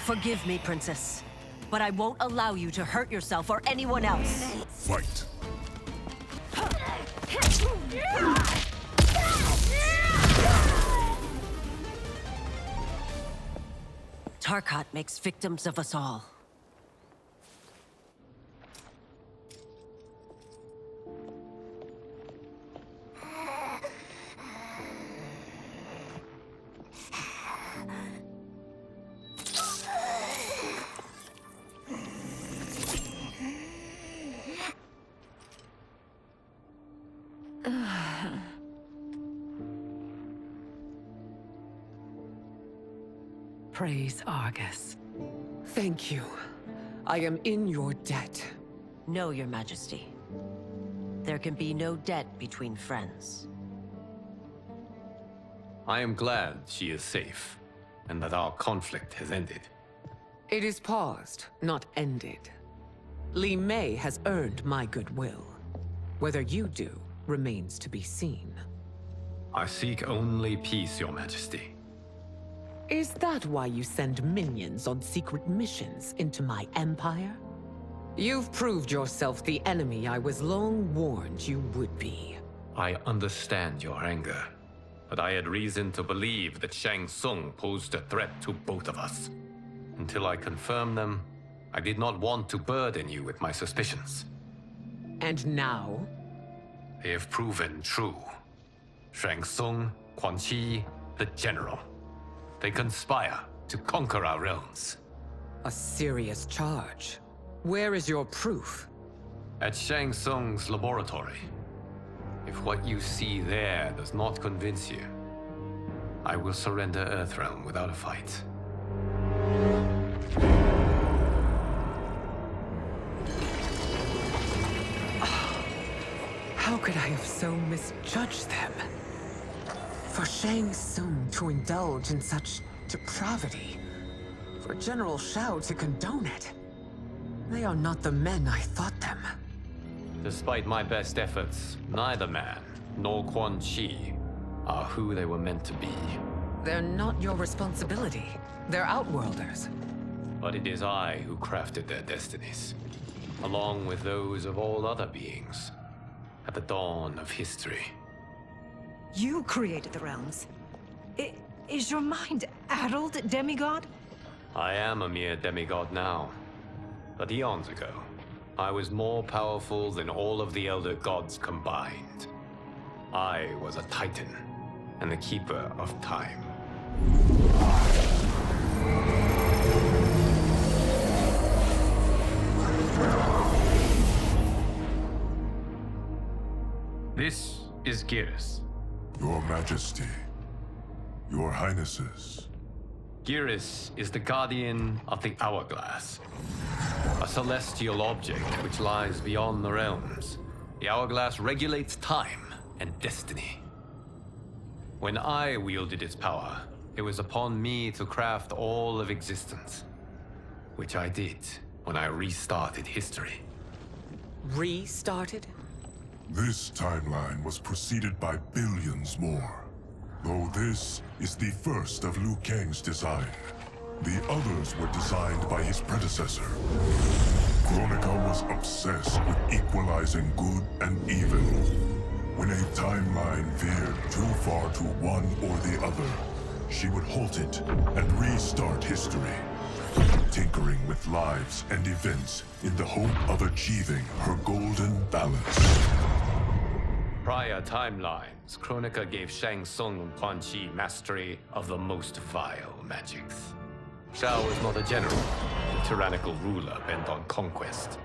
Forgive me, Princess, but I won't allow you to hurt yourself or anyone else. Fight. Tarkat makes victims of us all. Praise Argus. Thank you. I am in your debt. No, Your Majesty. There can be no debt between friends. I am glad she is safe, and that our conflict has ended. It is paused, not ended. Li Mei has earned my goodwill. Whether you do remains to be seen. I seek only peace, Your Majesty. Is that why you send minions on secret missions into my empire? You've proved yourself the enemy I was long warned you would be. I understand your anger, but I had reason to believe that Shang Tsung posed a threat to both of us. Until I confirmed them, I did not want to burden you with my suspicions. And now? They have proven true. Shang Tsung, Quan Chi, the General. They conspire to conquer our realms. A serious charge. Where is your proof? At Shang Tsung's laboratory. If what you see there does not convince you, I will surrender Earthrealm without a fight. How could I have so misjudged them? For Shang Tsung to indulge in such depravity, for General Shao to condone it, they are not the men I thought them. Despite my best efforts, neither man nor Quan Chi are who they were meant to be. They're not your responsibility. They're Outworlders. But it is I who crafted their destinies, along with those of all other beings, at the dawn of history. You created the realms. Is your mind addled, demigod? I am a mere demigod now, but eons ago, I was more powerful than all of the Elder Gods combined. I was a Titan, and the Keeper of Time. This is Geras. Your Majesty. Your Highnesses. Geras is the guardian of the Hourglass, a celestial object which lies beyond the realms. The Hourglass regulates time and destiny. When I wielded its power, it was upon me to craft all of existence, which I did when I restarted history. Restarted? This timeline was preceded by billions more. Though this is the first of Liu Kang's design. The others were designed by his predecessor. Kronika was obsessed with equalizing good and evil. When a timeline veered too far to one or the other, she would halt it and restart history, tinkering with lives and events in the hope of achieving her golden balance. Prior timelines, Kronika gave Shang Tsung and Quan Chi mastery of the most vile magics. Shao was not a general, a tyrannical ruler bent on conquest.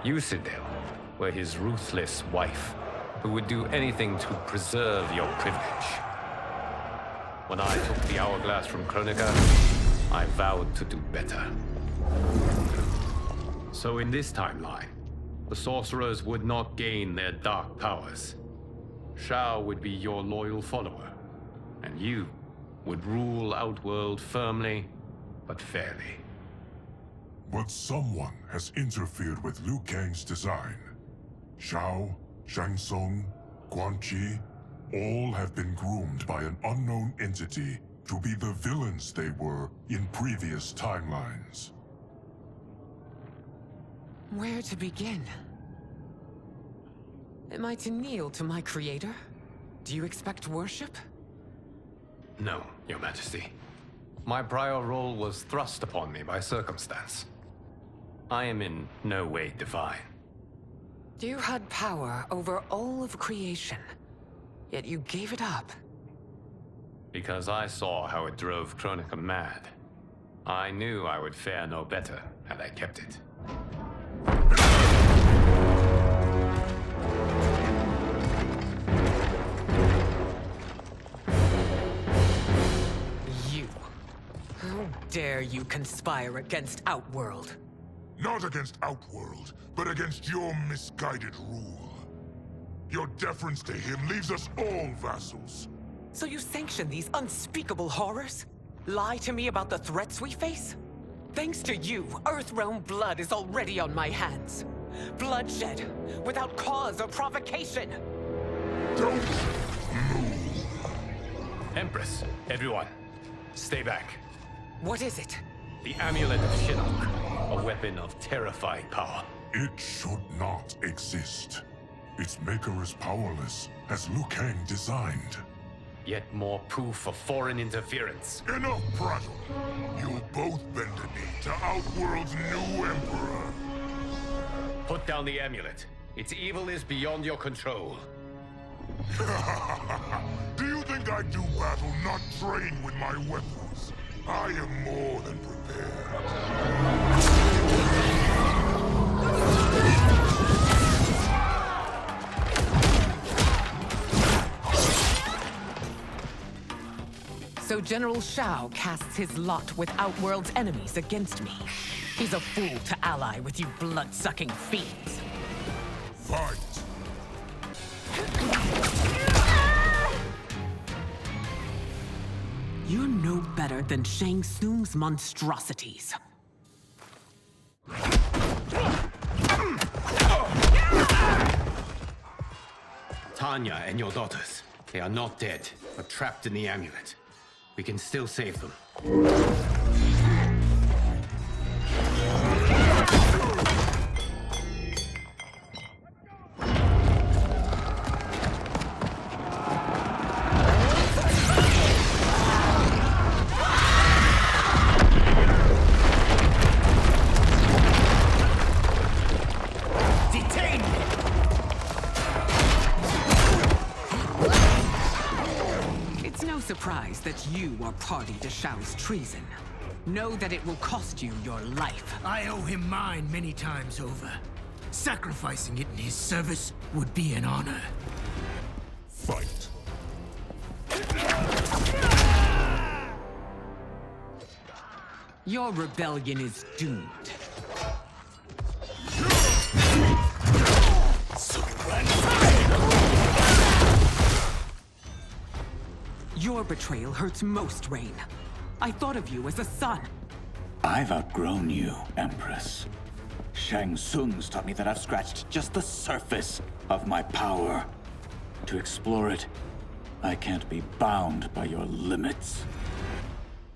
You, Sindel, were his ruthless wife, who would do anything to preserve your privilege. When I took the Hourglass from Kronika, I vowed to do better. So in this timeline, the sorcerers would not gain their dark powers. Shao would be your loyal follower, and you would rule Outworld firmly, but fairly. But someone has interfered with Liu Kang's design. Shao, Shang Tsung, Quan Chi, all have been groomed by an unknown entity to be the villains they were in previous timelines. Where to begin? Am I to kneel to my creator? Do you expect worship? No, Your Majesty. My prior role was thrust upon me by circumstance. I am in no way divine. You had power over all of creation, yet you gave it up. Because I saw how it drove Kronika mad. I knew I would fare no better had I kept it. How dare you conspire against Outworld? Not against Outworld, but against your misguided rule. Your deference to him leaves us all vassals. So you sanction these unspeakable horrors? Lie to me about the threats we face? Thanks to you, Earthrealm blood is already on my hands. Bloodshed, without cause or provocation. Don't Empress, everyone, stay back. What is it? The Amulet of Shinnok, a weapon of terrifying power. It should not exist. Its maker is powerless, as Liu Kang designed. Yet more proof of foreign interference. Enough prattle! You'll both bend a knee to Outworld's new emperor. Put down the amulet. Its evil is beyond your control. Do you think I do battle not trained with my weapons? I am more than prepared. So General Shao casts his lot with Outworld's enemies against me. He's a fool to ally with you blood-sucking fiends. Fight! You're no better than Shang Tsung's monstrosities. Tanya and your daughters, they are not dead, but trapped in the amulet. We can still save them. Surprised that you are party to Shao's treason. Know that it will cost you your life. I owe him mine many times over. Sacrificing it in his service would be an honor. Fight. Your rebellion is doomed. Your betrayal hurts most, Rain. I thought of you as a son. I've outgrown you, Empress. Shang Tsung's taught me that I've scratched just the surface of my power. To explore it, I can't be bound by your limits.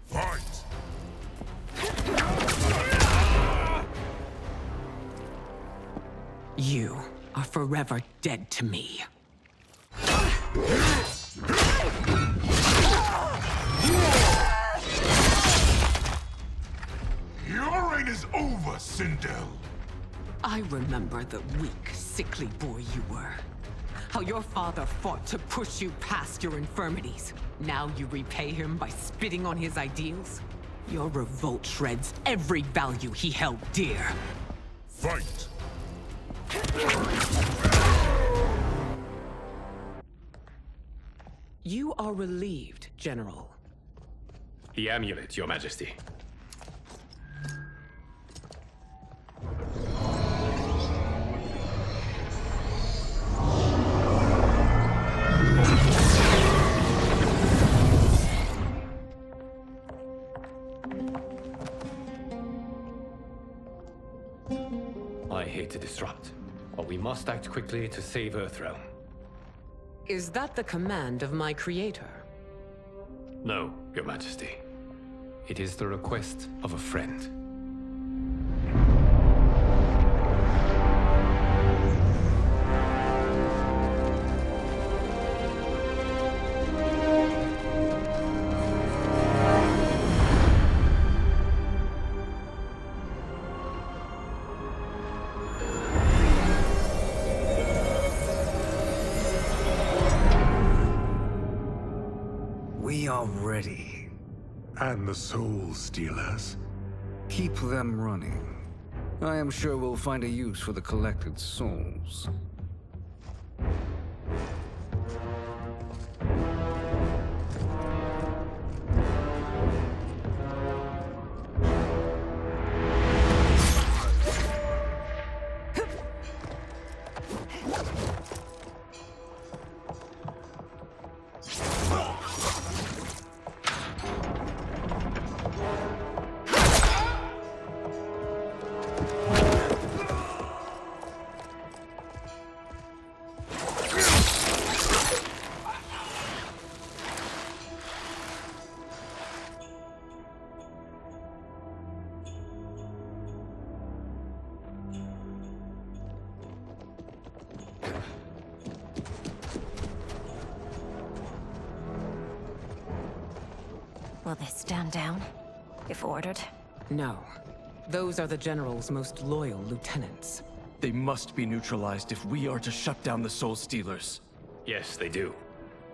Fight! You are forever dead to me. Your reign is over, Sindel. I remember the weak, sickly boy you were. How your father fought to push you past your infirmities. Now you repay him by spitting on his ideals? Your revolt shreds every value he held dear. Fight! You are relieved, General. The amulet, Your Majesty. I hate to disrupt, but we must act quickly to save Earthrealm. Is that the command of my creator? No, Your Majesty. It is the request of a friend. We are ready. And the Soul Stealers? Keep them running. I am sure we'll find a use for the collected souls. Will they stand down, if ordered? No. Those are the General's most loyal lieutenants. They must be neutralized if we are to shut down the Soul Stealers. Yes, they do.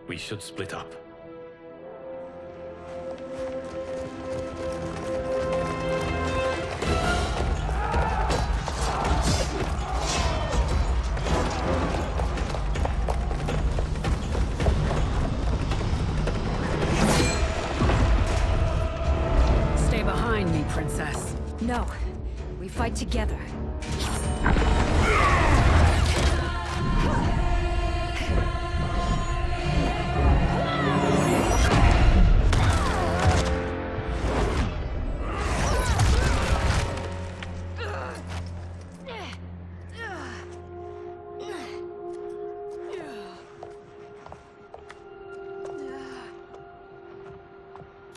We should split up. Stay behind me, Princess. No. We fight together.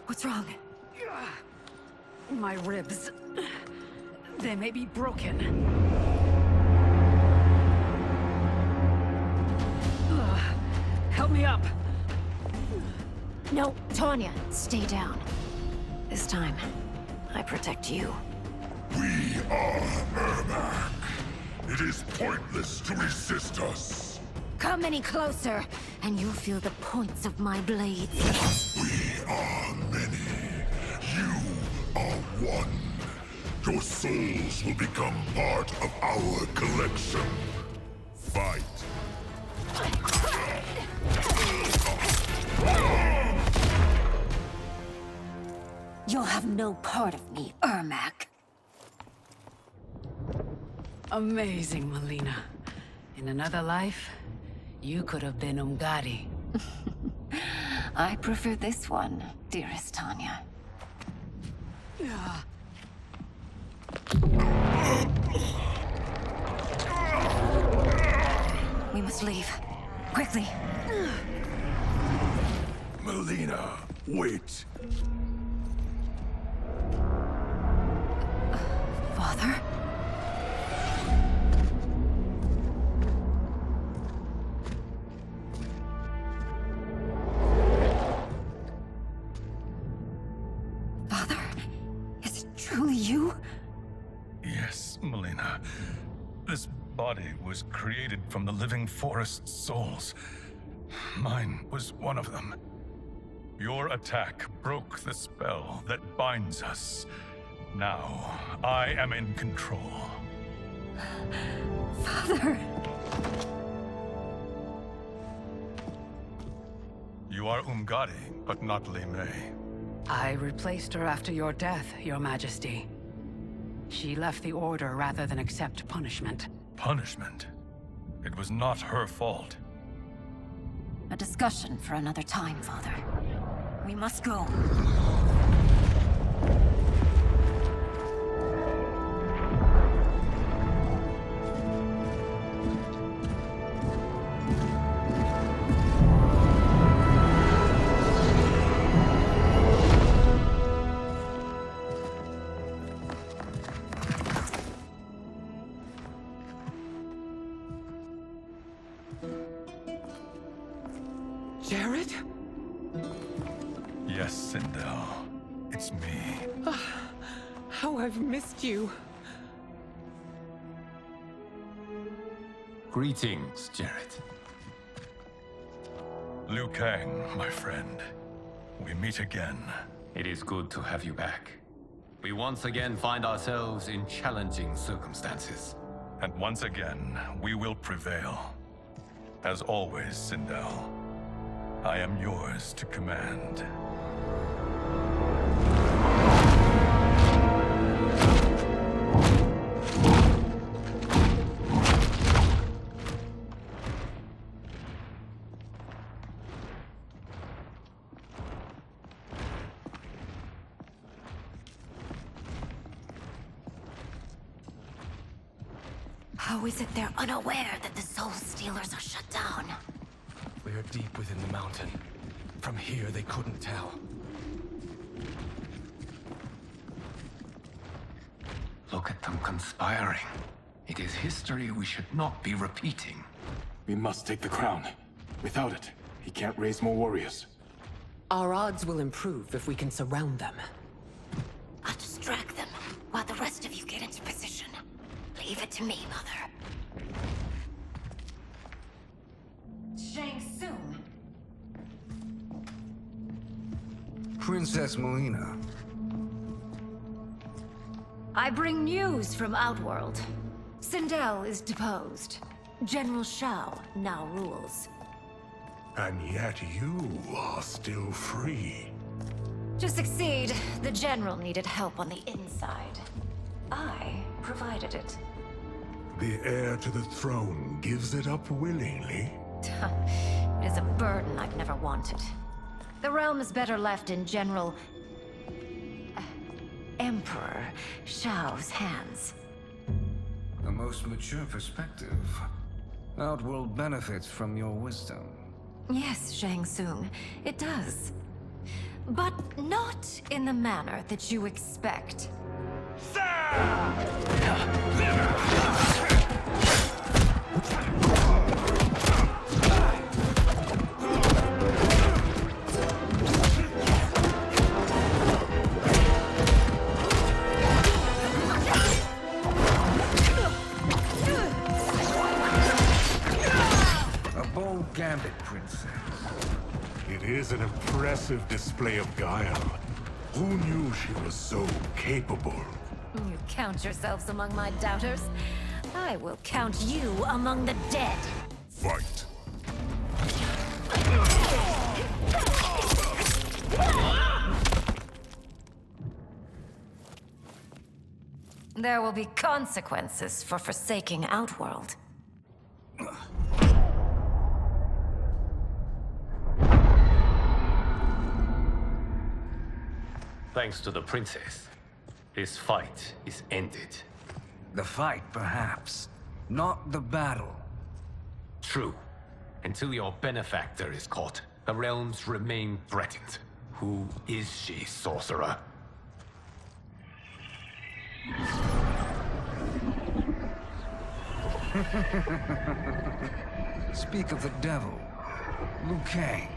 What's wrong? My ribs. They may be broken. Help me up. No, Tanya, stay down. This time, I protect you. We are Ermac. It is pointless to resist us. Come any closer, and you'll feel the points of my blades. We are many. You are one. Your souls will become part of our collection. Fight. You'll have no part of me, Ermac. Amazing, Melina. In another life, you could have been Umgadi. I prefer this one, dearest Tanya. We must leave. Quickly. Melina, wait. Father? Father? Is it truly you? Yes, Melina. This body was created from the living forest's souls. Mine was one of them. Your attack broke the spell that binds us. Now, I am in control. Father! You are Umgadi, but not Li Mei. I replaced her after your death, Your Majesty. She left the Order rather than accept punishment. Punishment? It was not her fault. A discussion for another time, Father. We must go. Jared? Yes, Sindel. It's me. How I've missed you. Greetings, Jared. Liu Kang, my friend. We meet again. It is good to have you back. We once again find ourselves in challenging circumstances. And once again, we will prevail. As always, Sindel, I am yours to command. How is it they're unaware that the Soul Stealers are shut down? We are deep within the mountain. From here, they couldn't tell. Look at them conspiring. It is history we should not be repeating. We must take the crown. Without it, he can't raise more warriors. Our odds will improve if we can surround them. I'll distract them while the rest of you get into position. Leave it to me, Mother. Shang Tsung. Princess Melina. I bring news from Outworld. Sindel is deposed. General Shao now rules. And yet you are still free. To succeed, the General needed help on the inside. I provided it. The heir to the throne gives it up willingly. It is a burden I've never wanted. The realm is better left in General... Emperor Shao's hands. A most mature perspective. Outworld benefits from your wisdom. Yes, Shang Tsung, it does. But not in the manner that you expect. Gambit, Princess. It is an impressive display of guile. Who knew she was so capable? You count yourselves among my doubters. I will count you among the dead. Fight. There will be consequences for forsaking Outworld. Thanks to the princess, this fight is ended. The fight, perhaps. Not the battle. True. Until your benefactor is caught, the realms remain threatened. Who is she, sorcerer? Speak of the devil. Liu Kang.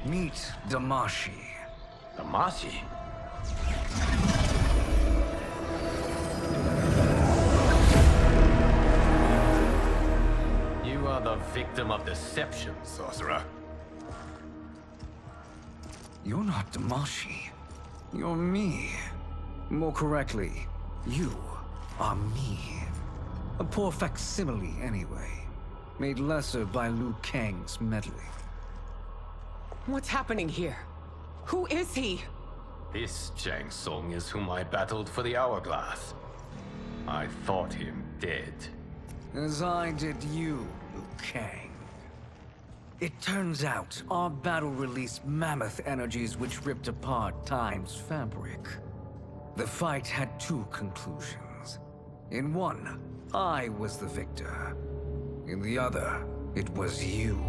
Meet Damashi. Damashi? You are the victim of deception, sorcerer. You're not Damashi. You're me. More correctly, you are me. A poor facsimile, anyway. Made lesser by Liu Kang's meddling. What's happening here? Who is he? This Shang Tsung is whom I battled for the Hourglass. I thought him dead. As I did you, Liu Kang. It turns out our battle released mammoth energies which ripped apart time's fabric. The fight had two conclusions. In one, I was the victor. In the other, it was you.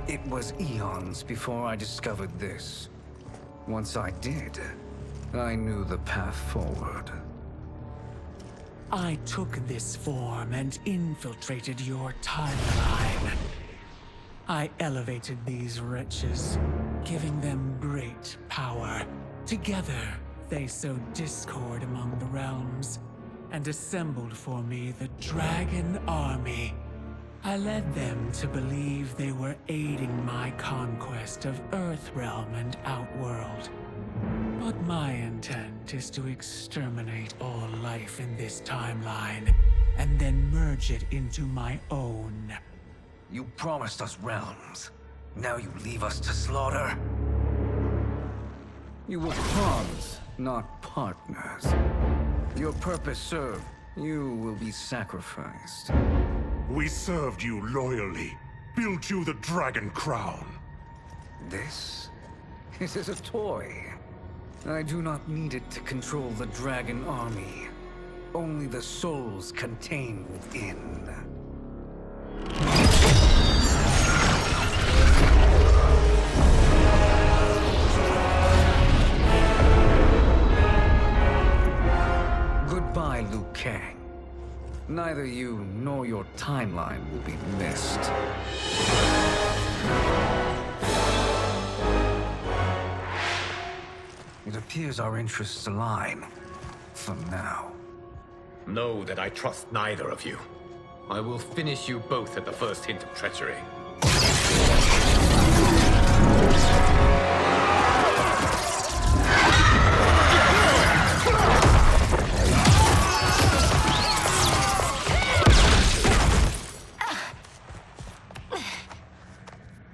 It was eons before I discovered this. Once I did, I knew the path forward. I took this form and infiltrated your timeline. I elevated these wretches, giving them great power. Together, they sowed discord among the realms, and assembled for me the Dragon Army. I led them to believe they were aiding my conquest of Earthrealm and Outworld. But my intent is to exterminate all life in this timeline, and then merge it into my own. You promised us realms. Now you leave us to slaughter? You were pawns, not partners. Your purpose served. You will be sacrificed. We served you loyally, built you the Dragon Crown. This is a toy. I do not need it to control the Dragon Army. Only the souls contained within. Goodbye, Liu Kang. Neither you nor your timeline will be missed. It appears our interests align. For now. Know that I trust neither of you. I will finish you both at the first hint of treachery.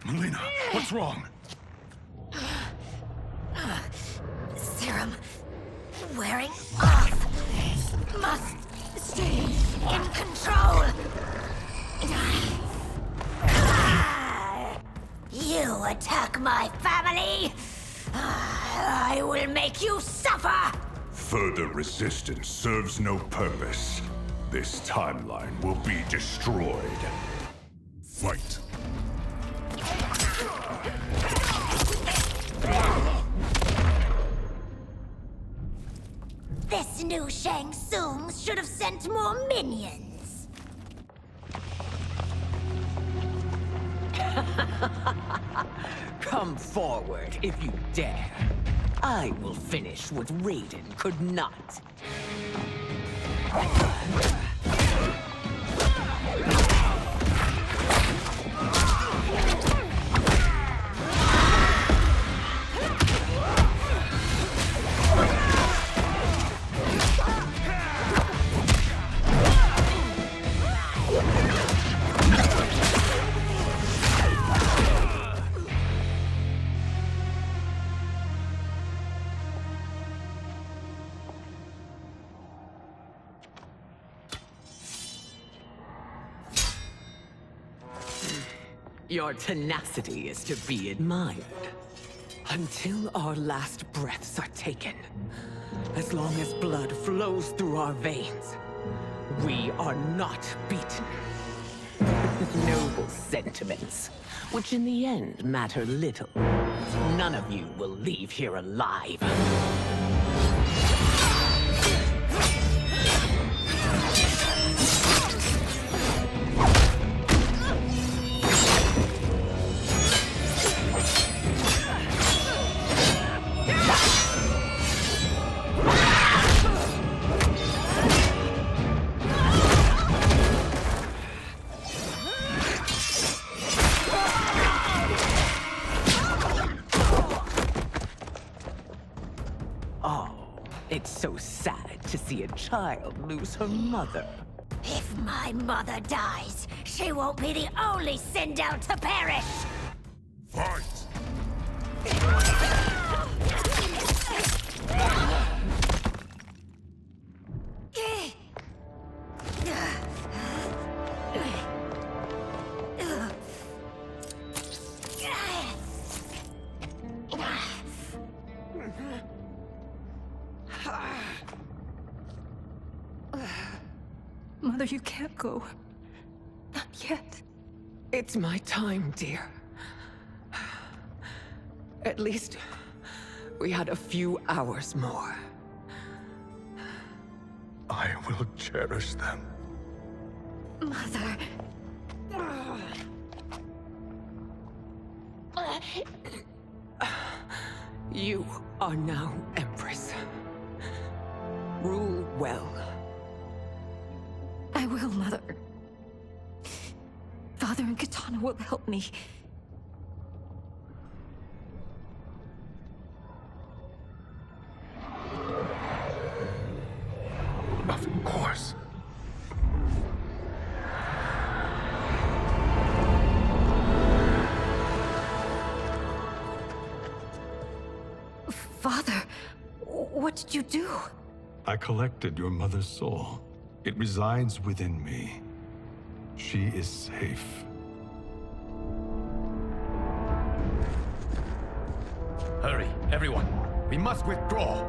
Melina, what's wrong? Serum wearing off. Must stay in control. You attack my family, I will make you suffer. Further resistance serves no purpose. This timeline will be destroyed. Fight. This new Shang Tsung should have sent more minions. Come forward if you dare. I will finish what Raiden could not. Your tenacity is to be admired. Until our last breaths are taken, as long as blood flows through our veins, we are not beaten. Noble sentiments, which in the end matter little. None of you will leave here alive. It's so sad to see a child lose her mother. If my mother dies, she won't be the only send out to perish. Fight! Mother, you can't go. Not yet. It's my time, dear. At least, we had a few hours more. I will cherish them. Mother. You are now Empress. Rule well. I will, Mother. Father and Katana will help me. Of course. Father, what did you do? I collected your mother's soul. It resides within me. She is safe. Hurry, everyone. We must withdraw.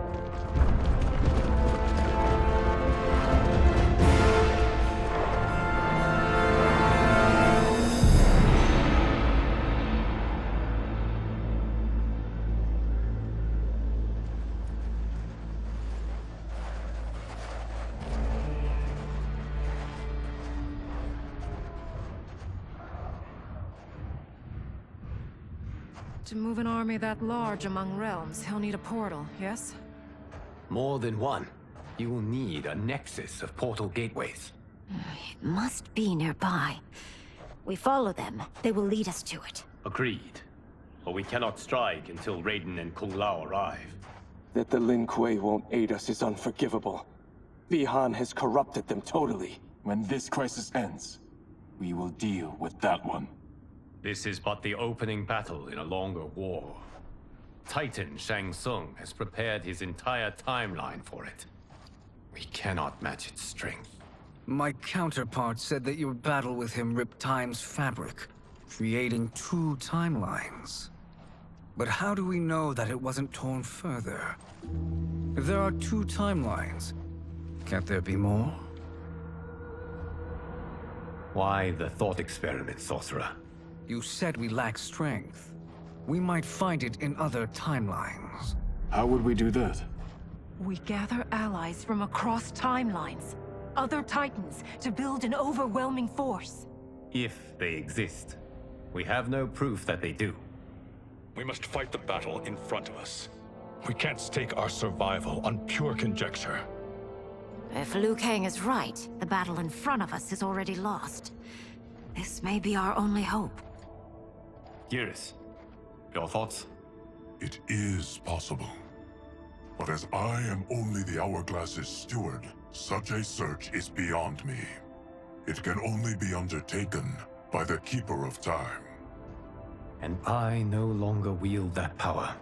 To move an army that large among realms, he'll need a portal, yes? More than one. You will need a nexus of portal gateways. It must be nearby. We follow them, they will lead us to it. Agreed. But we cannot strike until Raiden and Kung Lao arrive. That the Lin Kuei won't aid us is unforgivable. Bihan has corrupted them totally. When this crisis ends, we will deal with that one. This is but the opening battle in a longer war. Titan Shang Tsung has prepared his entire timeline for it. We cannot match its strength. My counterpart said that your battle with him ripped time's fabric, creating two timelines. But how do we know that it wasn't torn further? If there are two timelines, can't there be more? Why the thought experiment, Sorcerer? You said we lack strength. We might find it in other timelines. How would we do that? We gather allies from across timelines, other Titans, to build an overwhelming force. If they exist. We have no proof that they do. We must fight the battle in front of us. We can't stake our survival on pure conjecture. If Liu Kang is right, the battle in front of us is already lost. This may be our only hope. Geras, your thoughts? It is possible. But as I am only the Hourglass's steward, such a search is beyond me. It can only be undertaken by the Keeper of Time. And I no longer wield that power.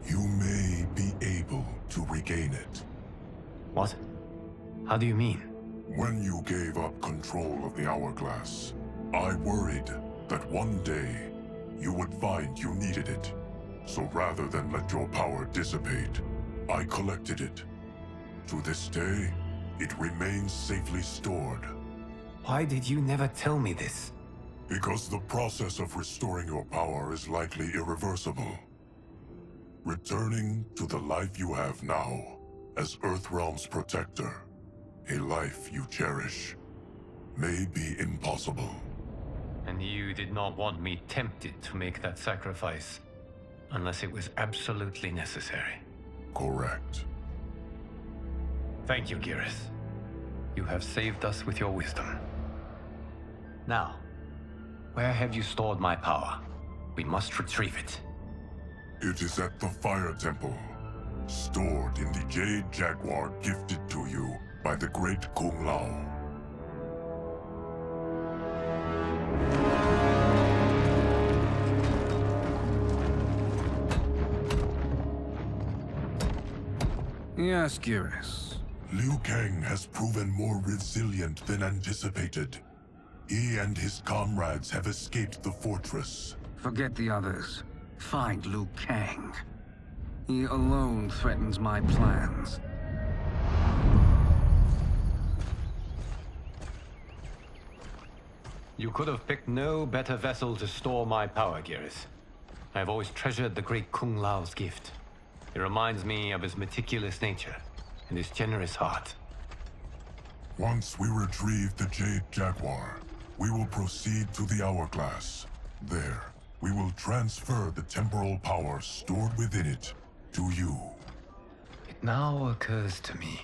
You may be able to regain it. What? How do you mean? When you gave up control of the Hourglass, I worried that one day you would find you needed it. So rather than let your power dissipate, I collected it. To this day, it remains safely stored. Why did you never tell me this? Because the process of restoring your power is likely irreversible. Returning to the life you have now, as Earthrealm's protector, a life you cherish, may be impossible. And you did not want me tempted to make that sacrifice, unless it was absolutely necessary. Correct. Thank you, Geras. You have saved us with your wisdom. Now, where have you stored my power? We must retrieve it. It is at the Fire Temple, stored in the Jade Jaguar gifted to you by the great Kung Lao. Yes, Geras. Liu Kang has proven more resilient than anticipated. He and his comrades have escaped the fortress. Forget the others. Find Liu Kang. He alone threatens my plans. You could have picked no better vessel to store my power, Geras. I have always treasured the great Kung Lao's gift. It reminds me of his meticulous nature and his generous heart. Once we retrieve the Jade Jaguar, we will proceed to the Hourglass. There, we will transfer the temporal power stored within it to you. It now occurs to me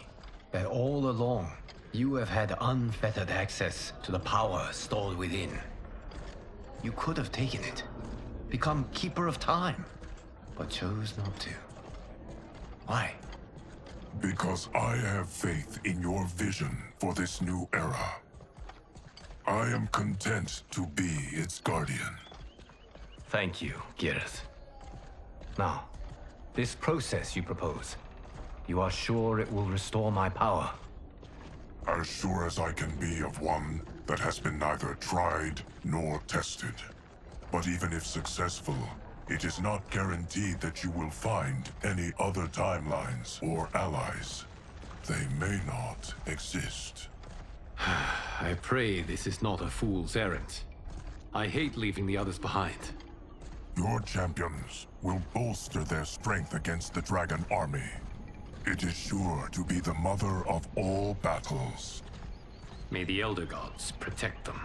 that all along, you have had unfettered access to the power stored within. You could have taken it, become Keeper of Time, but chose not to. Why? Because I have faith in your vision for this new era. I am content to be its guardian. Thank you, Geras. Now, this process you propose, you are sure it will restore my power? As sure as I can be of one that has been neither tried nor tested. But even if successful, it is not guaranteed that you will find any other timelines or allies. They may not exist. I pray this is not a fool's errand. I hate leaving the others behind. Your champions will bolster their strength against the Dragon Army. It is sure to be the mother of all battles. May the Elder Gods protect them.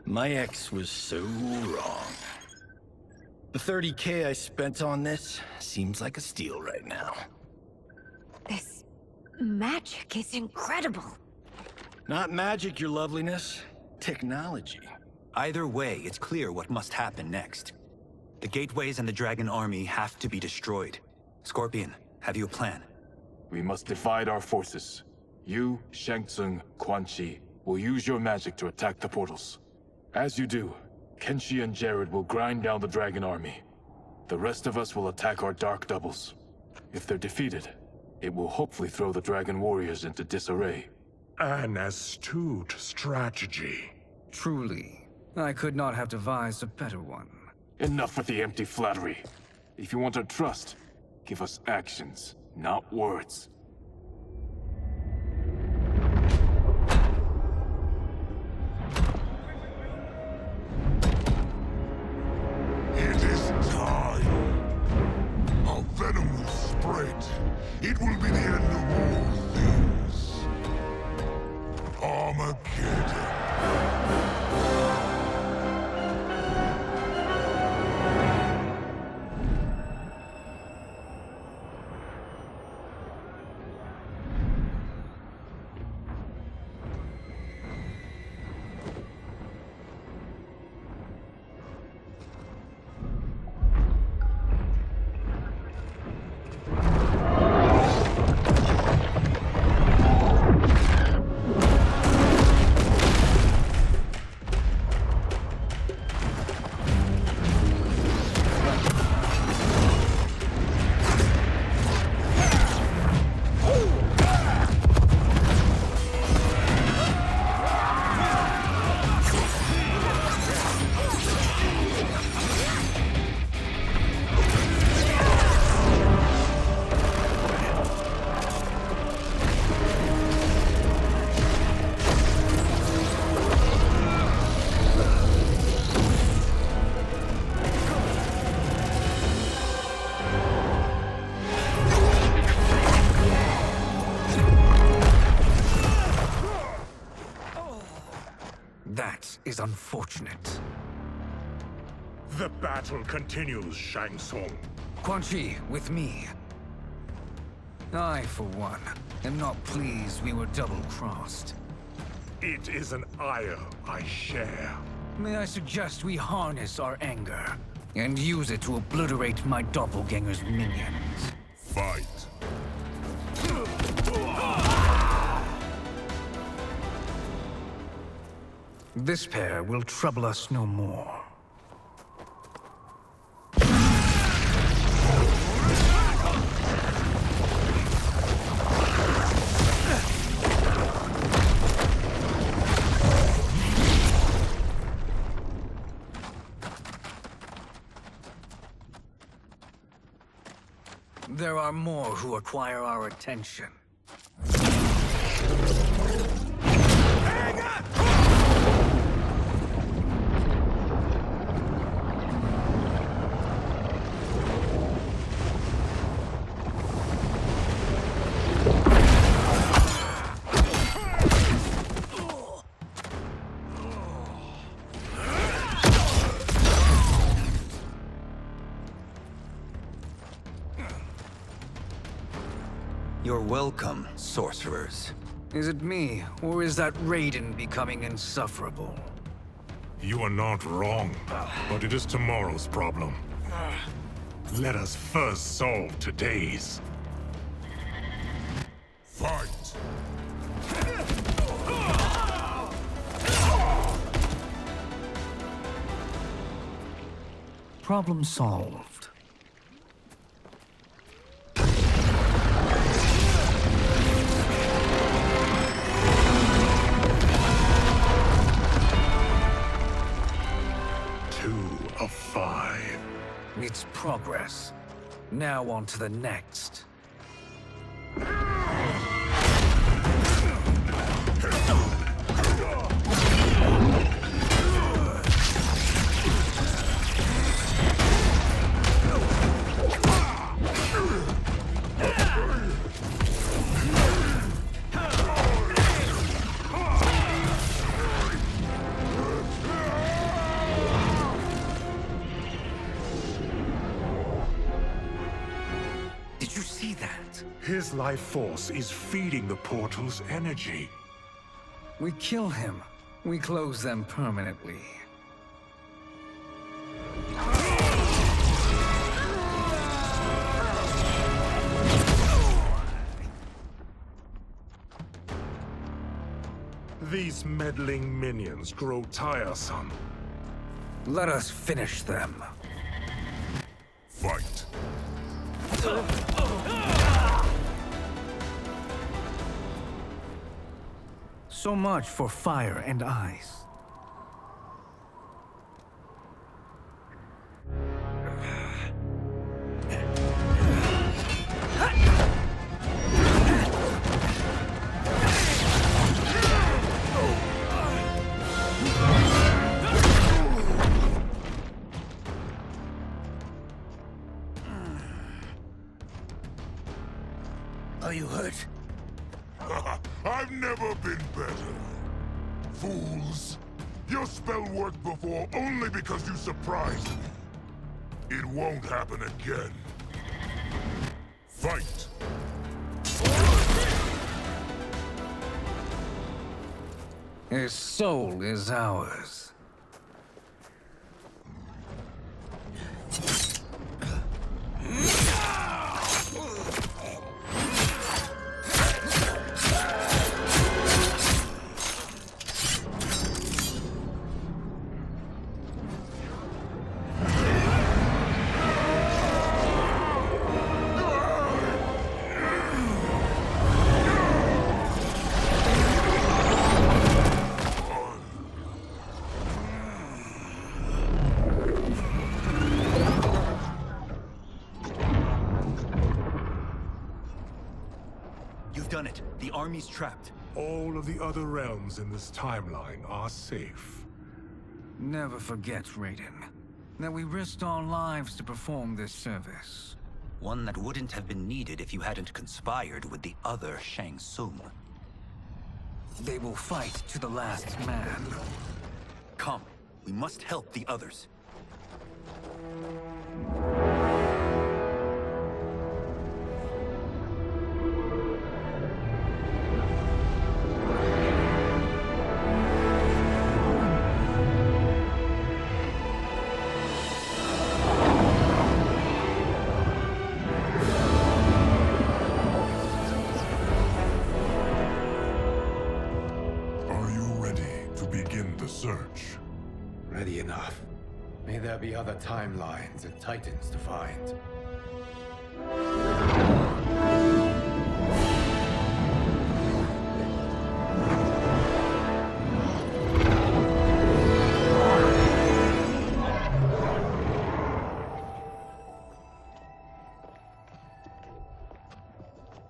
My ex was so wrong. The 30K I spent on this seems like a steal right now. This magic is incredible. Not magic, your loveliness. Technology. Either way, it's clear what must happen next. The gateways and the Dragon Army have to be destroyed. Scorpion, have you a plan? We must divide our forces. You, Shang Tsung, Quan Chi will use your magic to attack the portals. As you do, Kenshi and Jared will grind down the Dragon Army. The rest of us will attack our dark doubles. If they're defeated, it will hopefully throw the Dragon Warriors into disarray. An astute strategy. Truly, I could not have devised a better one. Enough with the empty flattery. If you want our trust, give us actions, not words. It is time. Our venom will spread. It will be the end of all things. Armageddon. That is unfortunate. The battle continues, Shang Tsung. Quan Chi, with me. I, for one, am not pleased we were double-crossed. It is an ire I share. May I suggest we harness our anger and use it to obliterate my doppelganger's minions? Fight. This pair will trouble us no more. There are more who require our attention. You're welcome, sorcerers. Is it me, or is that Raiden becoming insufferable? You are not wrong, but it is tomorrow's problem. Let us first solve today's. Fight! Problem solved. Of 5. It's progress. Now on to the next. His life force is feeding the portal's energy. We kill him. We close them permanently. These meddling minions grow tiresome. Let us finish them. Fight. So much for fire and ice. Are you hurt? I've never been better. Fools. Your spell worked before only because you surprised me. It won't happen again. Fight! His soul is ours. You've done it. The army's trapped. All of the other realms in this timeline are safe. Never forget, Raiden, that we risked our lives to perform this service. One that wouldn't have been needed if you hadn't conspired with the other Shang Tsung. They will fight to the last man. Come, we must help the others. Search. Ready enough. May there be other timelines and titans to find.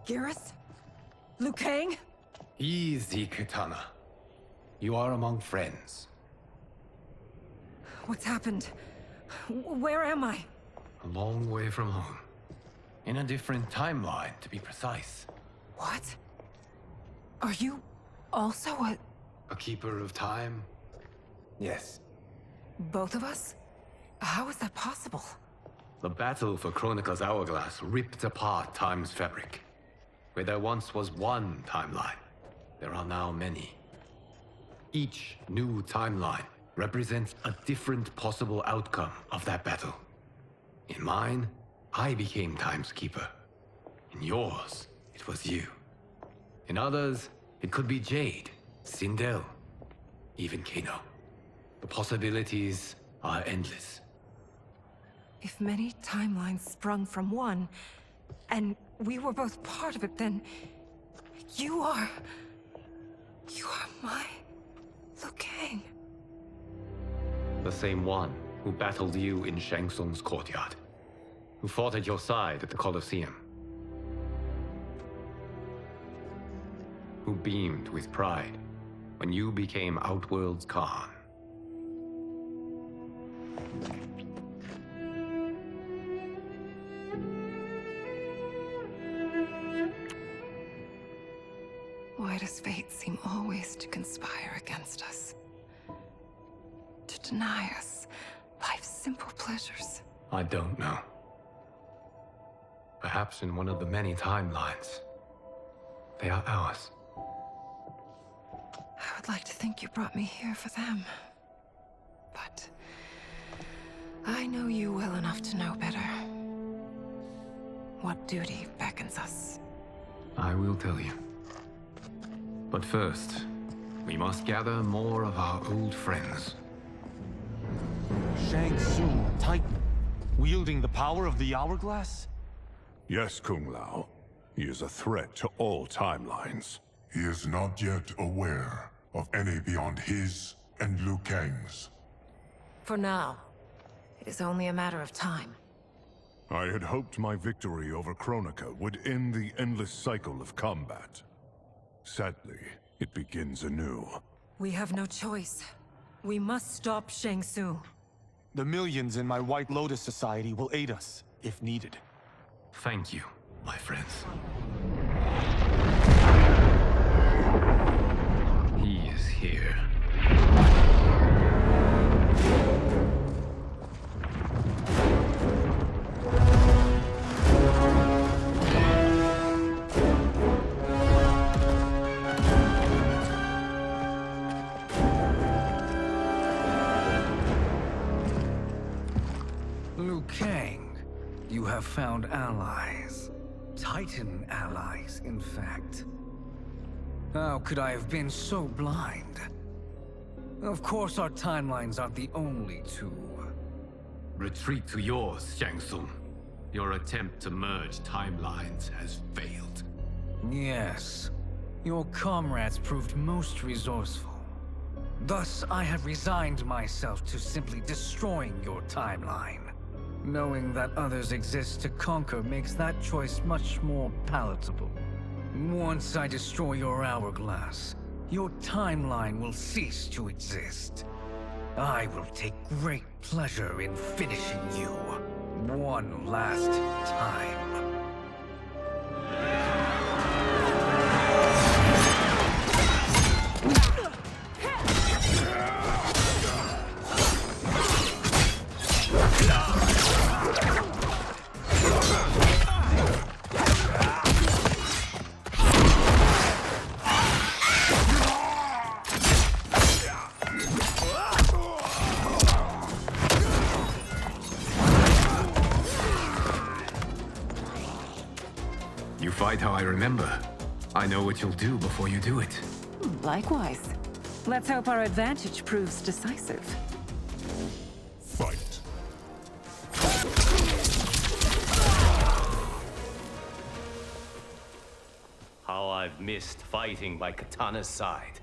Garrus? Liu Kang? Easy, Kitana. You are among friends. What's happened? Where am I? A long way from home. In a different timeline, to be precise. What? Are you also a keeper of time? Yes. both of us? How is that possible? The battle for Chronica's Hourglass ripped apart time's fabric. Where there once was one timeline, there are now many. Each new timeline represents a different possible outcome of that battle. In mine, I became Time's Keeper. In yours, it was you. In others, it could be Jade, Sindel, even Kano. The possibilities are endless. If many timelines sprung from one, and we were both part of it, then you are my Liu Kang. The same one who battled you in Shang Tsung's courtyard. Who fought at your side at the Colosseum. Who beamed with pride when you became Outworld's Khan. Why does fate seem always to conspire against us? To deny us life's simple pleasures? I don't know. Perhaps in one of the many timelines. They are ours. I would like to think you brought me here for them. But I know you well enough to know better. What duty beckons us? I will tell you. But first, we must gather more of our old friends. Shang Tsung, Titan, wielding the power of the Hourglass? Yes, Kung Lao. He is a threat to all timelines. He is not yet aware of any beyond his and Liu Kang's. For now, it is only a matter of time. I had hoped my victory over Kronika would end the endless cycle of combat. Sadly, it begins anew. We have no choice. We must stop Shang Tsung. The millions in my White Lotus Society will aid us, if needed. Thank you, my friends. He is here. Liu Kang, you have found allies. Titan allies, in fact. How could I have been so blind? Of course our timelines aren't the only two. Retreat to yours, Shang Tsung. Your attempt to merge timelines has failed. Yes. Your comrades proved most resourceful. Thus, I have resigned myself to simply destroying your timeline. Knowing that others exist to conquer makes that choice much more palatable. Once I destroy your hourglass, your timeline will cease to exist. I will take great pleasure in finishing you one last time. You fight how I remember. I know what you'll do before you do it. Likewise. Let's hope our advantage proves decisive. Fight. How I've missed fighting by Katana's side.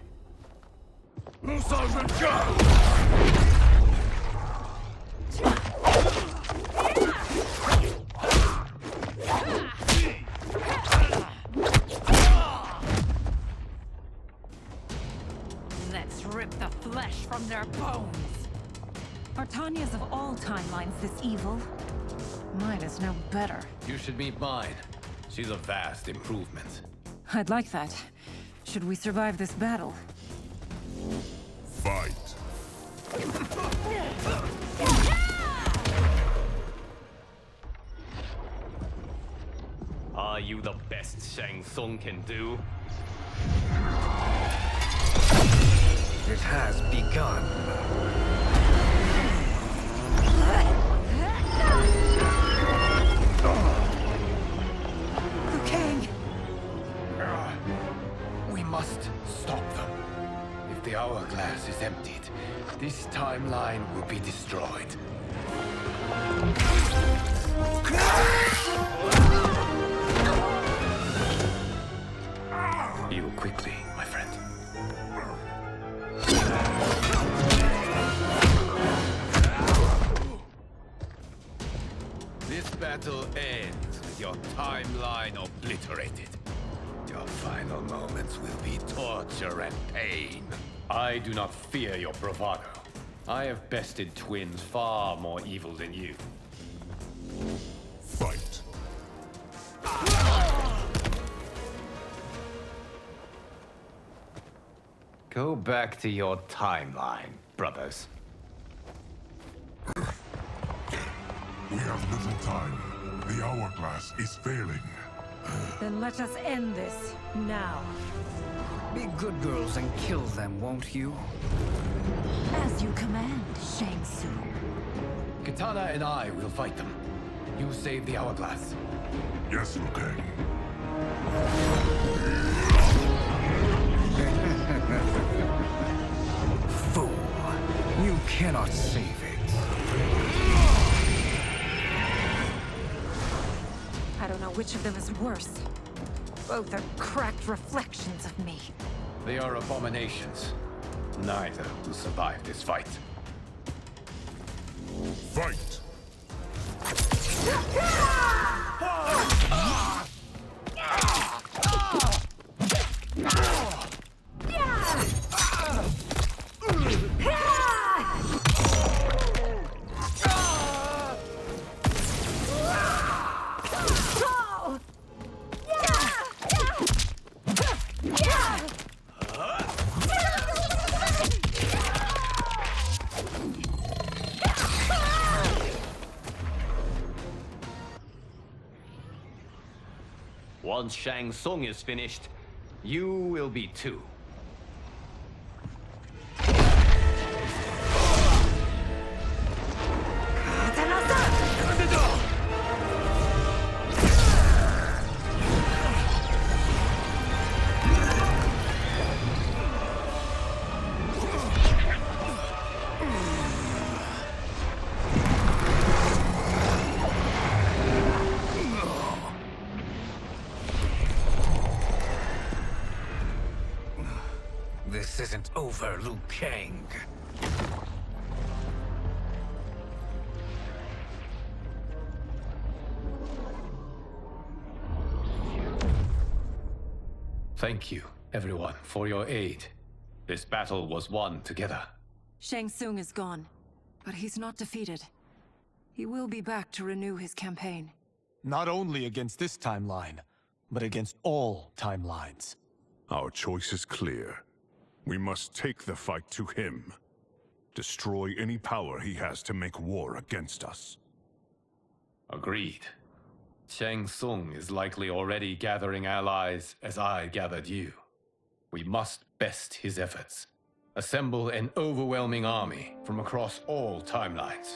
Let's rip the flesh from their bones. Are Tanya's of all timelines this evil? Mine is no better. You should meet mine. She's a vast improvement. I'd like that. Should we survive this battle? Fight. Are you the best Shang Tsung can do? It has begun. Liu Kang! We must stop them. If the hourglass is emptied, this timeline will be destroyed. Heal quickly, my friend. This battle ends with your timeline obliterated. Your final moments will be torture and pain. I do not fear your bravado. I have bested twins far more evil than you. Fight. Go back to your timeline, brothers. We have little time. The hourglass is failing. Then let us end this, now. Be good girls and kill them, won't you? As you command, Shang Tsung. Katana and I will fight them. You save the hourglass. Yes, Liu Kang. Fool. You cannot save it. I don't know which of them is worse. Both are cracked reflections of me. They are abominations. Neither will survive this fight. Fight! Once Shang Tsung is finished, you will be too. This isn't over, Liu Kang. Thank you, everyone, for your aid. This battle was won together. Shang Tsung is gone, but he's not defeated. He will be back to renew his campaign. Not only against this timeline, but against all timelines. Our choice is clear. We must take the fight to him. Destroy any power he has to make war against us. Agreed. Shang Tsung is likely already gathering allies as I gathered you. We must best his efforts. Assemble an overwhelming army from across all timelines.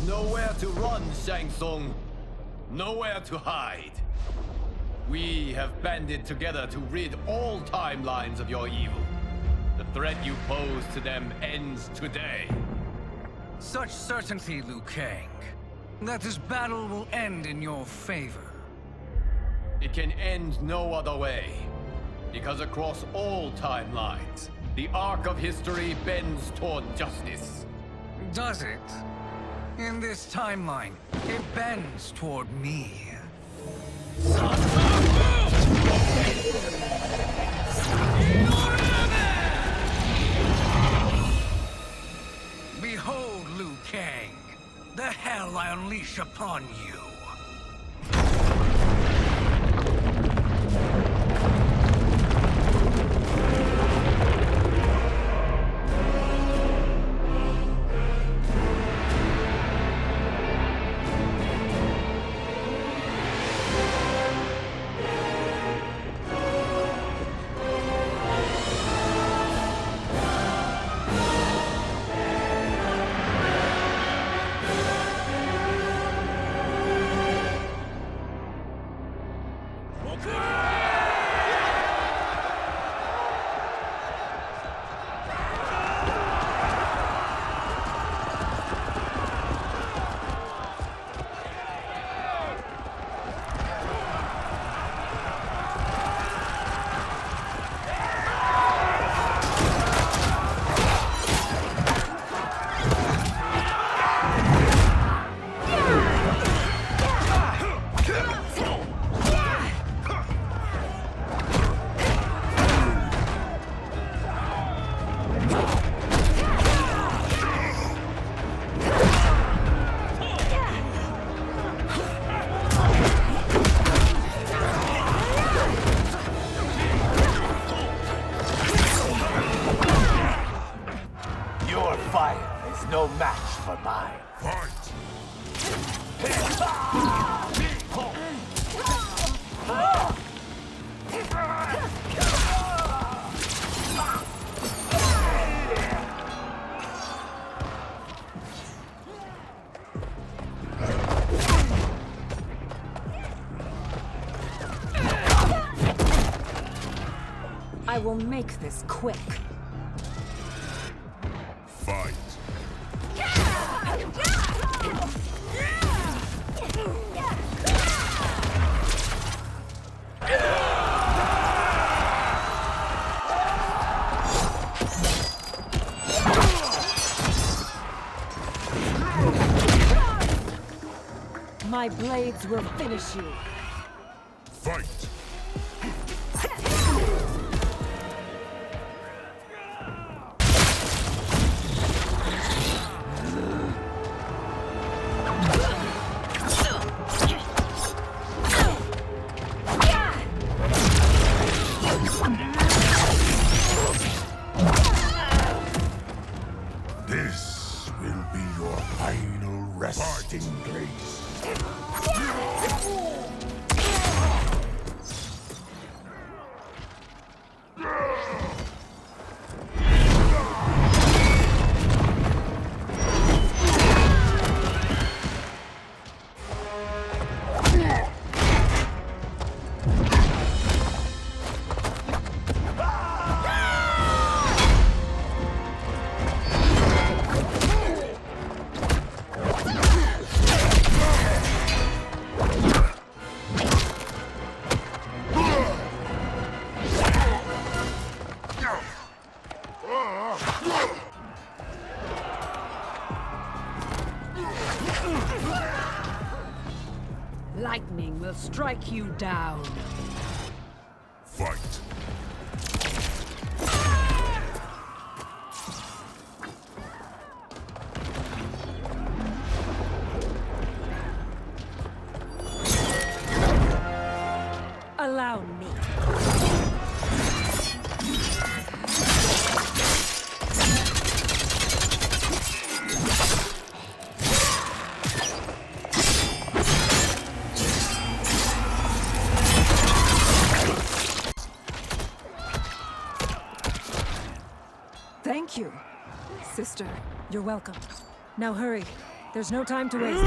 Nowhere to run, Shang Tsung. Nowhere to hide. We have banded together to rid all timelines of your evil. The threat you pose to them ends today. Such certainty, Liu Kang, that this battle will end in your favor. It can end no other way. Because across all timelines, the arc of history bends toward justice. Does it? In this timeline, it bends toward me. Behold, Liu Kang, the hell I unleash upon you. Your fire is no match for mine. Fight! I will make this quick. Fight! My blades will finish you. Fight! This will be your final resting place. Lightning will strike you down. Fight! Allow me. Thank you, sister. You're welcome. Now hurry. There's no time to waste.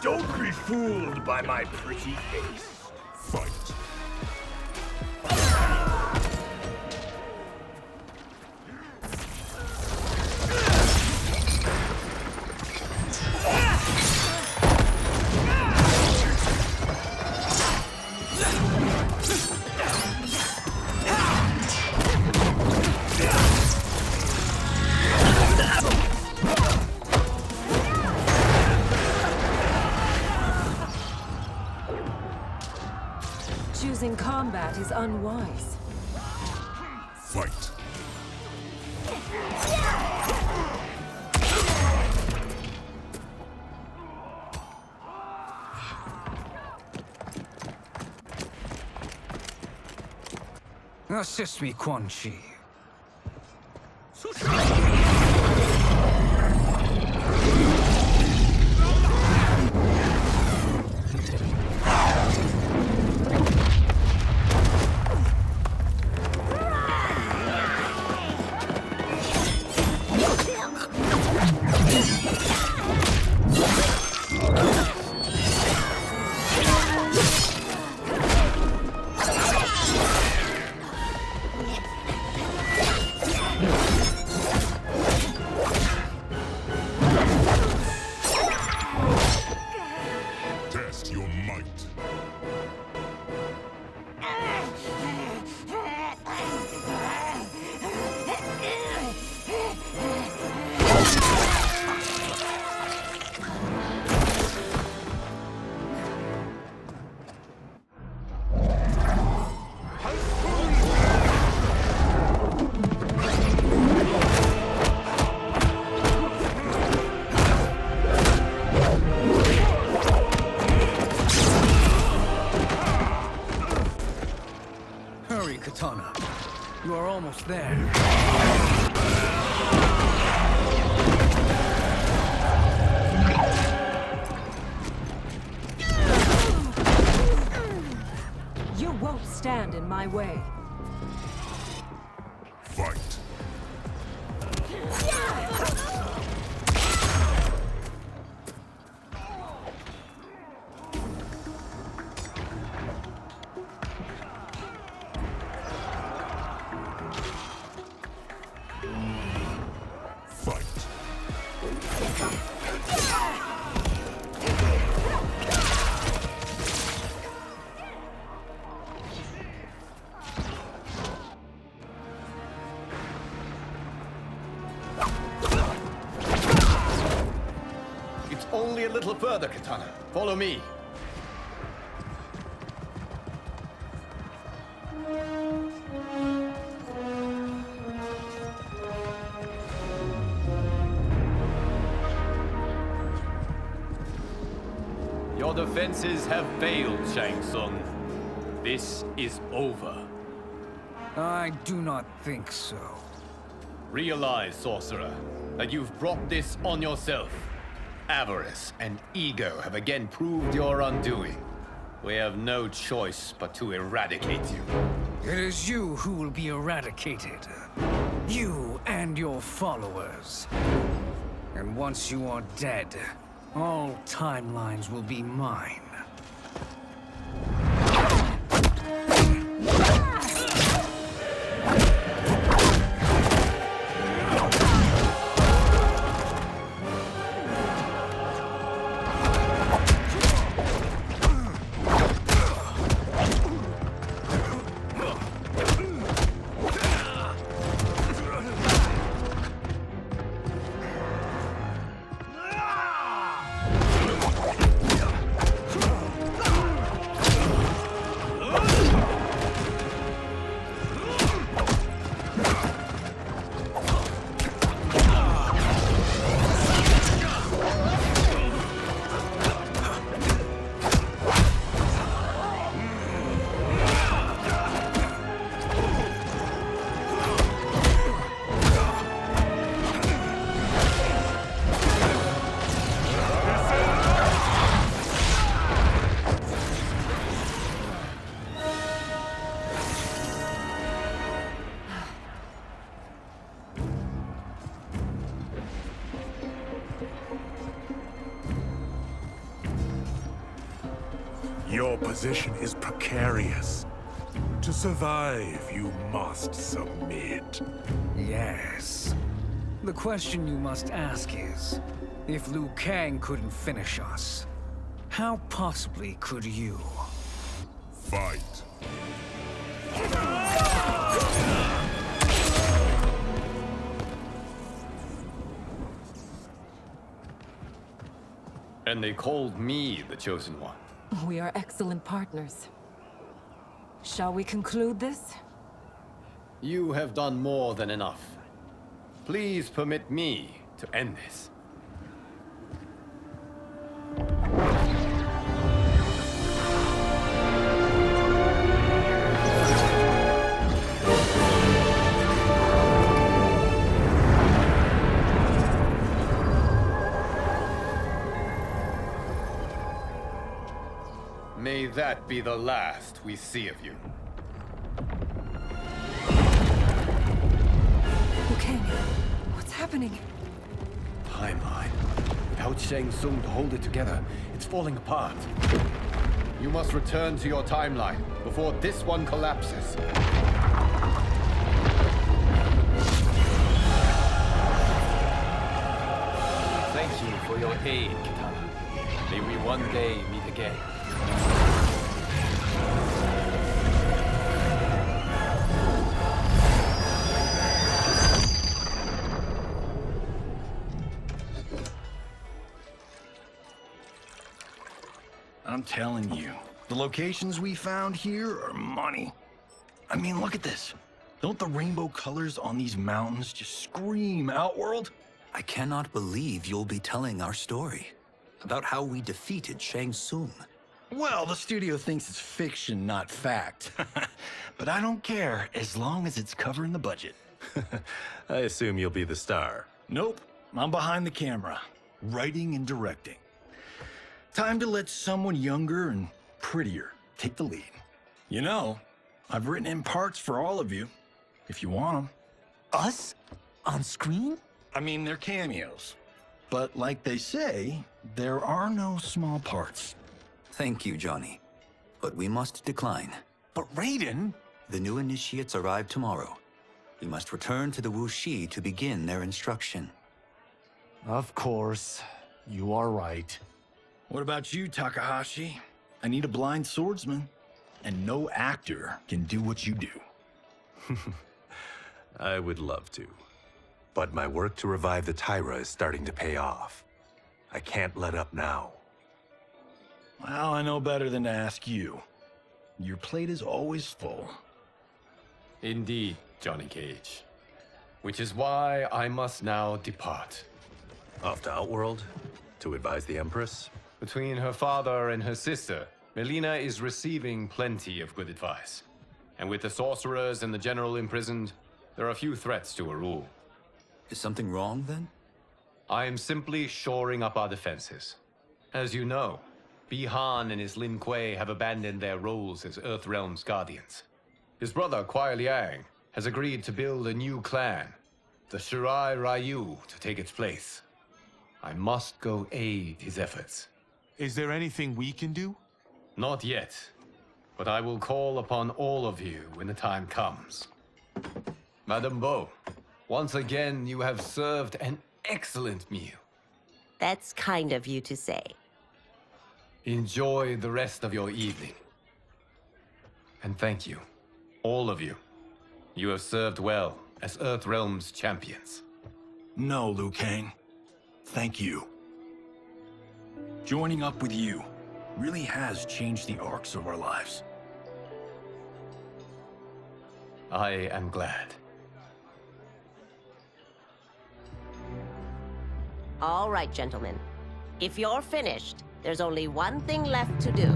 Don't be fooled by my pretty face. Fight! Choosing combat is unwise. Fight! Assist me, Quan Chi. It's only a little further, Katana. Follow me. Your defenses have failed, Shang Tsung. This is over. I do not think so. Realize, sorcerer, that you've brought this on yourself. Avarice and ego have again proved your undoing. We have no choice but to eradicate you. It is you who will be eradicated. You and your followers. And once you are dead, all timelines will be mine. Your position is precarious. To survive, you must submit. Yes. The question you must ask is, if Liu Kang couldn't finish us, how possibly could you? Fight. And they called me the Chosen One. We are excellent partners. Shall we conclude this? You have done more than enough. Please permit me to end this. May that be the last we see of you. Okay, what's happening? Timeline. Without Shang Tsung to hold it together, it's falling apart. You must return to your timeline before this one collapses. Thank you for your aid, Katana. May we one day meet again. I'm telling you, the locations we found here are money. I mean, look at this. Don't the rainbow colors on these mountains just scream Outworld? I cannot believe you'll be telling our story about how we defeated Shang Tsung. Well, the studio thinks it's fiction, not fact. But I don't care, as long as it's covering the budget. I assume you'll be the star. Nope, I'm behind the camera, writing and directing. Time to let someone younger and prettier take the lead. You know, I've written in parts for all of you, if you want them. Us? On screen? I mean, they're cameos. But like they say, there are no small parts. Thank you, Johnny. But we must decline. But Raiden? The new initiates arrive tomorrow. We must return to the Wuxi to begin their instruction. Of course. You are right. What about you, Takahashi? I need a blind swordsman, and no actor can do what you do. I would love to. But my work to revive the Tyra is starting to pay off. I can't let up now. Well, I know better than to ask you. Your plate is always full. Indeed, Johnny Cage. Which is why I must now depart. Off to Outworld? To advise the Empress? Between her father and her sister, Melina is receiving plenty of good advice. And with the sorcerers and the general imprisoned, there are few threats to her rule. Is something wrong, then? I am simply shoring up our defenses. As you know, Bi-Han and his Lin Kuei have abandoned their roles as Earthrealm's guardians. His brother, Kuai Liang, has agreed to build a new clan, the Shirai Ryu, to take its place. I must go aid his efforts. Is there anything we can do? Not yet, but I will call upon all of you when the time comes. Madame Bo, once again you have served an excellent meal. That's kind of you to say. Enjoy the rest of your evening. And thank you, all of you. You have served well as Earthrealm's champions. No, Liu Kang. Thank you. Joining up with you really has changed the arcs of our lives. I am glad. All right, gentlemen. If you're finished, there's only one thing left to do.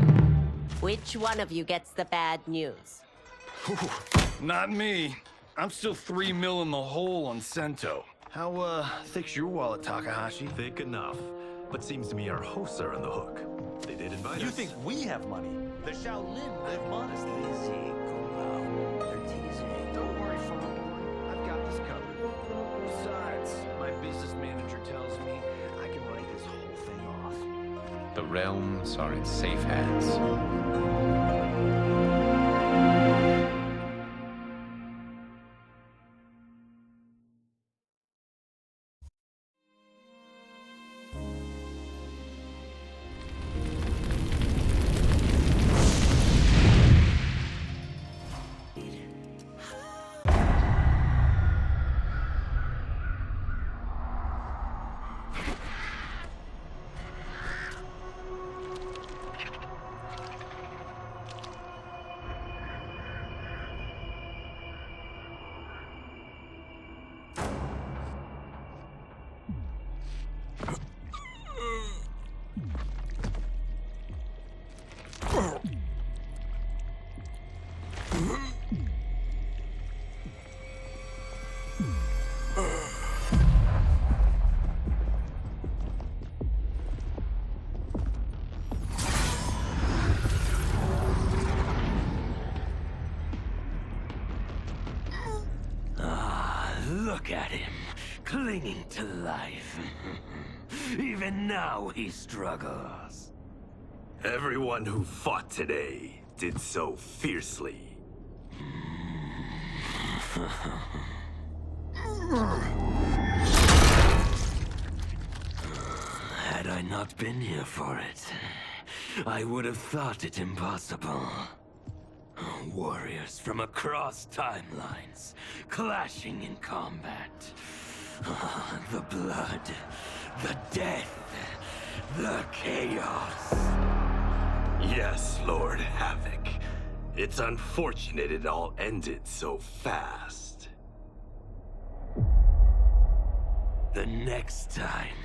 Which one of you gets the bad news? Not me. I'm still 3 mil in the hole on Sento. How, thick's your wallet, Takahashi? Thick enough. But seems to me our hosts are on the hook. They did invite us. You think we have money? The Shaolin live modestly. They're teasing. Don't worry, Father. I've got this covered. Besides, my business manager tells me I can write this whole thing off. The realms are in safe hands. Look at him, clinging to life. Even now he struggles. Everyone who fought today did so fiercely. Had I not been here for it, I would have thought it impossible. Warriors from across timelines, clashing in combat. The blood, the death, the chaos. Yes, Lord Havoc. It's unfortunate it all ended so fast. The next time,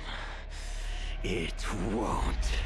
it won't.